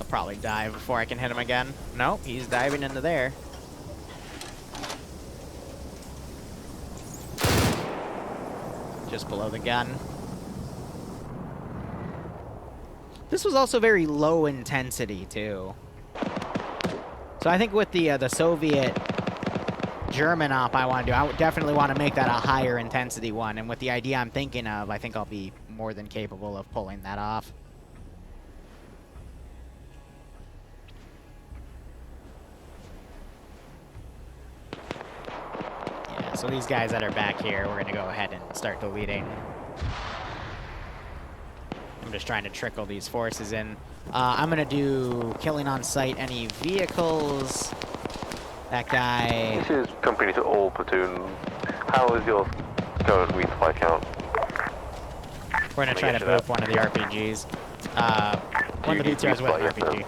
Probably dive before I can hit him again. Nope, he's diving into there. Just below the gun. This was also very low intensity too. So I think with the Soviet German op I want to do, I would definitely want to make that a higher intensity one. And with the idea I'm thinking of, I think I'll be more than capable of pulling that off. So these guys that are back here, we're going to go ahead and start deleting. I'm just trying to trickle these forces in. I'm going to do killing on sight any vehicles. That guy... This is company to all platoon. How is your current resupply count? We're going to try to boop one of the RPGs. One of the BTRs with an RPG.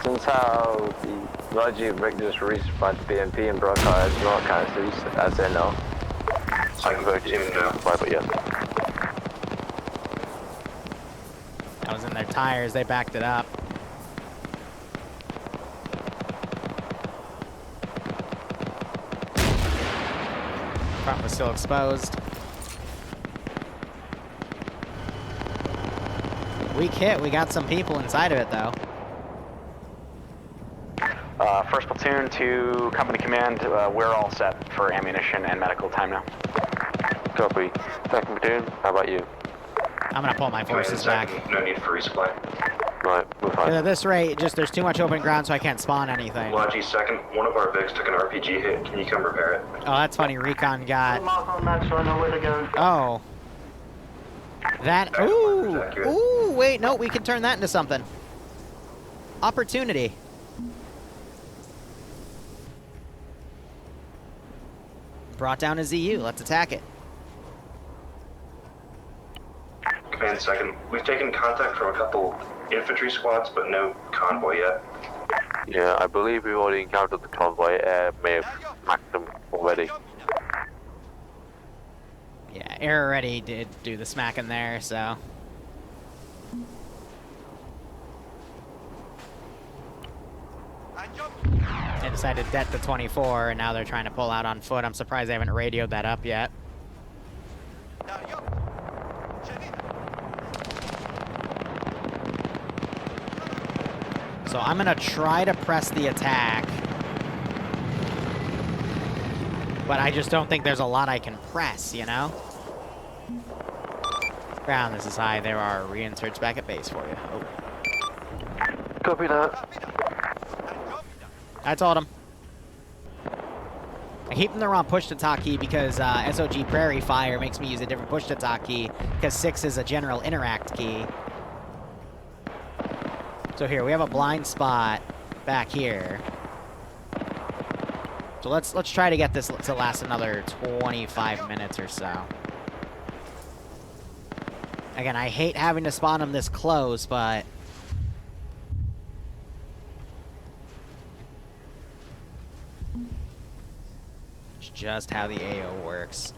Since how the Rajiv Rick just resupplied the BMP and broadcast not canisters, I'd say no. I can vote even no, but yes. That was in their tires, they backed it up. Front was still exposed. Weak hit, we got some people inside of it though. First platoon to company command, we're all set for ammunition and medical time now. Copy. Second platoon, how about you? I'm gonna pull my forces back. No need for resupply. Right, we're fine. At this rate, just there's too much open ground so I can't spawn anything. Logi, second, one of our Vics took an RPG hit. Can you come repair it? Oh, that's funny. Recon got... Mark on that so I know where to go. Oh. That... Ooh! Ooh, wait, no, we can turn that into something. Opportunity. Brought down a ZU. Let's attack it. Command second, we've taken contact from a couple infantry squads, but no convoy yet. Yeah, I believe we already encountered the convoy. May have smacked them already. Yeah, Air already did do the smacking there, so... They decided to det the 24, and now they're trying to pull out on foot. I'm surprised they haven't radioed that up yet. So I'm gonna try to press the attack. But I just don't think there's a lot I can press, you know? Ground, this is high. There are reinserts back at base for you. Oh. Copy that. I told him. I keep them the wrong push-to-talk key because SOG Prairie Fire makes me use a different push-to-talk key because 6 is a general interact key. So here, we have a blind spot back here. So let's try to get this to last another 25 minutes or so. Again, I hate having to spawn them this close, but... it's just how the AO works.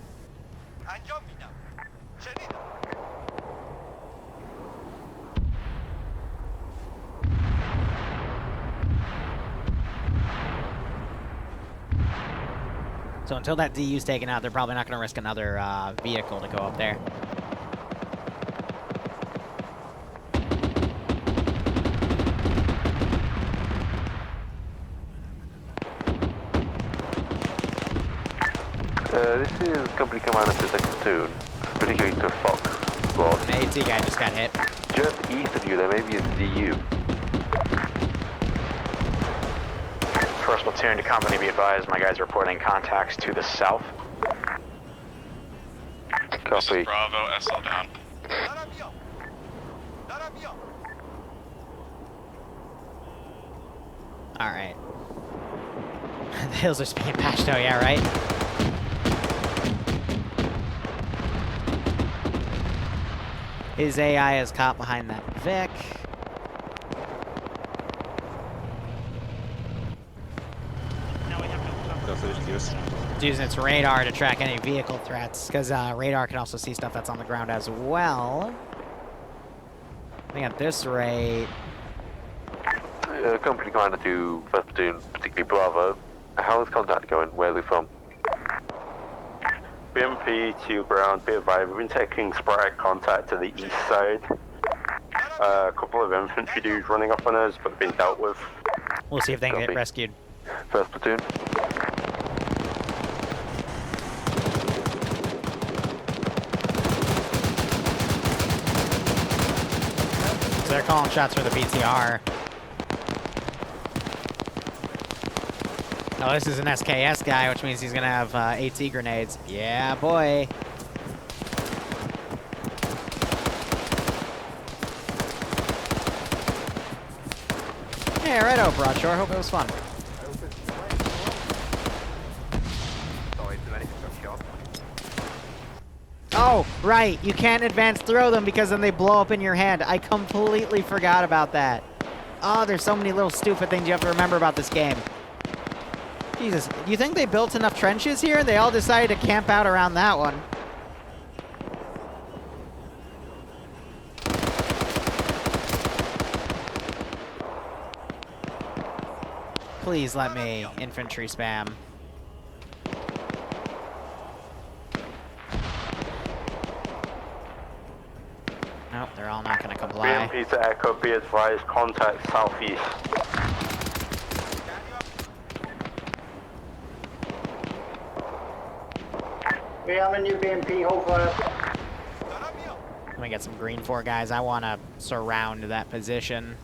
So until that DU's taken out, they're probably not going to risk another vehicle to go up there. This is Company Commander to the platoon, particularly to Fox squad. An AT guy just got hit. Just east of you, there may be a DU. First platoon to company, be advised, my guys are reporting contacts to the south. Copy. Bravo, SL down. Alright. The hills are just being patched out, yeah, right? His AI is caught behind that Vic. It's using its radar to track any vehicle threats, because radar can also see stuff that's on the ground as well. I think at this rate... Company Commander to First Platoon, particularly Bravo. How is contact going? Where are they from? BMP to ground, be advised, we've been taking sporadic contact to the east side. A couple of infantry dudes running up on us, but they've been dealt with. We'll see if they can get rescued. First Platoon. So they're calling shots for the BTR. Oh, this is an SKS guy, which means he's gonna have AT grenades. Yeah, boy. Yeah, righto, Broadshore. Hope it was fun. Oh, right. You can't advance throw them because then they blow up in your hand. I completely forgot about that. Oh, there's so many little stupid things you have to remember about this game. Jesus, do you think they built enough trenches here? They all decided to camp out around that one. Please let me infantry spam. Nope, they're all not going to comply. BMP to Echo, be advised, contact southeast. Yeah, I'm in your BMP, hold fire. Let me get some green 4 guys. I want to surround that position.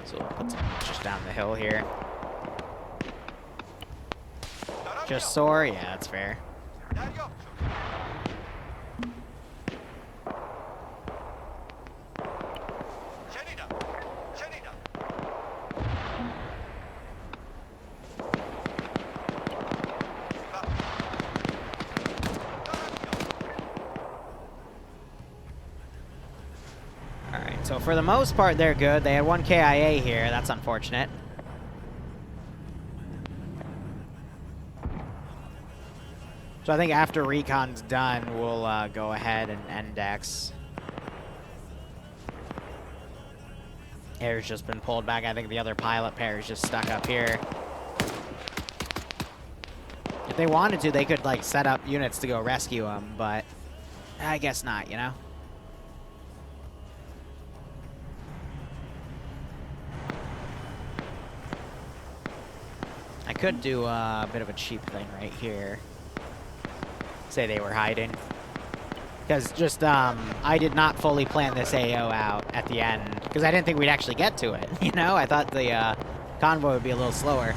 So we'll put some just down the hill here. Just soar? Yeah, that's fair. So for the most part, they're good. They had 1 KIA here. That's unfortunate. So I think after recon's done, we'll go ahead and index. Air's just been pulled back. I think the other pilot pair is just stuck up here. If they wanted to, they could like set up units to go rescue them, but I guess not, you know? I could do a bit of a cheap thing right here. Say they were hiding. Because just, I did not fully plan this AO out at the end. Because I didn't think we'd actually get to it, you know? I thought the convoy would be a little slower.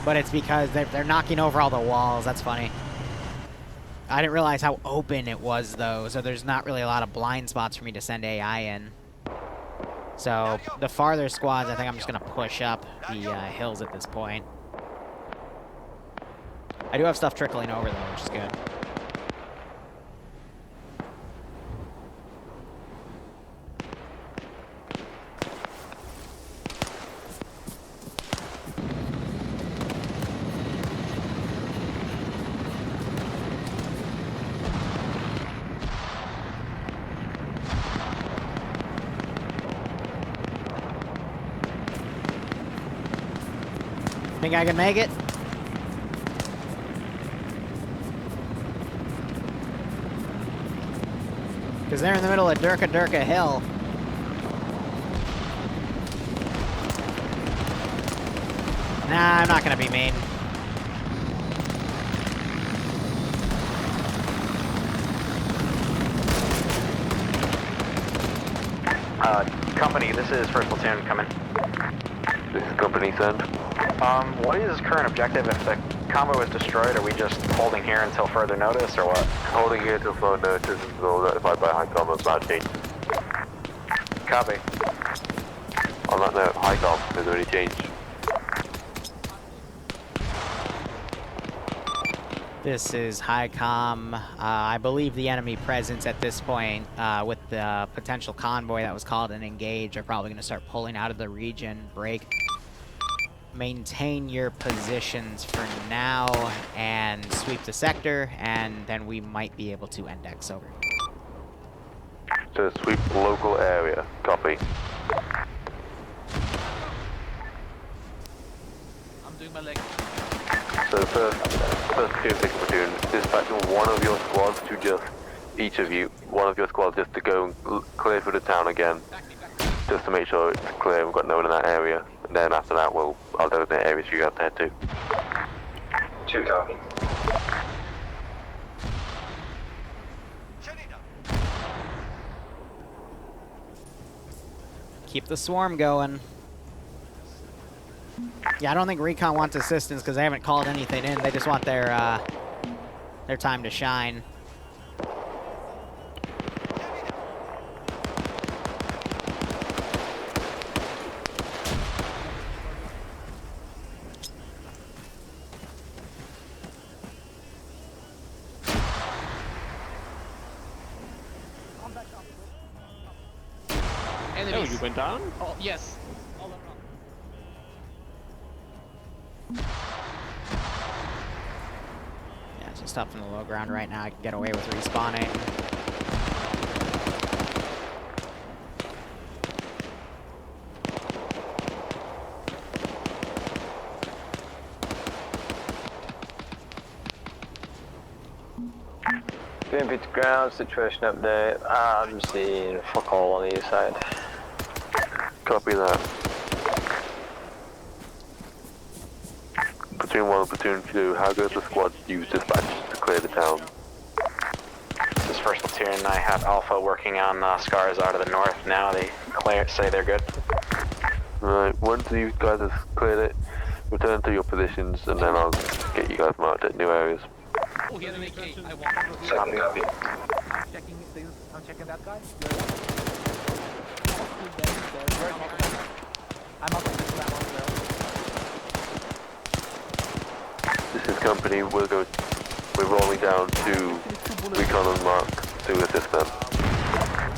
But it's because they're knocking over all the walls. That's funny. I didn't realize how open it was, though, so there's not really a lot of blind spots for me to send AI in. So, the farther squads, I think I'm just going to push up the hills at this point. I do have stuff trickling over, though, which is good. Think I can make it? Because they're in the middle of Durka Durka Hill. Nah, I'm not gonna be mean. Company, this is first platoon coming. This is company send. What is current objective? If the convoy was destroyed, are we just holding here until further notice, or what? Holding here until further notice until notified by high comm of that change. Copy. On that note, high comm, is there any change? This is high comm. I believe the enemy presence at this point, with the potential convoy that was called and engaged, are probably going to start pulling out of the region. Break. Maintain your positions for now and sweep the sector, and then we might be able to index over. So sweep local area. Copy. I'm doing my leg. So first tier 6 platoon, dispatching one of your squads to just, each of you, one of your squads just to go and clear through the town again. Just to make sure it's clear, we've got no one in that area. And then after that, I'll designate areas you got there too. 2 copy. Keep the swarm going. Yeah, I don't think Recon wants assistance because they haven't called anything in. They just want their time to shine. Oh, you went down? Oh, yes. All around. Yeah, just up in the low ground right now. I can get away with respawning. BMP to ground, situation update. I'm seeing fuck all on the east side. Copy that. Platoon 1 and Platoon 2, how goes the squad use dispatch to clear the town? This is first platoon. I have Alpha working on scars out of the north now. They say they're good. Right, once you guys have cleared it, return to your positions and then I'll get you guys marked at new areas. Oh, he has an AK. I want. Second copy. I'm checking that guy. I'm up on this level. This is company, we're rolling down to Recon and Mark to assist them.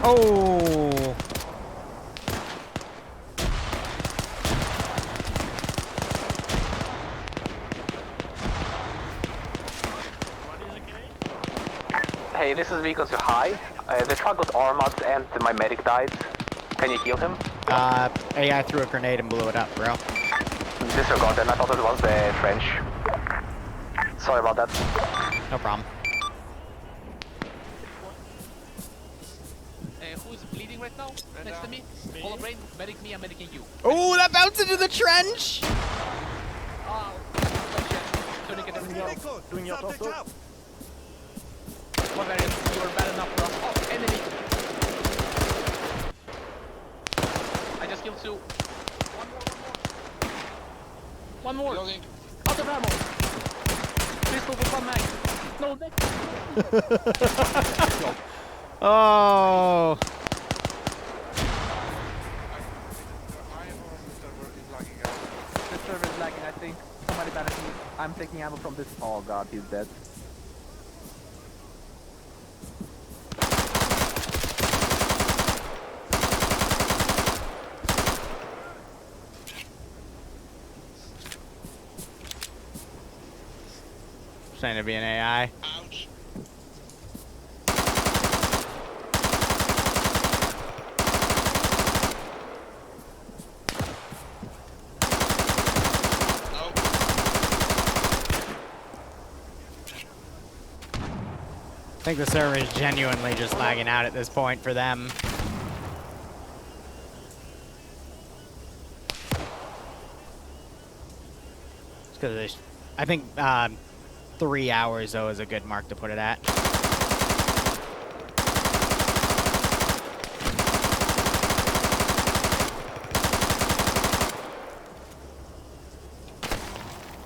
Oh! Hey, this is Recon to high. The truck got armored and my medic died. Can you heal him? AI threw a grenade and blew it up, bro. Disregard then, I thought it was the French. Sorry about that. No problem. Who is bleeding right now? Next to me? Hollow brain, medic me, I'm medicing you. Oh, that bounced into the trench! Oh, shit. Doing your torso. Bavarian, you are bad enough for us. Oh, enemy! I just killed 2. One more. Out of ammo. Pistol with one mag. No, next. Oh. The server is lagging, I think. Somebody banish me. I'm taking ammo from this. Oh god, he's dead. Trying to be an AI. Ouch. I think the server is genuinely just lagging out at this point for them. Because I think 3 hours though is a good mark to put it at.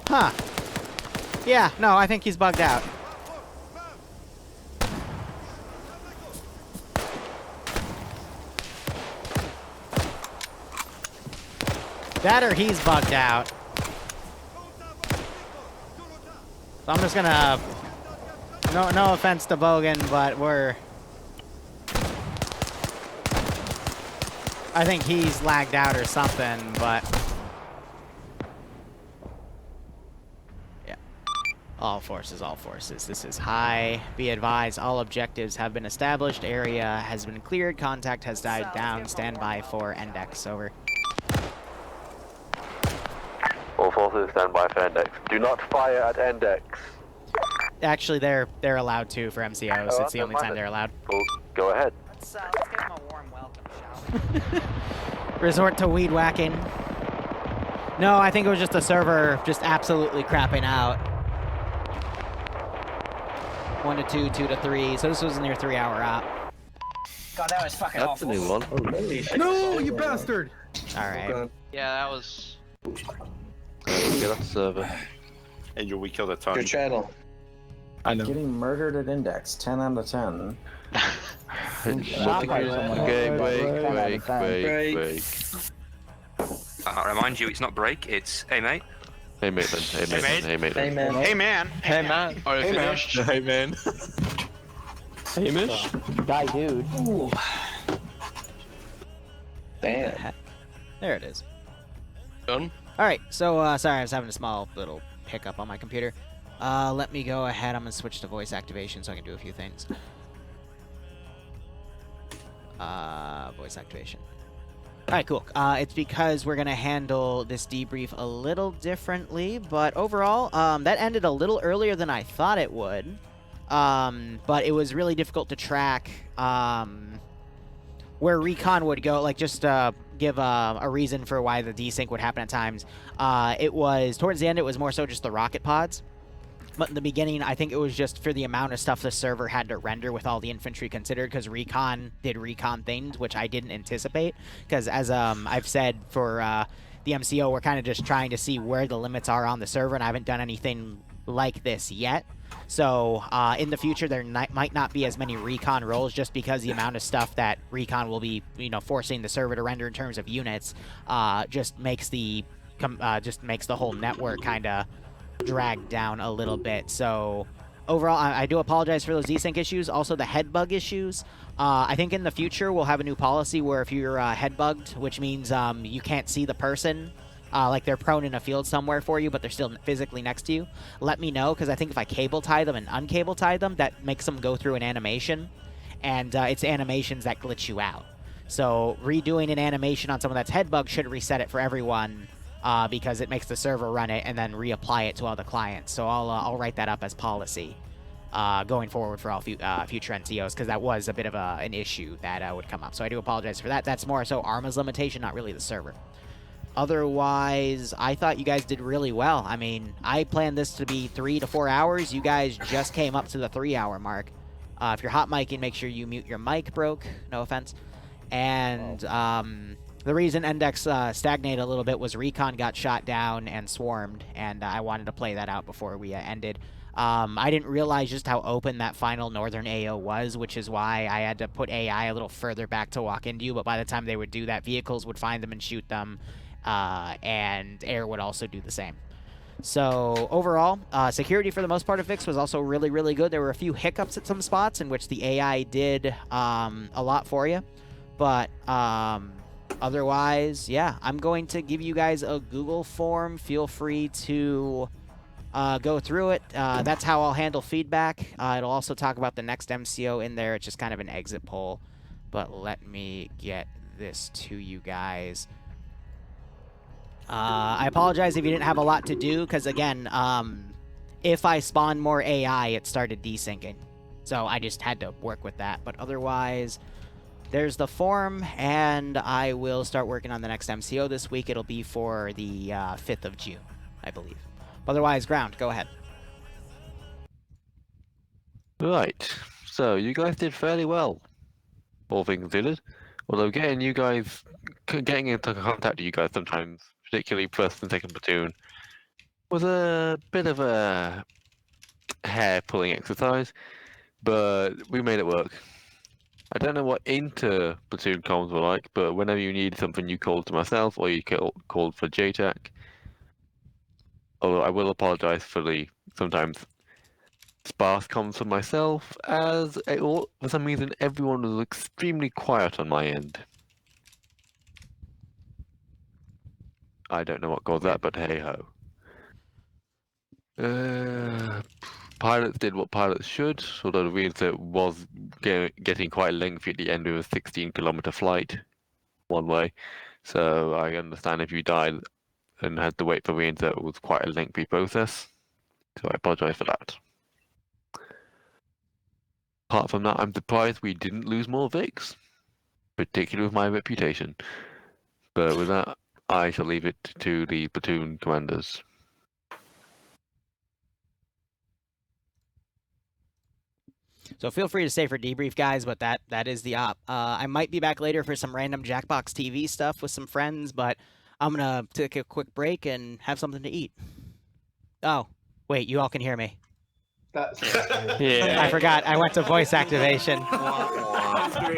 Huh. Yeah, no, I think he's bugged out. That or he's bugged out. So I'm just gonna... No offense to Bogan, but we're... I think he's lagged out or something, but... Yeah. All forces, all forces. This is high. Be advised, all objectives have been established. Area has been cleared. Contact has died down. Stand by for index. Over. All forces stand by for index. Do not fire at index. Actually, they're allowed to for MCOs. Oh, it's the only time they're allowed. Cool. Go ahead. Let's give him a warm welcome, shall we? Resort to weed whacking. No, I think it was just the server just absolutely crapping out. 1 to 2, 2 to 3. So this was a near 3-hour op. God, that was fucking That's awful. a new one. No, you bastard! All right. Yeah, that was... Get off the server. Angel, we killed a ton. Your channel. I know. Getting murdered at index, 10 out of 10. Okay, break. Remind you, it's not break, it's hey mate. Hey mate then, hey mate then. Hey man. Hey man. Are you finished? Hey man. Hamish? Guy dude. Ooh. Damn. There it is. Done? Alright, so, sorry, I was having a small little hiccup on my computer. Let me go ahead. I'm going to switch to voice activation so I can do a few things. Voice activation. Alright, cool. It's because we're going to handle this debrief a little differently, but overall, that ended a little earlier than I thought it would. But it was really difficult to track, where recon would go, like, just, give a reason for why the desync would happen at times. It was, towards the end, it was more so just the rocket pods. But in the beginning, I think it was just for the amount of stuff the server had to render with all the infantry considered, because recon did recon things, which I didn't anticipate. Because as I've said for the MCO, we're kind of just trying to see where the limits are on the server, and I haven't done anything like this yet. So in the future, there might not be as many recon roles, just because the amount of stuff that recon will be, forcing the server to render in terms of units, just makes the whole network kind of dragged down a little bit. So overall, I do apologize for those desync issues. Also, the head bug issues. I think in the future we'll have a new policy where if you're head bugged, which means you can't see the person. Like they're prone in a field somewhere for you, but they're still physically next to you. Let me know, because I think if I cable tie them and uncable tie them, that makes them go through an animation, and it's animations that glitch you out. So redoing an animation on someone that's head bugged should reset it for everyone, because it makes the server run it and then reapply it to all the clients. So I'll write that up as policy going forward for all future NCOs, because that was a bit of an issue that would come up. So I do apologize for that. That's more so Arma's limitation, not really the server. Otherwise, I thought you guys did really well. I mean, I planned this to be 3 to 4 hours. You guys just came up to the 3-hour mark. If you're hot micing, make sure you mute your mic, broke. No offense. And the reason Index stagnated a little bit was Recon got shot down and swarmed, and I wanted to play that out before we ended. I didn't realize just how open that final northern AO was, which is why I had to put AI a little further back to walk into you, but by the time they would do that, vehicles would find them and shoot them, and air would also do the same. So overall, security for the most part of VIX was also really, really good. There were a few hiccups at some spots in which the AI did a lot for you, but otherwise, yeah, I'm going to give you guys a Google form. Feel free to go through it. That's how I'll handle feedback. It'll also talk about the next MCO in there. It's just kind of an exit poll, but let me get this to you guys. I apologize if you didn't have a lot to do, because again, if I spawned more AI, it started desyncing. So I just had to work with that. But otherwise, there's the form, and I will start working on the next MCO this week. It'll be for the 5th of June, I believe. Otherwise, Ground, go ahead. Right, so you guys did fairly well, all things considered. Although getting into contact with you guys sometimes, particularly first and second platoon, was a bit of a hair-pulling exercise, but we made it work. I don't know what inter-platoon comms were like, but whenever you needed something, you called to myself, or you called for JTAC. Although I will apologize for the sometimes sparse comms for myself, as for some reason everyone was extremely quiet on my end. I don't know what caused that, but hey-ho. Pilots did what pilots should, although the reason was getting quite lengthy at the end of a 16-kilometer flight, one way. So I understand if you died and had to wait for reinsert, it was quite a lengthy process. So I apologize for that. Apart from that, I'm surprised we didn't lose more VICs, particularly with my reputation. But with that, I shall leave it to the platoon commanders. So feel free to stay for debrief, guys, but that is the op. I might be back later for some random Jackbox TV stuff with some friends, but I'm going to take a quick break and have something to eat. Oh, wait, you all can hear me. Yeah. I forgot. I went to voice activation.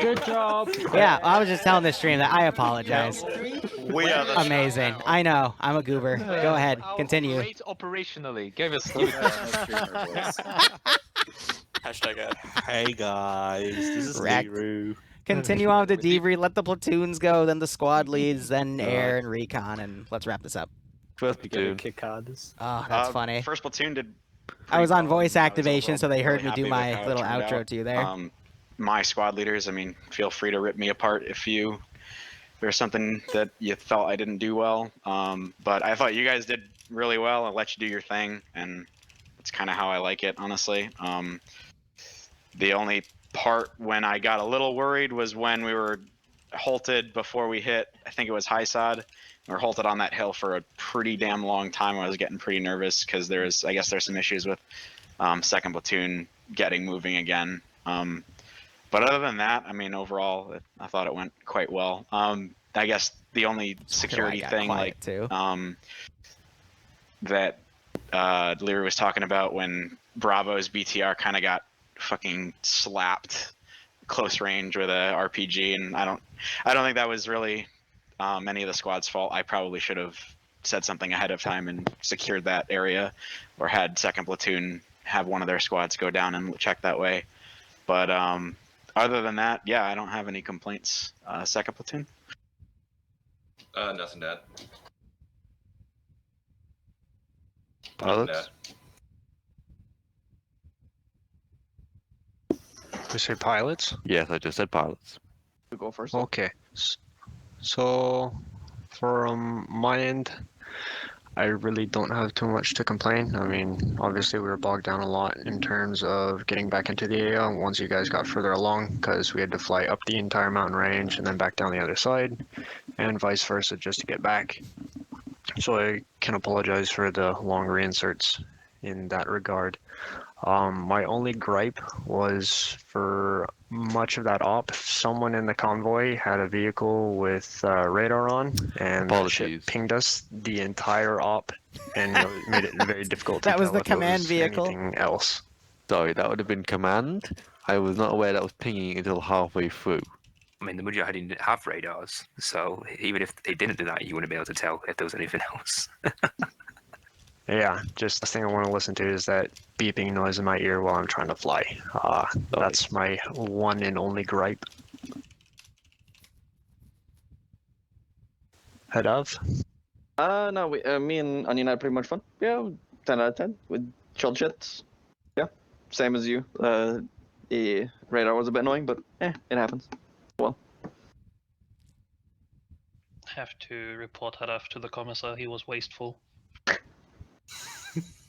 Good job. Yeah, I was just telling the stream that I apologize. We are the amazing. I know. I'm a goober. Go ahead. Continue. Great operationally. Gave us Hashtag hey guys, this is Liru. Continue on with the debrief. Let the platoons go, then the squad leads, then air and recon, and let's wrap this up. First platoon. Oh, that's funny. First platoon did. I was on voice activation, so they heard me do my little outro to you there. My squad leaders, I mean, feel free to rip me apart if there's something that you felt I didn't do well. But I thought you guys did really well. I'll let you do your thing, and that's kind of how I like it, honestly. The only part when I got a little worried was when we were halted before we hit, I think it was High Sod. We were halted on that hill for a pretty damn long time. I was getting pretty nervous because I guess there's some issues with second platoon getting moving again. But other than that, I mean, overall, I thought it went quite well. I guess the only security thing that Liru was talking about when Bravo's BTR kind of got fucking slapped close range with a RPG, and I don't think that was really any of the squad's fault. I probably should have said something ahead of time and secured that area, or had second platoon have one of their squads go down and check that way. But other than that, yeah, I don't have any complaints. Second platoon? Nothing to add. Pilots? We say pilots? Yes, I just said pilots. You go first. Okay. So, from my end, I really don't have too much to complain. I mean, obviously we were bogged down a lot in terms of getting back into the AO once you guys got further along, because we had to fly up the entire mountain range and then back down the other side, and vice versa just to get back. So I can apologize for the long reinserts in that regard. My only gripe was for much of that op, someone in the convoy had a vehicle with radar on, and that shit pinged us the entire op, and it made it very difficult to That was tell the if command it was vehicle? anything else. Sorry, that would have been command. I was not aware that was pinging until halfway through. I mean, the Mujahideen didn't have radars, so even if they didn't do that, you wouldn't be able to tell if there was anything else. Yeah, just the thing I want to listen to is that beeping noise in my ear while I'm trying to fly. That's my one and only gripe. Head of? No, me and Onion had pretty much fun. Yeah, 10 out of 10 with chill shit. Yeah, same as you. The radar was a bit annoying, but it happens. Well. Have to report Hadaf to the commissar. He was wasteful.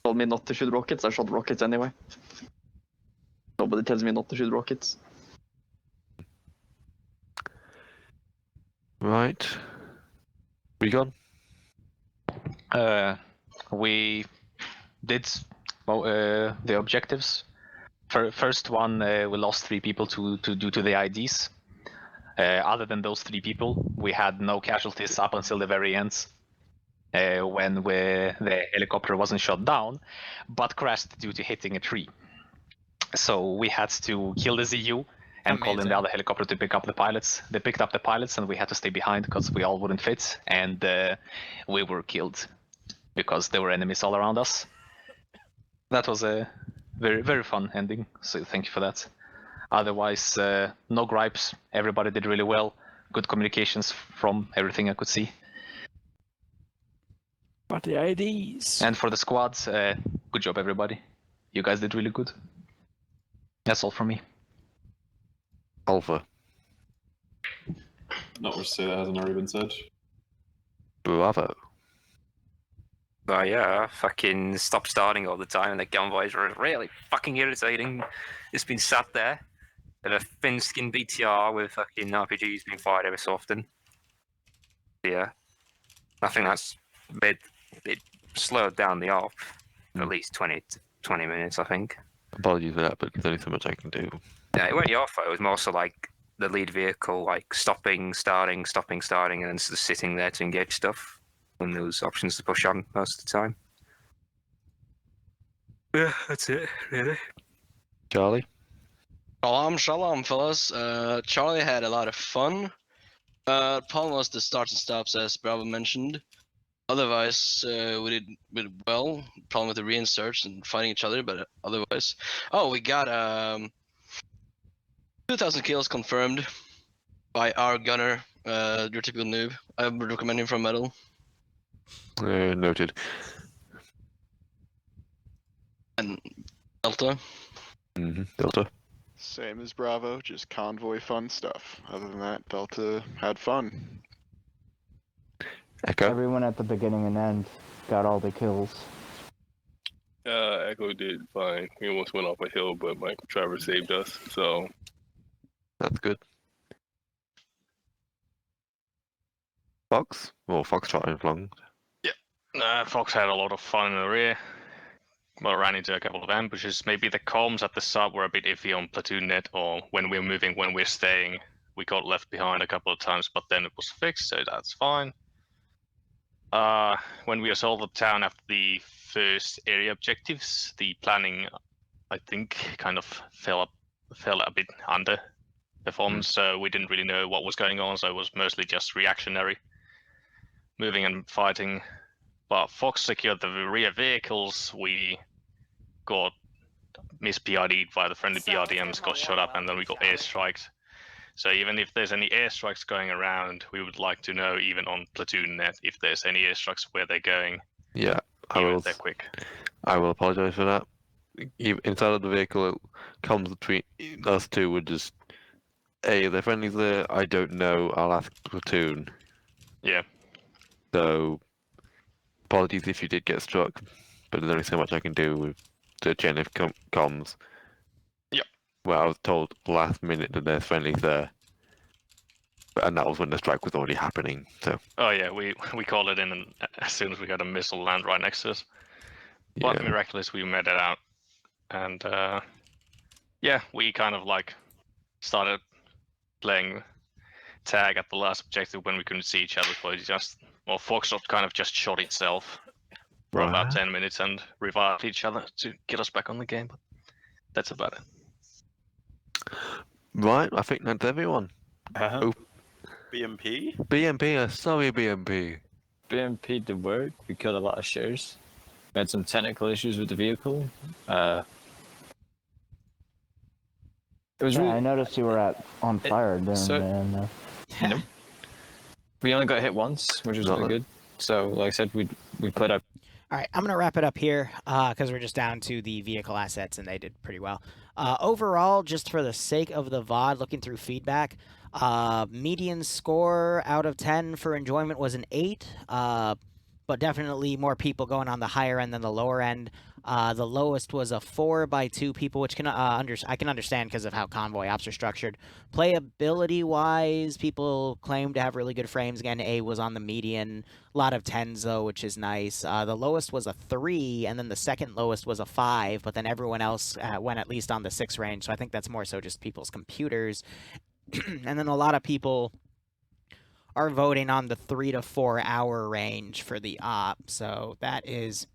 Told me not to shoot rockets. I shot rockets anyway. Nobody tells me not to shoot rockets. Right. We gone? We did the objectives. First one, we lost 3 people due to the IDs. Other than those 3 people, we had no casualties up until the very end, when the helicopter wasn't shot down, but crashed due to hitting a tree. So we had to kill the ZU and call in the other helicopter to pick up the pilots. They picked up the pilots, and we had to stay behind because we all wouldn't fit, and we were killed because there were enemies all around us. That was a very, very fun ending, so thank you for that. Otherwise, no gripes. Everybody did really well. Good communications from everything I could see. But the IDs. And for the squads, good job, everybody. You guys did really good. That's all from me. Alpha. Not much to say that hasn't already been said. Bravo. But yeah, fucking stop starting all the time, and the convoys are really fucking irritating. It's been sat there in a thin-skinned BTR with fucking RPGs being fired every so often. Yeah, I think that's it slowed down the op for at least 20 minutes, I think. Apologies for that, but there's only so much I can do. Yeah, it wasn't your fault. It was more so like the lead vehicle, like stopping, starting, and then just sitting there to engage stuff when there was options to push on most of the time. Yeah, that's it, really. Charlie? Shalom, fellas. Charlie had a lot of fun. Problem was the starts and stops, as Bravo mentioned. Otherwise, we did well. Problem with the reinserts and fighting each other, but otherwise... Oh, we got 2,000 kills confirmed by our gunner, your typical noob. I would recommend him for a medal. Noted. And Delta? Delta. Same as Bravo, just convoy fun stuff. Other than that, Delta had fun. Echo? Everyone at the beginning and end got all the kills. Echo did fine. We almost went off a hill, but Mike Travers saved us, so... That's good. Fox? Well, Fox tried long. Fox had a lot of fun in the rear. Well, ran into a couple of ambushes. Maybe the comms at the start were a bit iffy on platoon net, or when we're moving, when we're staying. We got left behind a couple of times, but then it was fixed, so that's fine. When we assaulted the town after the first area objectives, the planning, I think, kind of fell a bit under performance, so we didn't really know what was going on, so it was mostly just reactionary, moving and fighting. But Fox secured the rear vehicles. We got mis-PRD'd by the friendly BRDMs, got shot up, and then we got airstrikes. So even if there's any airstrikes going around, we would like to know, even on platoon net, if there's any airstrikes, where they're going. Yeah, I will. They're quick. I will apologize for that. Inside of the vehicle, it comes between us two. Would just, hey, the friendlies there. I don't know. I'll ask platoon. Yeah. So, apologies if you did get struck, but there's only so much I can do with the chain of comms. Yep. Well, I was told last minute that there's friendlies there, and that was when the strike was already happening. So. Oh yeah, we called it in, and as soon as we got a missile land right next to us. But miraculously, we made it out and yeah, we kind of like started playing tag at the last objective when we couldn't see each other, so it just, well, Foxtrot kind of just shot itself for about 10 minutes and revived each other to get us back on the game. But that's about it. Right, I think that's everyone. BMP? BMP, sorry BMP. BMP did work. We killed a lot of shares. We had some technical issues with the vehicle. It was really... I noticed you were on fire during Nope. We only got hit once, which was really good. So, like I said, we played up. All right, I'm going to wrap it up here because we're just down to the vehicle assets, and they did pretty well. Overall, just for the sake of the VOD, looking through feedback, median score out of 10 for enjoyment was an 8, but definitely more people going on the higher end than the lower end. The lowest was a 4 by 2 people, which I can understand because of how Convoy ops are structured. Playability-wise, people claim to have really good frames. Again, A was on the median. A lot of 10s, though, which is nice. The lowest was a 3, and then the second lowest was a 5, but then everyone else went at least on the 6 range, so I think that's more so just people's computers. And then a lot of people are voting on the 3 to 4 hour range for the op, so that is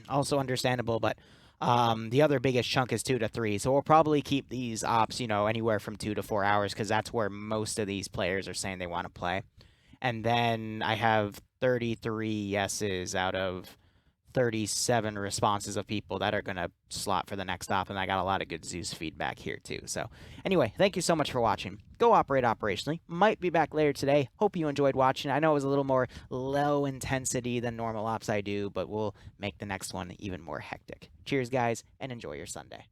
also understandable, but the other biggest chunk is 2 to 3, so we'll probably keep these ops, you know, anywhere from 2 to 4 hours, because that's where most of these players are saying they want to play. And then I have 33 yeses out of 37 responses of people that are going to slot for the next op, and I got a lot of good Zeus feedback here too. So anyway, thank you so much for watching. Go operate operationally. Might be back later today. Hope you enjoyed watching. I know it was a little more low intensity than normal ops I do, but we'll make the next one even more hectic. Cheers, guys, and enjoy your Sunday.